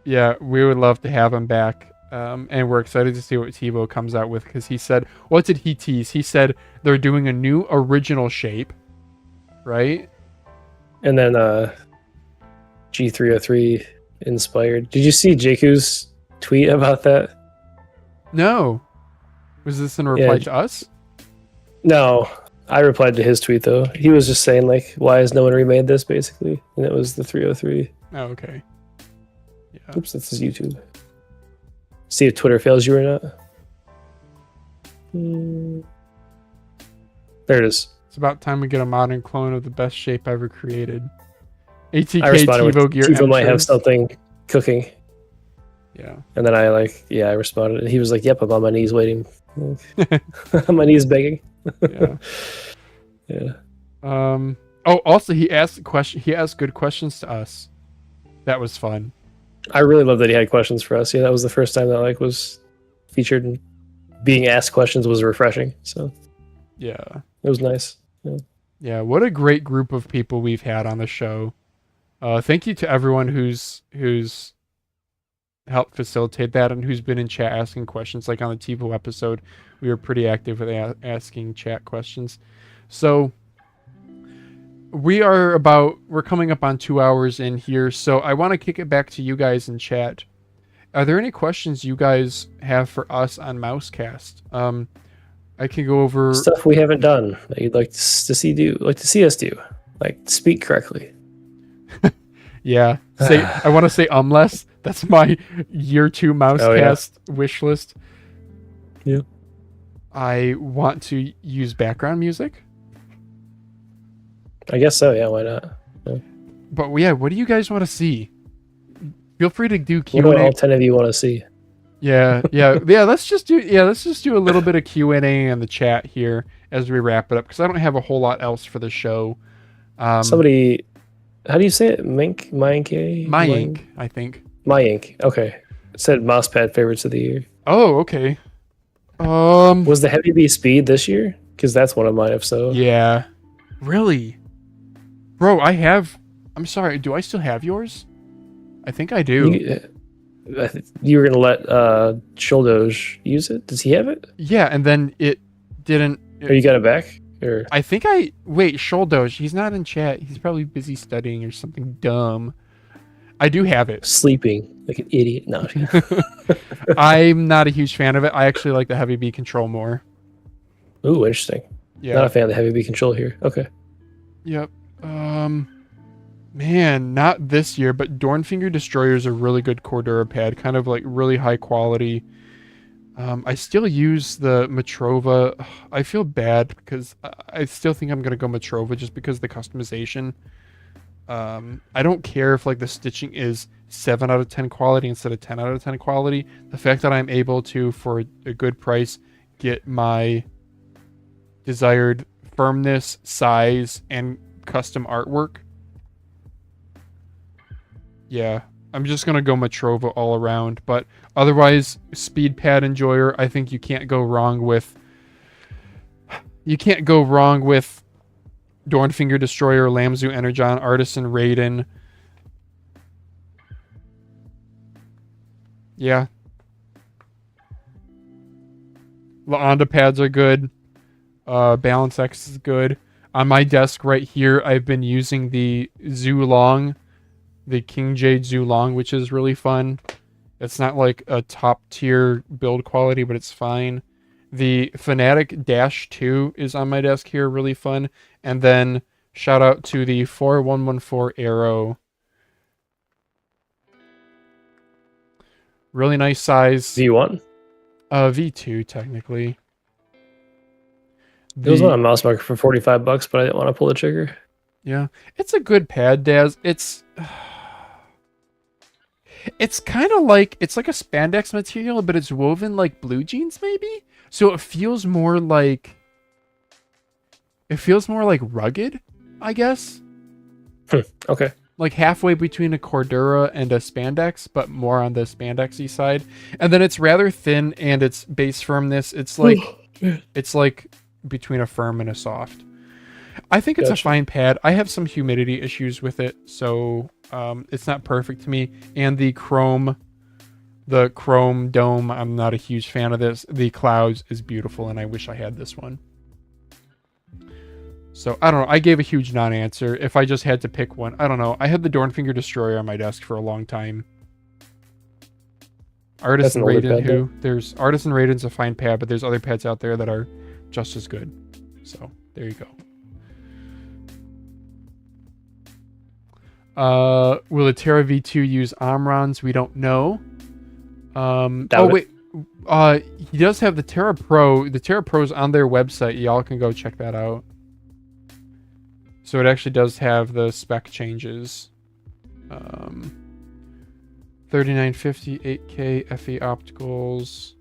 yeah, we would love to have him back. And we're excited to see what TiVo comes out with, because he said, what did he tease? He said they're doing a new original shape, right? And then G303 inspired. Did you see Jakku's tweet about that? No. Was this in reply to us? No. I replied to his tweet, though. He was just saying, like, why has no one remade this, basically? And it was the 303. Oh, okay. Yeah. Oops, that's his YouTube. See if Twitter fails you or not. There it is. It's about time we get a modern clone of the best shape ever created. ATK I responded TiVo gear. TiVo might have something cooking. Yeah. And then I responded. And he was like, yep, I'm on my knees waiting. On my knees begging. Yeah. Yeah. Also he asked good questions to us. That was fun. I really love that he had questions for us. Yeah, that was the first time that was featured, and being asked questions was refreshing. So yeah, it was nice. Yeah, what a great group of people we've had on the show. Thank you to everyone who's helped facilitate that and who's been in chat asking questions. Like on the TiVo episode, we were pretty active with asking chat questions. So we're coming up on 2 hours in here, so I want to kick it back to you guys in chat. Are there any questions you guys have for us on MouseCast? I can go over stuff we haven't done that you'd like to see us do, like speak correctly. Yeah, I want to say less. That's my year 2 MouseCast wish list. Yeah, I want to use background music. I guess so. Yeah, why not? Yeah. But yeah, what do you guys want to see? Feel free to do Q&A. What do all 10 of you want to see? Yeah. Let's just do a little bit of Q&A in the chat here as we wrap it up, because I don't have a whole lot else for the show. Somebody, how do you say it? Mink, I think. MyInk. Okay, it said mousepad favorites of the year. Oh, okay. Was the Heavy B Speed this year? Because that's one of mine. If so, yeah. Really? Bro, I'm sorry, do I still have yours? I think I do. You were going to let Sholdoj use it? Does he have it? Yeah, and then it didn't... Or you got it back? Or I think Wait, Sholdoj, he's not in chat. He's probably busy studying or something dumb. I do have it. Sleeping like an idiot. No. I'm not a huge fan of it. I actually like the Heavy B control more. Ooh, interesting. Yeah. Not a fan of the Heavy B control here. Okay. Yep. Man, not this year, but Dornfinger Destroyer is a really good Cordura pad, kind of like really high quality. I still use the Matrova. I feel bad because I still think I'm gonna go Matrova just because of the customization. I don't care if like the stitching is 7 out of 10 quality instead of 10 out of 10 quality. The fact that I'm able to, for a good price, get my desired firmness, size, and custom artwork. Yeah, I'm just going to go Matrova all around. But otherwise, speed pad enjoyer, I think you can't go wrong with... You can't go wrong with Dornfinger Destroyer, Lamzu Energon, Artisan Raiden. Yeah. Laonda pads are good. Balance X is good. On my desk right here, I've been using the Zulong, the King Jade Zulong, which is really fun. It's not like a top tier build quality, but it's fine. The Fnatic Dash 2 is on my desk here, really fun. And then shout out to the 4114 Arrow. Really nice size. V1? V2 technically. There was one on Mouse Market for $45, but I didn't want to pull the trigger. Yeah, it's a good pad, Daz. It's kind of like a spandex material, but it's woven like blue jeans, maybe. So it feels more like rugged, I guess. Okay. Like halfway between a Cordura and a spandex, but more on the spandexy side. And then it's rather thin, and its base firmness, it's like between a firm and a soft. I think it's a fine pad. I have some humidity issues with it, so it's not perfect to me. And the chrome dome, I'm not a huge fan of this. The clouds is beautiful, and I wish I had this one. So, I don't know. I gave a huge non-answer. If I just had to pick one, I don't know. I had the Dornfinger Destroyer on my desk for a long time. Artisan Raiden, there's Artisan Raiden's a fine pad, but there's other pads out there that are just as good. So, there you go. Will the Terra V2 use Omrons? We don't know. He does have the Terra Pro. The Terra Pro's on their website. Y'all can go check that out. So it actually does have the spec changes. 3950, 8K, FE opticals.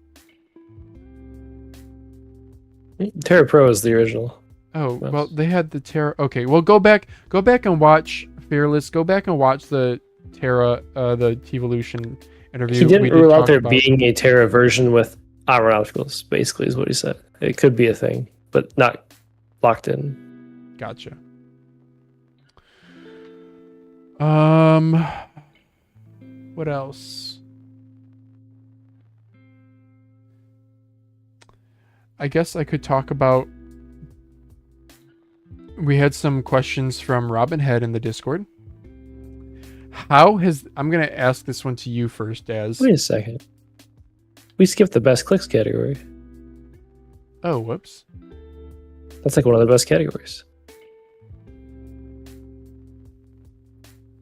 Terra Pro is the original. Oh, well, they had the Terra. Okay, well, go back and watch Fearless. Go back and watch the Terra, the T-Evolution interview. He didn't rule out there being a Terra version with armor opticals, basically, is what he said. It could be a thing, but not locked in. Gotcha. What else? I guess I could talk about... We had some questions from Robin Head in the Discord. I'm going to ask this one to you first, Daz. Wait a second. We skipped the best clicks category. Oh, whoops. That's like one of the best categories.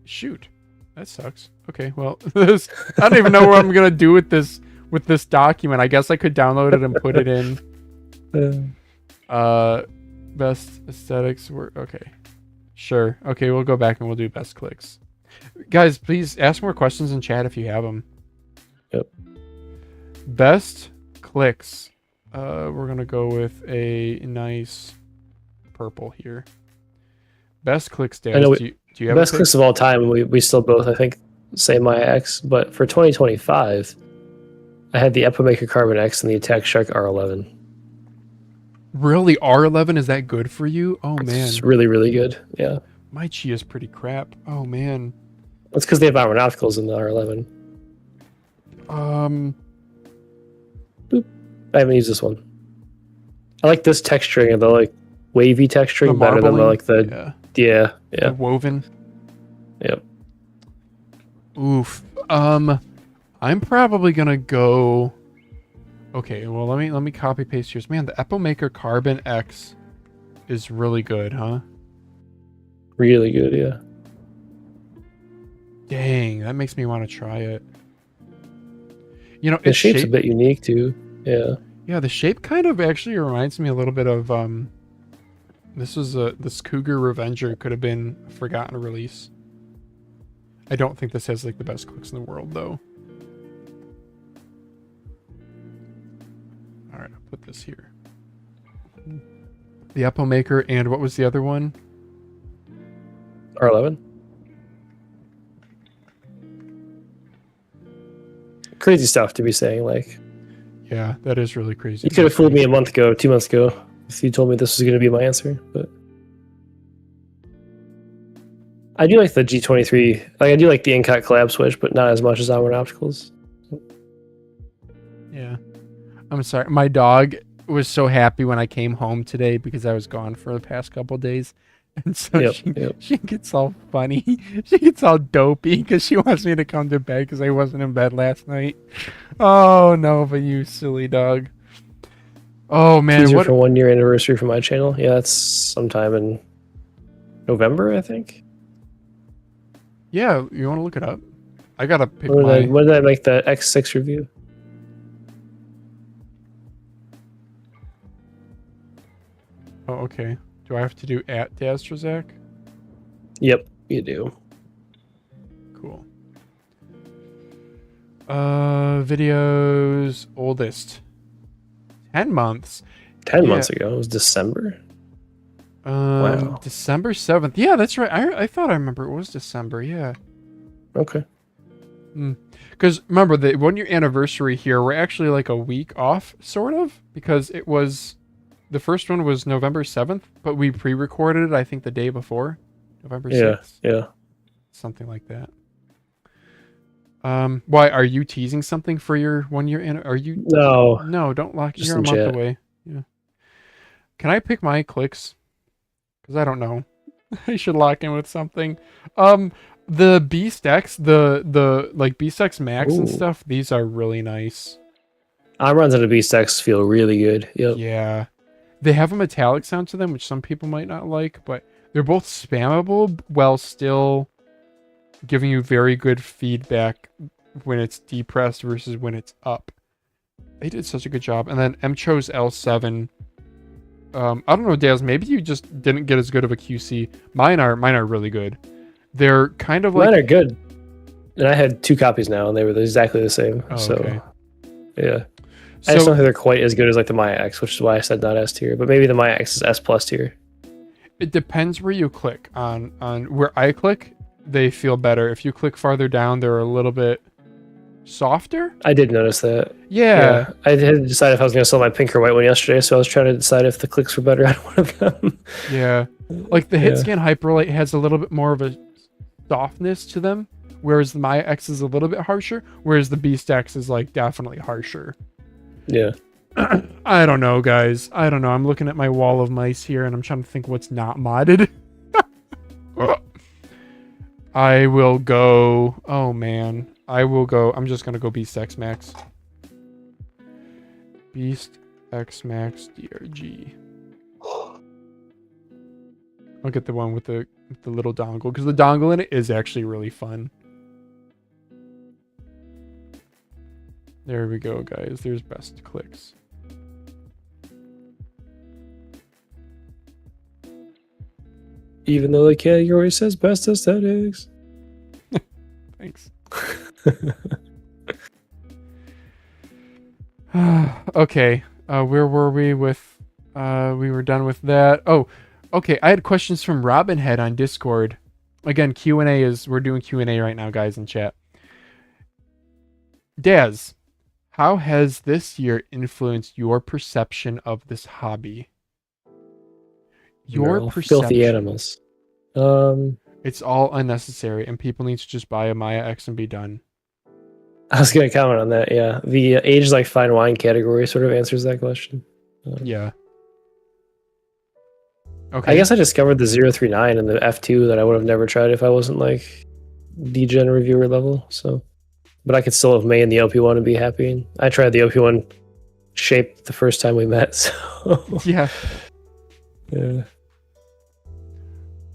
Shoot. That sucks. Okay, well, I don't even know what I'm going to do with this document. I guess I could download it and put it in. Best aesthetics work. Okay. Sure. Okay, we'll go back and we'll do best clicks. Guys, please ask more questions in chat if you have them. Yep. Best clicks. We're going to go with a nice purple here. Best clicks, Dan. Do you have best clicks of all time? We still both, I think, say my X, but for 2025, I had the Epomaker Carbon X and the Attack Shark R11. Really? R11 is that good for you? Oh, man. It's really, really good. Yeah. My Chi is pretty crap. Oh, man. That's because they have armor opticals in the R11. Boop. I haven't used this one. I like this texturing, the like wavy texturing better than the the woven. Yep. Oof. I'm probably gonna go. Okay, well let me copy paste yours. Man, the Epomaker Carbon X is really good, huh? Really good, yeah. Dang, that makes me want to try it. You know, the shape's a bit unique too. Yeah. Yeah, the shape kind of actually reminds me a little bit of this Cougar Revenger could have been a forgotten release. I don't think this has like the best clicks in the world though. All right, I'll put this here. The Epomaker, and what was the other one? R11. Crazy stuff to be saying, like. Yeah, that is really crazy. You could have fooled me a month ago, 2 months ago, if you told me this was going to be my answer. But I do like the G23. Like I do like the in-cut collab switch, but not as much as Armored Opticals. Yeah. I'm sorry. My dog was so happy when I came home today because I was gone for the past couple days. And so she gets all funny. She gets all dopey because she wants me to come to bed because I wasn't in bed last night. Oh, no, but you silly dog. Oh, man. Teaser for 1 year anniversary for my channel. Yeah, that's sometime in November, I think. Yeah, you want to look it up? I got to pick when did I make the X6 review? Oh, okay. Do I have to do at Dastrazak? Yep, you do. Cool. Videos oldest. 10 months. 10 months ago. It was December. Wow. December 7th. Yeah, that's right. I thought I remember it was December. Yeah. Okay. Because remember, the 1 year anniversary here, we're actually like a week off, sort of, because it was... The first one was November 7th, but we pre-recorded it, I think, the day before. November 6th. Yeah. Something like that. Why, are you teasing something for your 1 year are you... No, don't lock... You're a month away. Yeah. Can I pick my clicks? Because I don't know. I should lock in with something. The Beast X, the like Beast X Max and stuff, these are really nice. runs on the Beast X feel really good. Yep. Yeah. They have a metallic sound to them, which some people might not like, but they're both spammable while still giving you very good feedback when it's depressed versus when it's up. They did such a good job. And then Mcho's L7. I don't know, Daz, maybe you just didn't get as good of a QC. Mine are really good. They're kind of like... Mine are good. And I had 2 copies now, and they were exactly the same. Oh, so, okay. Yeah. I just don't think they're quite as good as like the Maya X, which is why I said not S tier. But maybe the Maya X is S plus tier. It depends where you click. On where I click, they feel better. If you click farther down, they're a little bit softer. I did notice that. Yeah. I had to decide if I was going to sell my pink or white one yesterday, so I was trying to decide if the clicks were better on one of them. Yeah. Like the HitScan Hyperlight has a little bit more of a softness to them, whereas the Maya X is a little bit harsher, whereas the Beast X is like definitely harsher. Yeah. I don't know, guys. I don't know. I'm looking at my wall of mice here and I'm trying to think what's not modded. I will go... Oh, man. I will go... I'm just going to go Beast X Max. Beast X Max DRG. I'll get the one with the little dongle, because the dongle in it is actually really fun. There we go, guys. There's best clicks. Even though the category says best aesthetics. Thanks. Okay. Where were we with... we were done with that. Oh, okay. I had questions from Robin Head on Discord. Again, Q&A is... We're doing Q&A right now, guys, in chat. Daz, how has this year influenced your perception of this hobby? Your perception. Filthy animals. It's all unnecessary, and people need to just buy a Maya X and be done. I was going to comment on that, yeah. The age like fine wine category sort of answers that question. Yeah. Okay. I guess I discovered the 039 and the F2 that I would have never tried if I wasn't like DGen reviewer level, so... But I could still have made the LP1 and be happy. And I tried the LP1 shape the first time we met, so... Yeah. Yeah.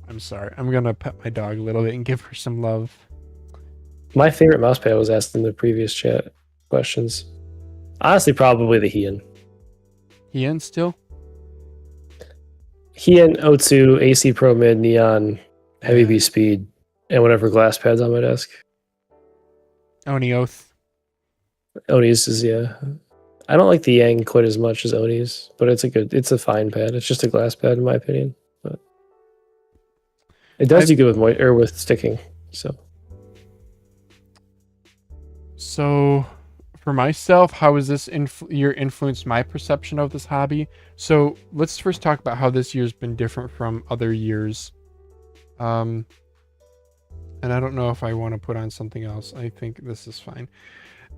I'm sorry. I'm going to pet my dog a little bit and give her some love. My favorite mousepad was asked in the previous chat questions. Honestly, probably the Heian. Heian still? Heian, O2, AC Pro Mid, Neon, Heavy B Speed, and whatever glass pads on my desk. Oni Oath. Oni's is, yeah. I don't like the Yang quite as much as Oni's, but it's a fine pad. It's just a glass pad in my opinion. But it does do good with sticking. So for myself, how has this year influenced my perception of this hobby? So let's first talk about how this year's been different from other years. And I don't know if I want to put on something else. I think this is fine.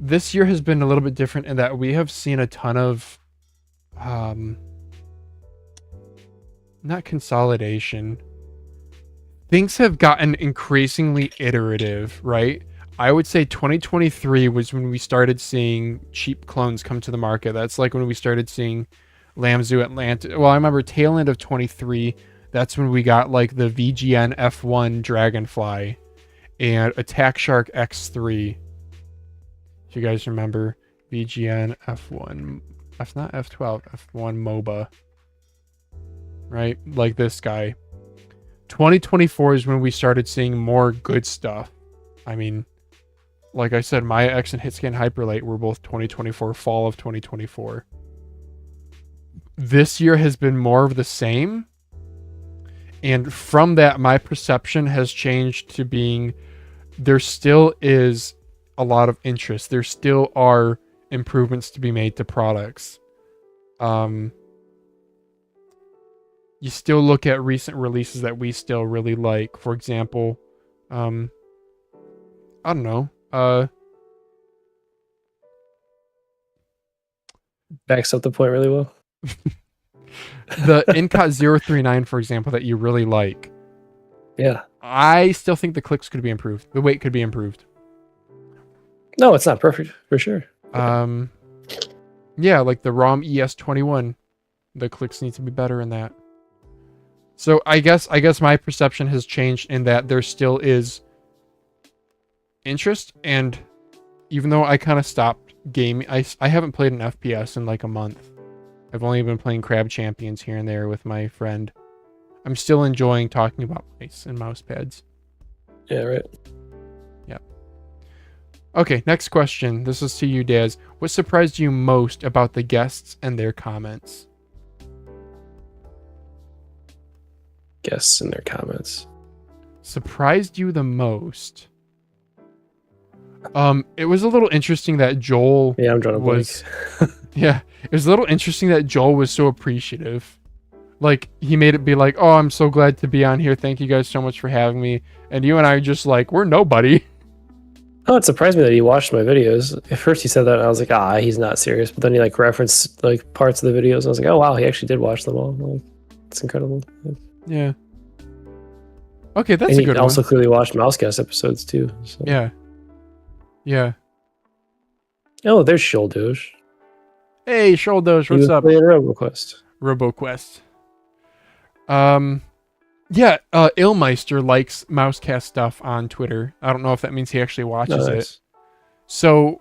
this year has been a little bit different in that we have seen a ton of not consolidation. Things have gotten increasingly iterative, right? I would say 2023 was when we started seeing cheap clones come to the market. That's like when we started seeing Lamzu Atlanta. Well, I remember tail end of 23, that's when we got like the VGN F1 Dragonfly and Attack Shark X3. If you guys remember VGN F1, not F12, F1 MOBA. Right? Like this guy. 2024 is when we started seeing more good stuff. I mean, like I said, Maya X and Hitscan Hyperlight were both 2024, fall of 2024. This year has been more of the same. And from that, my perception has changed to being there still is a lot of interest. There still are improvements to be made to products. You still look at recent releases that we still really like. For example, I don't know. Backs up the point really well. The Incot 039, for example, that you really like. Yeah. I still think the clicks could be improved. The weight could be improved. No, it's not perfect for sure. Yeah, like the ROM ES21, the clicks need to be better in that. So I guess my perception has changed in that there still is interest, and even though I kind of stopped gaming, I haven't played an FPS in like a month. I've only been playing Crab Champions here and there with my friend. I'm still enjoying talking about mice and mouse pads. Yeah, right. Yep. Okay, next question. This is to you, Daz. What surprised you most about the guests and their comments? Guests and their comments. Surprised you the most? It was a little interesting that Joel Yeah, I'm drawing a was... blank. Yeah, it was a little interesting that Joel was so appreciative. Like, he made it be like, oh, I'm so glad to be on here. Thank you guys so much for having me. And you and I are just like, we're nobody. Oh, it surprised me that he watched my videos. At first he said that, and I was like, he's not serious. But then he like referenced like parts of the videos. And I was like, oh wow, he actually did watch them all. Like, it's incredible. Yeah. Okay, that's and a he good also one. clearly watched MouseCast episodes too. So. Yeah. Yeah. Oh, there's Shouldoge. Hey, Shouldoge, what's up? RoboQuest. RoboQuest. Yeah, Illmeister likes MouseCast stuff on Twitter. I don't know if that means he actually watches it. So,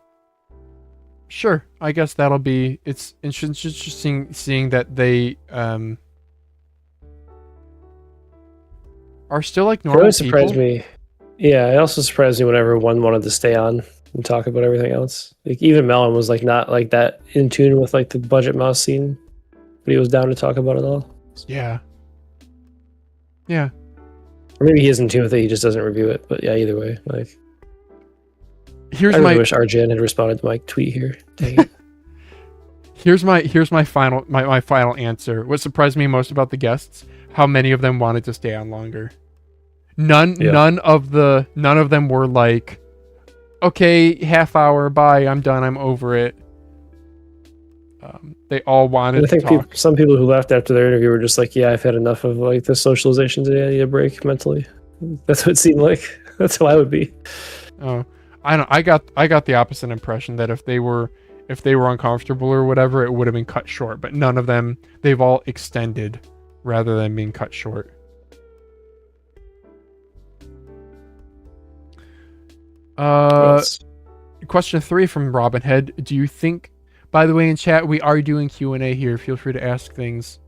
sure, I guess that'll be... It's interesting seeing that they are still like normal It surprised people. me. Yeah, it also surprised me whenever one wanted to stay on and talk about everything else. Like even Melon was like not like that in tune with like the budget mouse scene, but he was down to talk about it all. Yeah. Yeah. Or maybe he is in tune with it, he just doesn't review it. But yeah, either way, like Here's I really my wish RGN had responded to my tweet here. Dang it. here's my final answer. What surprised me most about the guests, how many of them wanted to stay on longer. None of them were like, okay, half hour, bye, I'm done, I'm over it. They all wanted I think to talk. some people who left after their interview were just like, yeah, I've had enough of like the socialization today. I need a break mentally. That's what it seemed like. That's how I would be. Oh, I don't. I got the opposite impression that if they were uncomfortable or whatever, it would have been cut short. But none of them. They've all extended rather than being cut short. Question 3 from Robin Head. Do you think? By the way, in chat we are doing Q&A here. Feel free to ask things.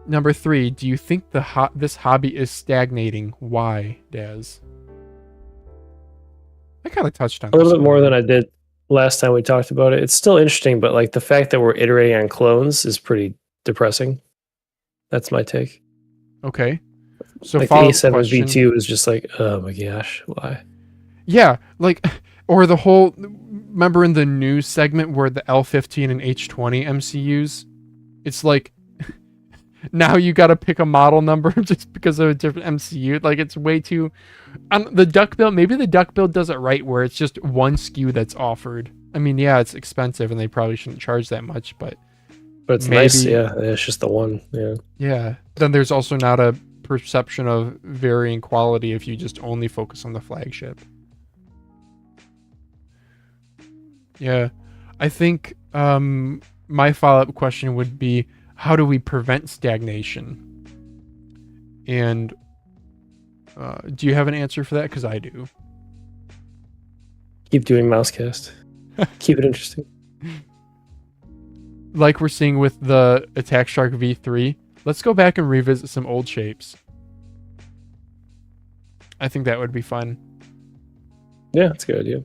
Number 3. Do you think this hobby is stagnating? Why, Daz? I kind of touched on A little this bit more than I did last time we talked about it. It's still interesting, but like the fact that we're iterating on clones is pretty depressing. That's my take. Okay. So like the follow-up A7 question. V2 is just like, oh my gosh, why? Yeah, like, or the whole, remember in the news segment where the L15 and H20 MCUs, it's like, Now you got to pick a model number just because of a different MCU. Like, it's way too. The duck build, maybe the duck build does it right where it's just one SKU that's offered. I mean, yeah, it's expensive and they probably shouldn't charge that much, but it's maybe, nice. Yeah, it's just the one. Yeah. Yeah. Then there's also not a perception of varying quality if you just only focus on the flagship. Yeah. I think my follow-up question would be, how do we prevent stagnation? And do you have an answer for that? Because I do. Keep doing MouseCast. Keep it interesting. Like we're seeing with the Attack Shark V3, let's go back and revisit some old shapes. I think that would be fun. Yeah, that's a good idea.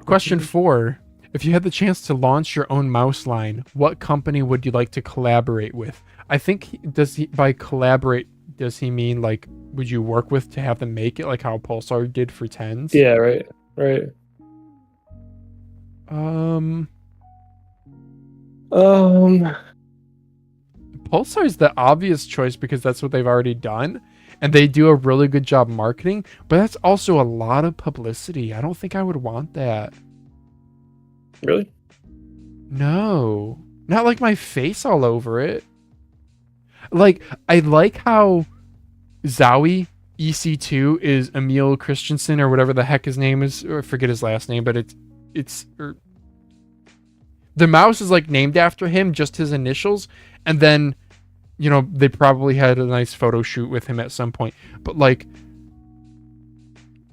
Question 4. If you had the chance to launch your own mouse line, what company would you like to collaborate with? I think, by collaborate, does he mean, like, would you work with to have them make it, like how Pulsar did for 10s? Yeah, right. Pulsar is the obvious choice because that's what they've already done, and they do a really good job marketing, but that's also a lot of publicity. I don't think I would want that. Really? No. Not like my face all over it. Like, I like how Zowie EC2 is Emil Christensen or whatever the heck his name is, or I forget his last name, but the mouse is like named after him, just his initials, and then, you know, they probably had a nice photo shoot with him at some point. But like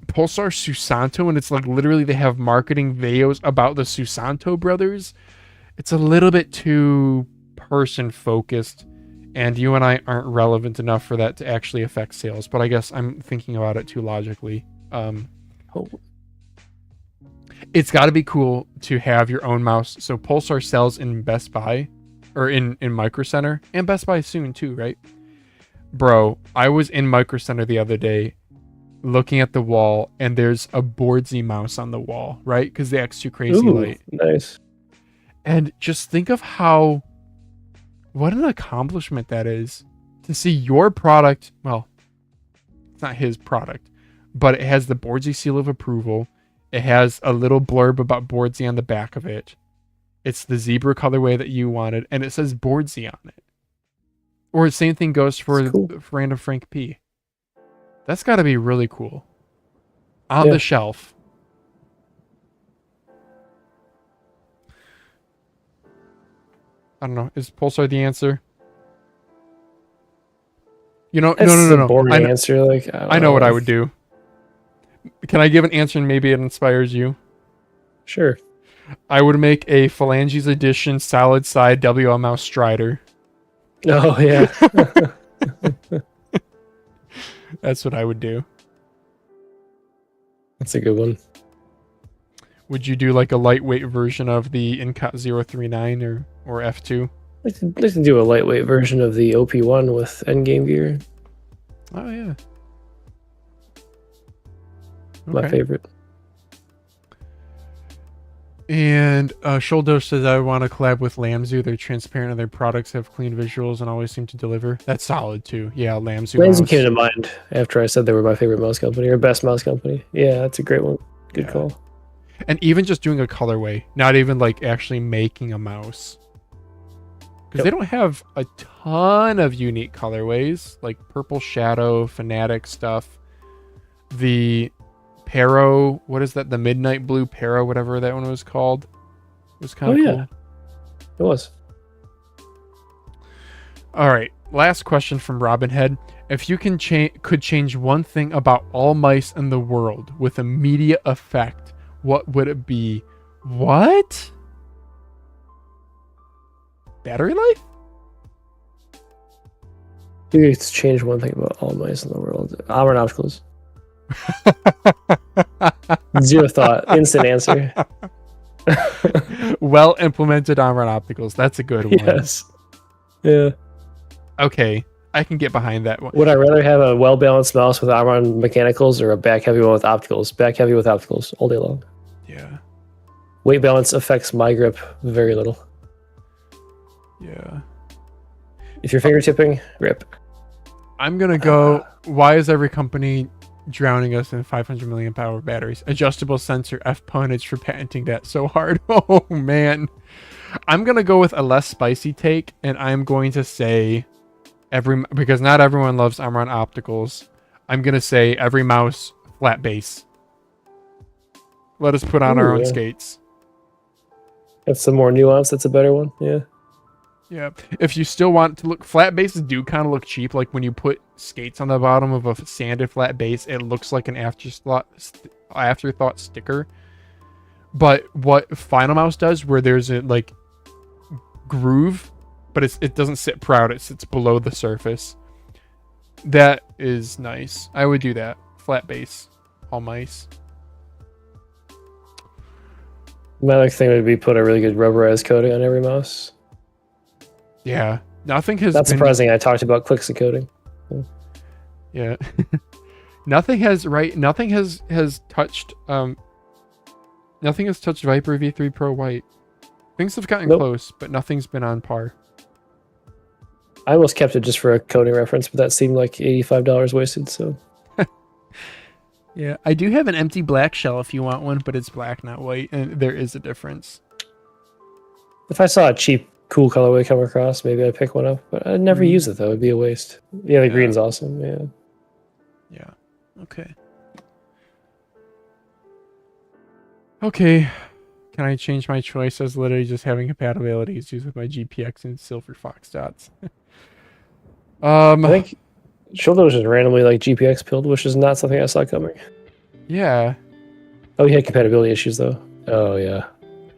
Pulsar Susanto, and it's like literally they have marketing videos about the Susanto brothers. It's a little bit too person focused, and you and I aren't relevant enough for that to actually affect sales. But I guess I'm thinking about it too logically. It's got to be cool to have your own mouse. So Pulsar sells in Best Buy, or in Micro Center, and Best Buy soon too, right? Bro, I was in Micro Center the other day looking at the wall, and there's a Boardsy mouse on the wall, right? Because the X2 Crazylight. Nice. And just think of what an accomplishment that is to see your product. Well, it's not his product, but it has the Boardsy seal of approval. It has a little blurb about Boardsy on the back of it. It's the zebra colorway that you wanted, and it says Boardsy on it. Or the same thing goes for Random Frank P. That's got to be really cool. On the shelf. I don't know. Is Pulsar the answer? You know, no. Boring answer. Like, I know what I would do. Can I give an answer and maybe it inspires you? Sure. I would make a Phalanges edition solid side WL mouse Strider. Oh yeah. That's what I would do. That's a good one. Would you do like a lightweight version of the Incot 039 or F2? I can do a lightweight version of the OP1 with endgame gear. Oh yeah. My favorite. And Shoulder says, I want to collab with Lamzu. They're transparent and their products have clean visuals and always seem to deliver. That's solid too. Yeah, Lamzu. Lamzu came to mind after I said they were my favorite mouse company or best mouse company. Yeah, that's a great one. Good call. And even just doing a colorway, not even like actually making a mouse. Because they don't have a ton of unique colorways, like Purple Shadow, Fnatic stuff. The Pero, what is that? The Midnight Blue Pero, whatever that one was called. It was kind of cool. Yeah. It was. All right. Last question from Robinhead. If you could change one thing about all mice in the world with immediate effect, what would it be? What? Battery life? You could change one thing about all mice in the world. Armor and obstacles. Zero thought. Instant answer. Well implemented armor and opticals. That's a good one. Yes. Yeah. Okay. I can get behind that one. Would I rather have a well-balanced mouse with armor and mechanicals or a back-heavy one with opticals? Back-heavy with opticals all day long. Yeah. Weight balance affects my grip very little. Yeah. If you're fingertipping, rip. I'm gonna go. Why is every company drowning us in 500 million power batteries? Adjustable sensor. F punnage for patenting that so hard. Oh man. I'm gonna go with a less spicy take, and I'm going to say because not everyone loves Omron opticals. I'm gonna say every mouse flat base. Let us put on our own skates. Have some more nuance. That's a better one. Yeah. Yeah. If you still want to look, flat bases do kind of look cheap. Like when you put skates on the bottom of a sanded flat base, it looks like an afterthought sticker. But what Final Mouse does, where there's a like groove, but it doesn't sit proud. It sits below the surface. That is nice. I would do that. Flat base, all mice. My other thing would be put a really good rubberized coating on every mouse. Yeah, nothing has. Not surprising. I talked about clicks and coating. Yeah, nothing has touched. Nothing has touched Viper V3 Pro White. Things have gotten close, but nothing's been on par. I almost kept it just for a coating reference, but that seemed like $85 wasted. So. Yeah, I do have an empty black shell if you want one, but it's black, not white, and there is a difference. If I saw a cheap, cool colorway come across, maybe I'd pick one up, but I'd never use it though. It'd be a waste. Yeah, the green's awesome. Yeah. Yeah. Okay. Okay. Can I change my choice as literally just having compatibility issues with my GPX and Silver Fox dots? I think Shoulder was just randomly like GPX pilled, which is not something I saw coming. Yeah. Oh, he had compatibility issues though. Oh yeah.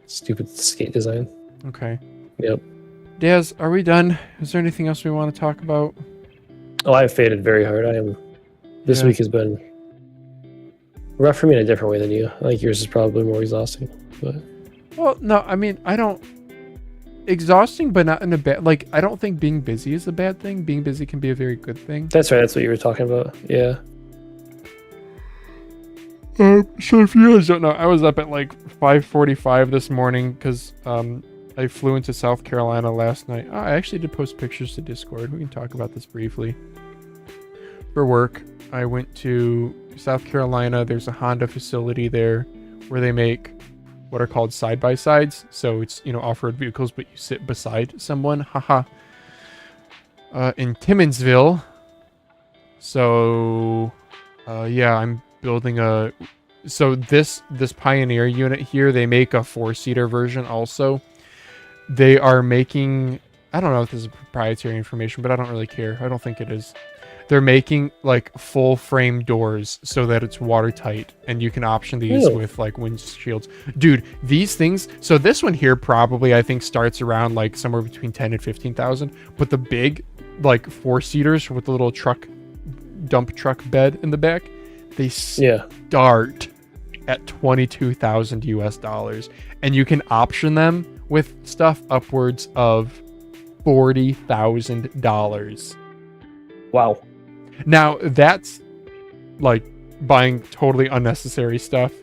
Stupid skate design. Okay. Yep. Daz, are we done? Is there anything else we want to talk about? Oh, I've faded very hard. This week has been rough for me in a different way than you. I think yours is probably more exhausting. But well, no, I mean, exhausting, but not in a bad. Like, I don't think being busy is a bad thing. Being busy can be a very good thing. That's right. That's what you were talking about. Yeah. So if you guys don't know, I was up at like 5:45 this morning because I flew into South Carolina last night. I actually did post pictures to Discord. We can talk about this briefly. For work, I went to South Carolina. There's a Honda facility there where they make what are called side-by-sides. So it's, off-road vehicles, but you sit beside someone. Haha. In Timminsville. So, yeah, I'm building this Pioneer unit here, they make a 4-seater version also. They are making, I don't know if this is proprietary information, but I don't really care. I don't think it is. They're making like full frame doors so that it's watertight, and you can option these with like windshields. Dude, these things, so this one here probably I think starts around like somewhere between 10 and 15,000, but the big like 4-seaters with the little dump truck bed in the back, they start at 22,000 US dollars, and you can option them with stuff upwards of $40,000. Wow. Now that's like buying totally unnecessary stuff,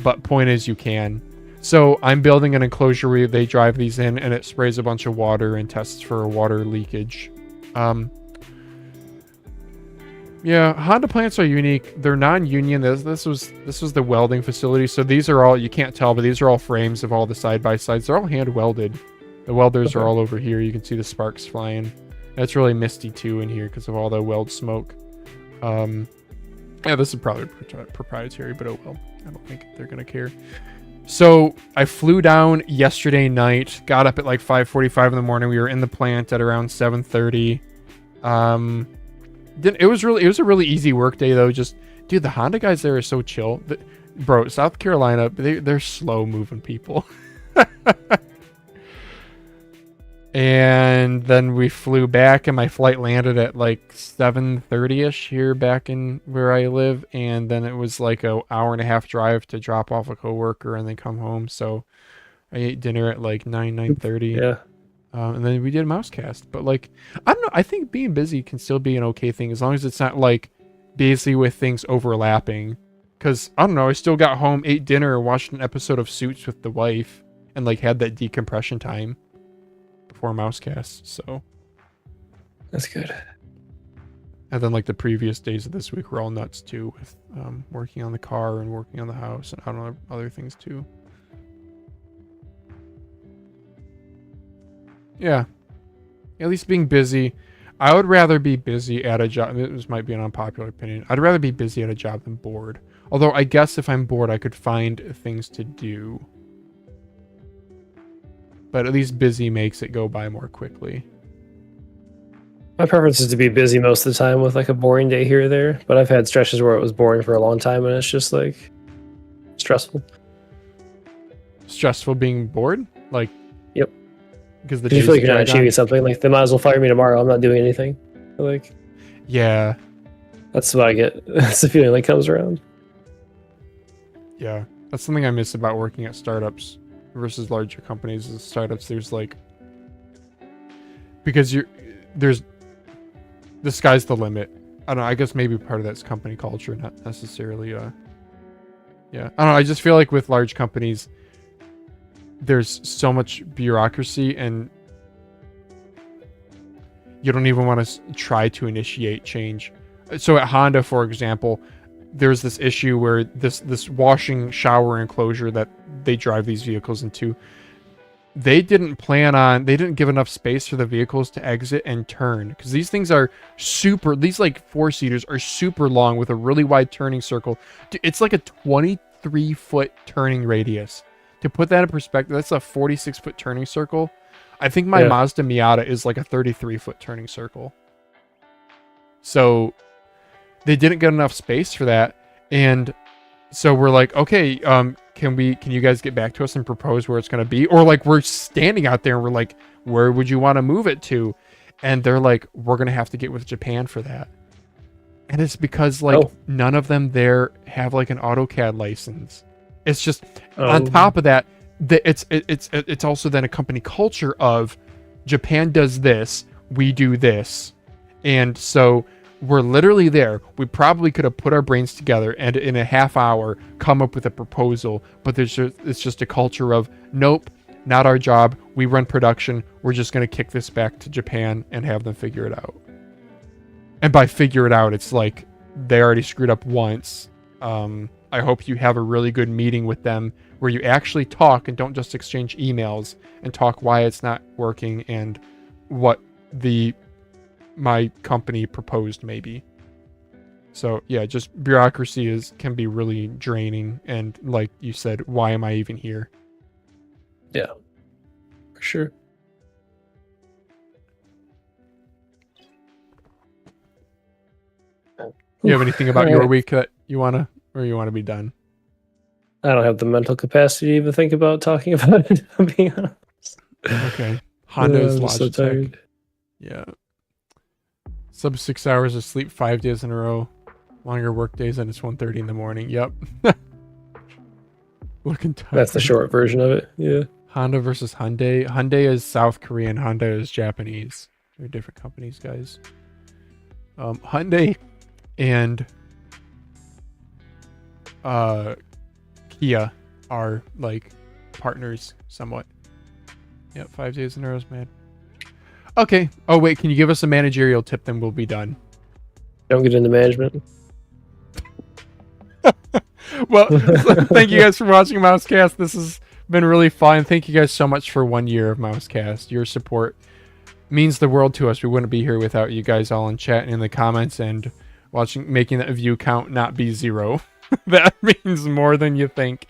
but point is you can. So I'm building an enclosure where they drive these in and it sprays a bunch of water and tests for water leakage. Yeah, Honda plants are unique. They're non-union. This was the welding facility. So these are all, you can't tell, but these are all frames of all the side-by-sides. They're all hand welded. The welders are all over here. You can see the sparks flying. It's really misty too in here because of all the weld smoke. Yeah, this is probably proprietary, but oh well. I don't think they're gonna care. So I flew down yesterday night, got up at like 5:45 in the morning. We were in the plant at around 7:30. It was a really easy work day though. Just, dude, the Honda guys there are so chill. Bro, South Carolina, they're slow moving people. And then we flew back, and my flight landed at like 7:30ish here back in where I live, and then it was like an hour and a half drive to drop off a coworker and then come home. So I ate dinner at like 9:30. Yeah. And then we did a MouseCast. But like, I don't know, I think being busy can still be an okay thing as long as it's not like busy with things overlapping. Because I don't know, I still got home, ate dinner, watched an episode of Suits with the wife, and like had that decompression time before MouseCast. So That's good. And then like the previous days of this week were all nuts too, with working on the car and working on the house and I don't know, other things too. Yeah. At least being busy. I would rather be busy at a job. This might be an unpopular opinion. I'd rather be busy at a job than bored. Although I guess if I'm bored, I could find things to do. But at least busy makes it go by more quickly. My preference is to be busy most of the time with like a boring day here or there. But I've had stretches where it was boring for a long time and it's just like stressful. Stressful being bored? Like, yep. Because the you feel like you're not achieving something. Like they might as well fire me tomorrow. I'm not doing anything. Like, yeah. That's what I get. That's the feeling that comes around. Yeah. That's something I miss about working at startups versus larger companies. Is startups, there's like, because there's the sky's the limit. I don't know, I guess maybe part of that's company culture, not necessarily yeah. I don't know, I just feel like with large companies there's so much bureaucracy and you don't even want to try to initiate change. So at Honda, for example, there's this issue where this washing shower enclosure that they drive these vehicles into, they didn't give enough space for the vehicles to exit and turn, because these things are these like 4-seaters are super long with a really wide turning circle. It's like a 23-foot turning radius. To put that in perspective, that's a 46-foot turning circle. I think my Mazda Miata is like a 33-foot turning circle. So they didn't get enough space for that, and so we're like, okay, can you guys get back to us and propose where it's going to be? Or like we're standing out there and we're like, where would you want to move it to? And they're like, we're going to have to get with Japan for that. And it's because like none of them there have like an AutoCAD license. It's just on top of that, it's also then a company culture of Japan does this, we do this. And so we're literally there. We probably could have put our brains together and in a half hour come up with a proposal, but it's just a culture of nope, not our job. We run production. We're just going to kick this back to Japan and have them figure it out. And by figure it out, it's like they already screwed up once. I hope you have a really good meeting with them where you actually talk and don't just exchange emails and talk why it's not working and what my company proposed maybe. So yeah, just bureaucracy can be really draining, and like you said, why am I even here? Yeah, for sure. You have anything about your week that you want to be done? I don't have the mental capacity to even think about talking about it, I'm being honest. Okay. Honda is I'm so tired. Yeah. Sub 6 hours of sleep 5 days in a row. Longer work days, and it's 1:30 in the morning. Yep. Looking tired. That's the short version of it. Yeah. Honda versus Hyundai. Hyundai is South Korean. Honda is Japanese. They're different companies, guys. Hyundai and Kia are like partners somewhat. Yep, 5 days in a row, man. Okay. Oh wait, can you give us a managerial tip? Then we'll be done. Don't get into management. Well, thank you guys for watching MouseCast. This has been really fun. Thank you guys so much for 1 year of MouseCast. Your support means the world to us. We wouldn't be here without you guys all in chat and in the comments and making that view count not be 0. That means more than you think.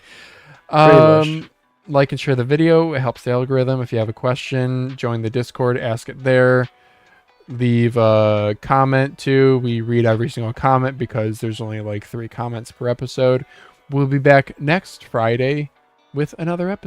Like and share the video. It helps the algorithm. If you have a question, join the Discord, ask it there. Leave a comment too. We read every single comment because there's only like 3 comments per episode. We'll be back next Friday with another episode.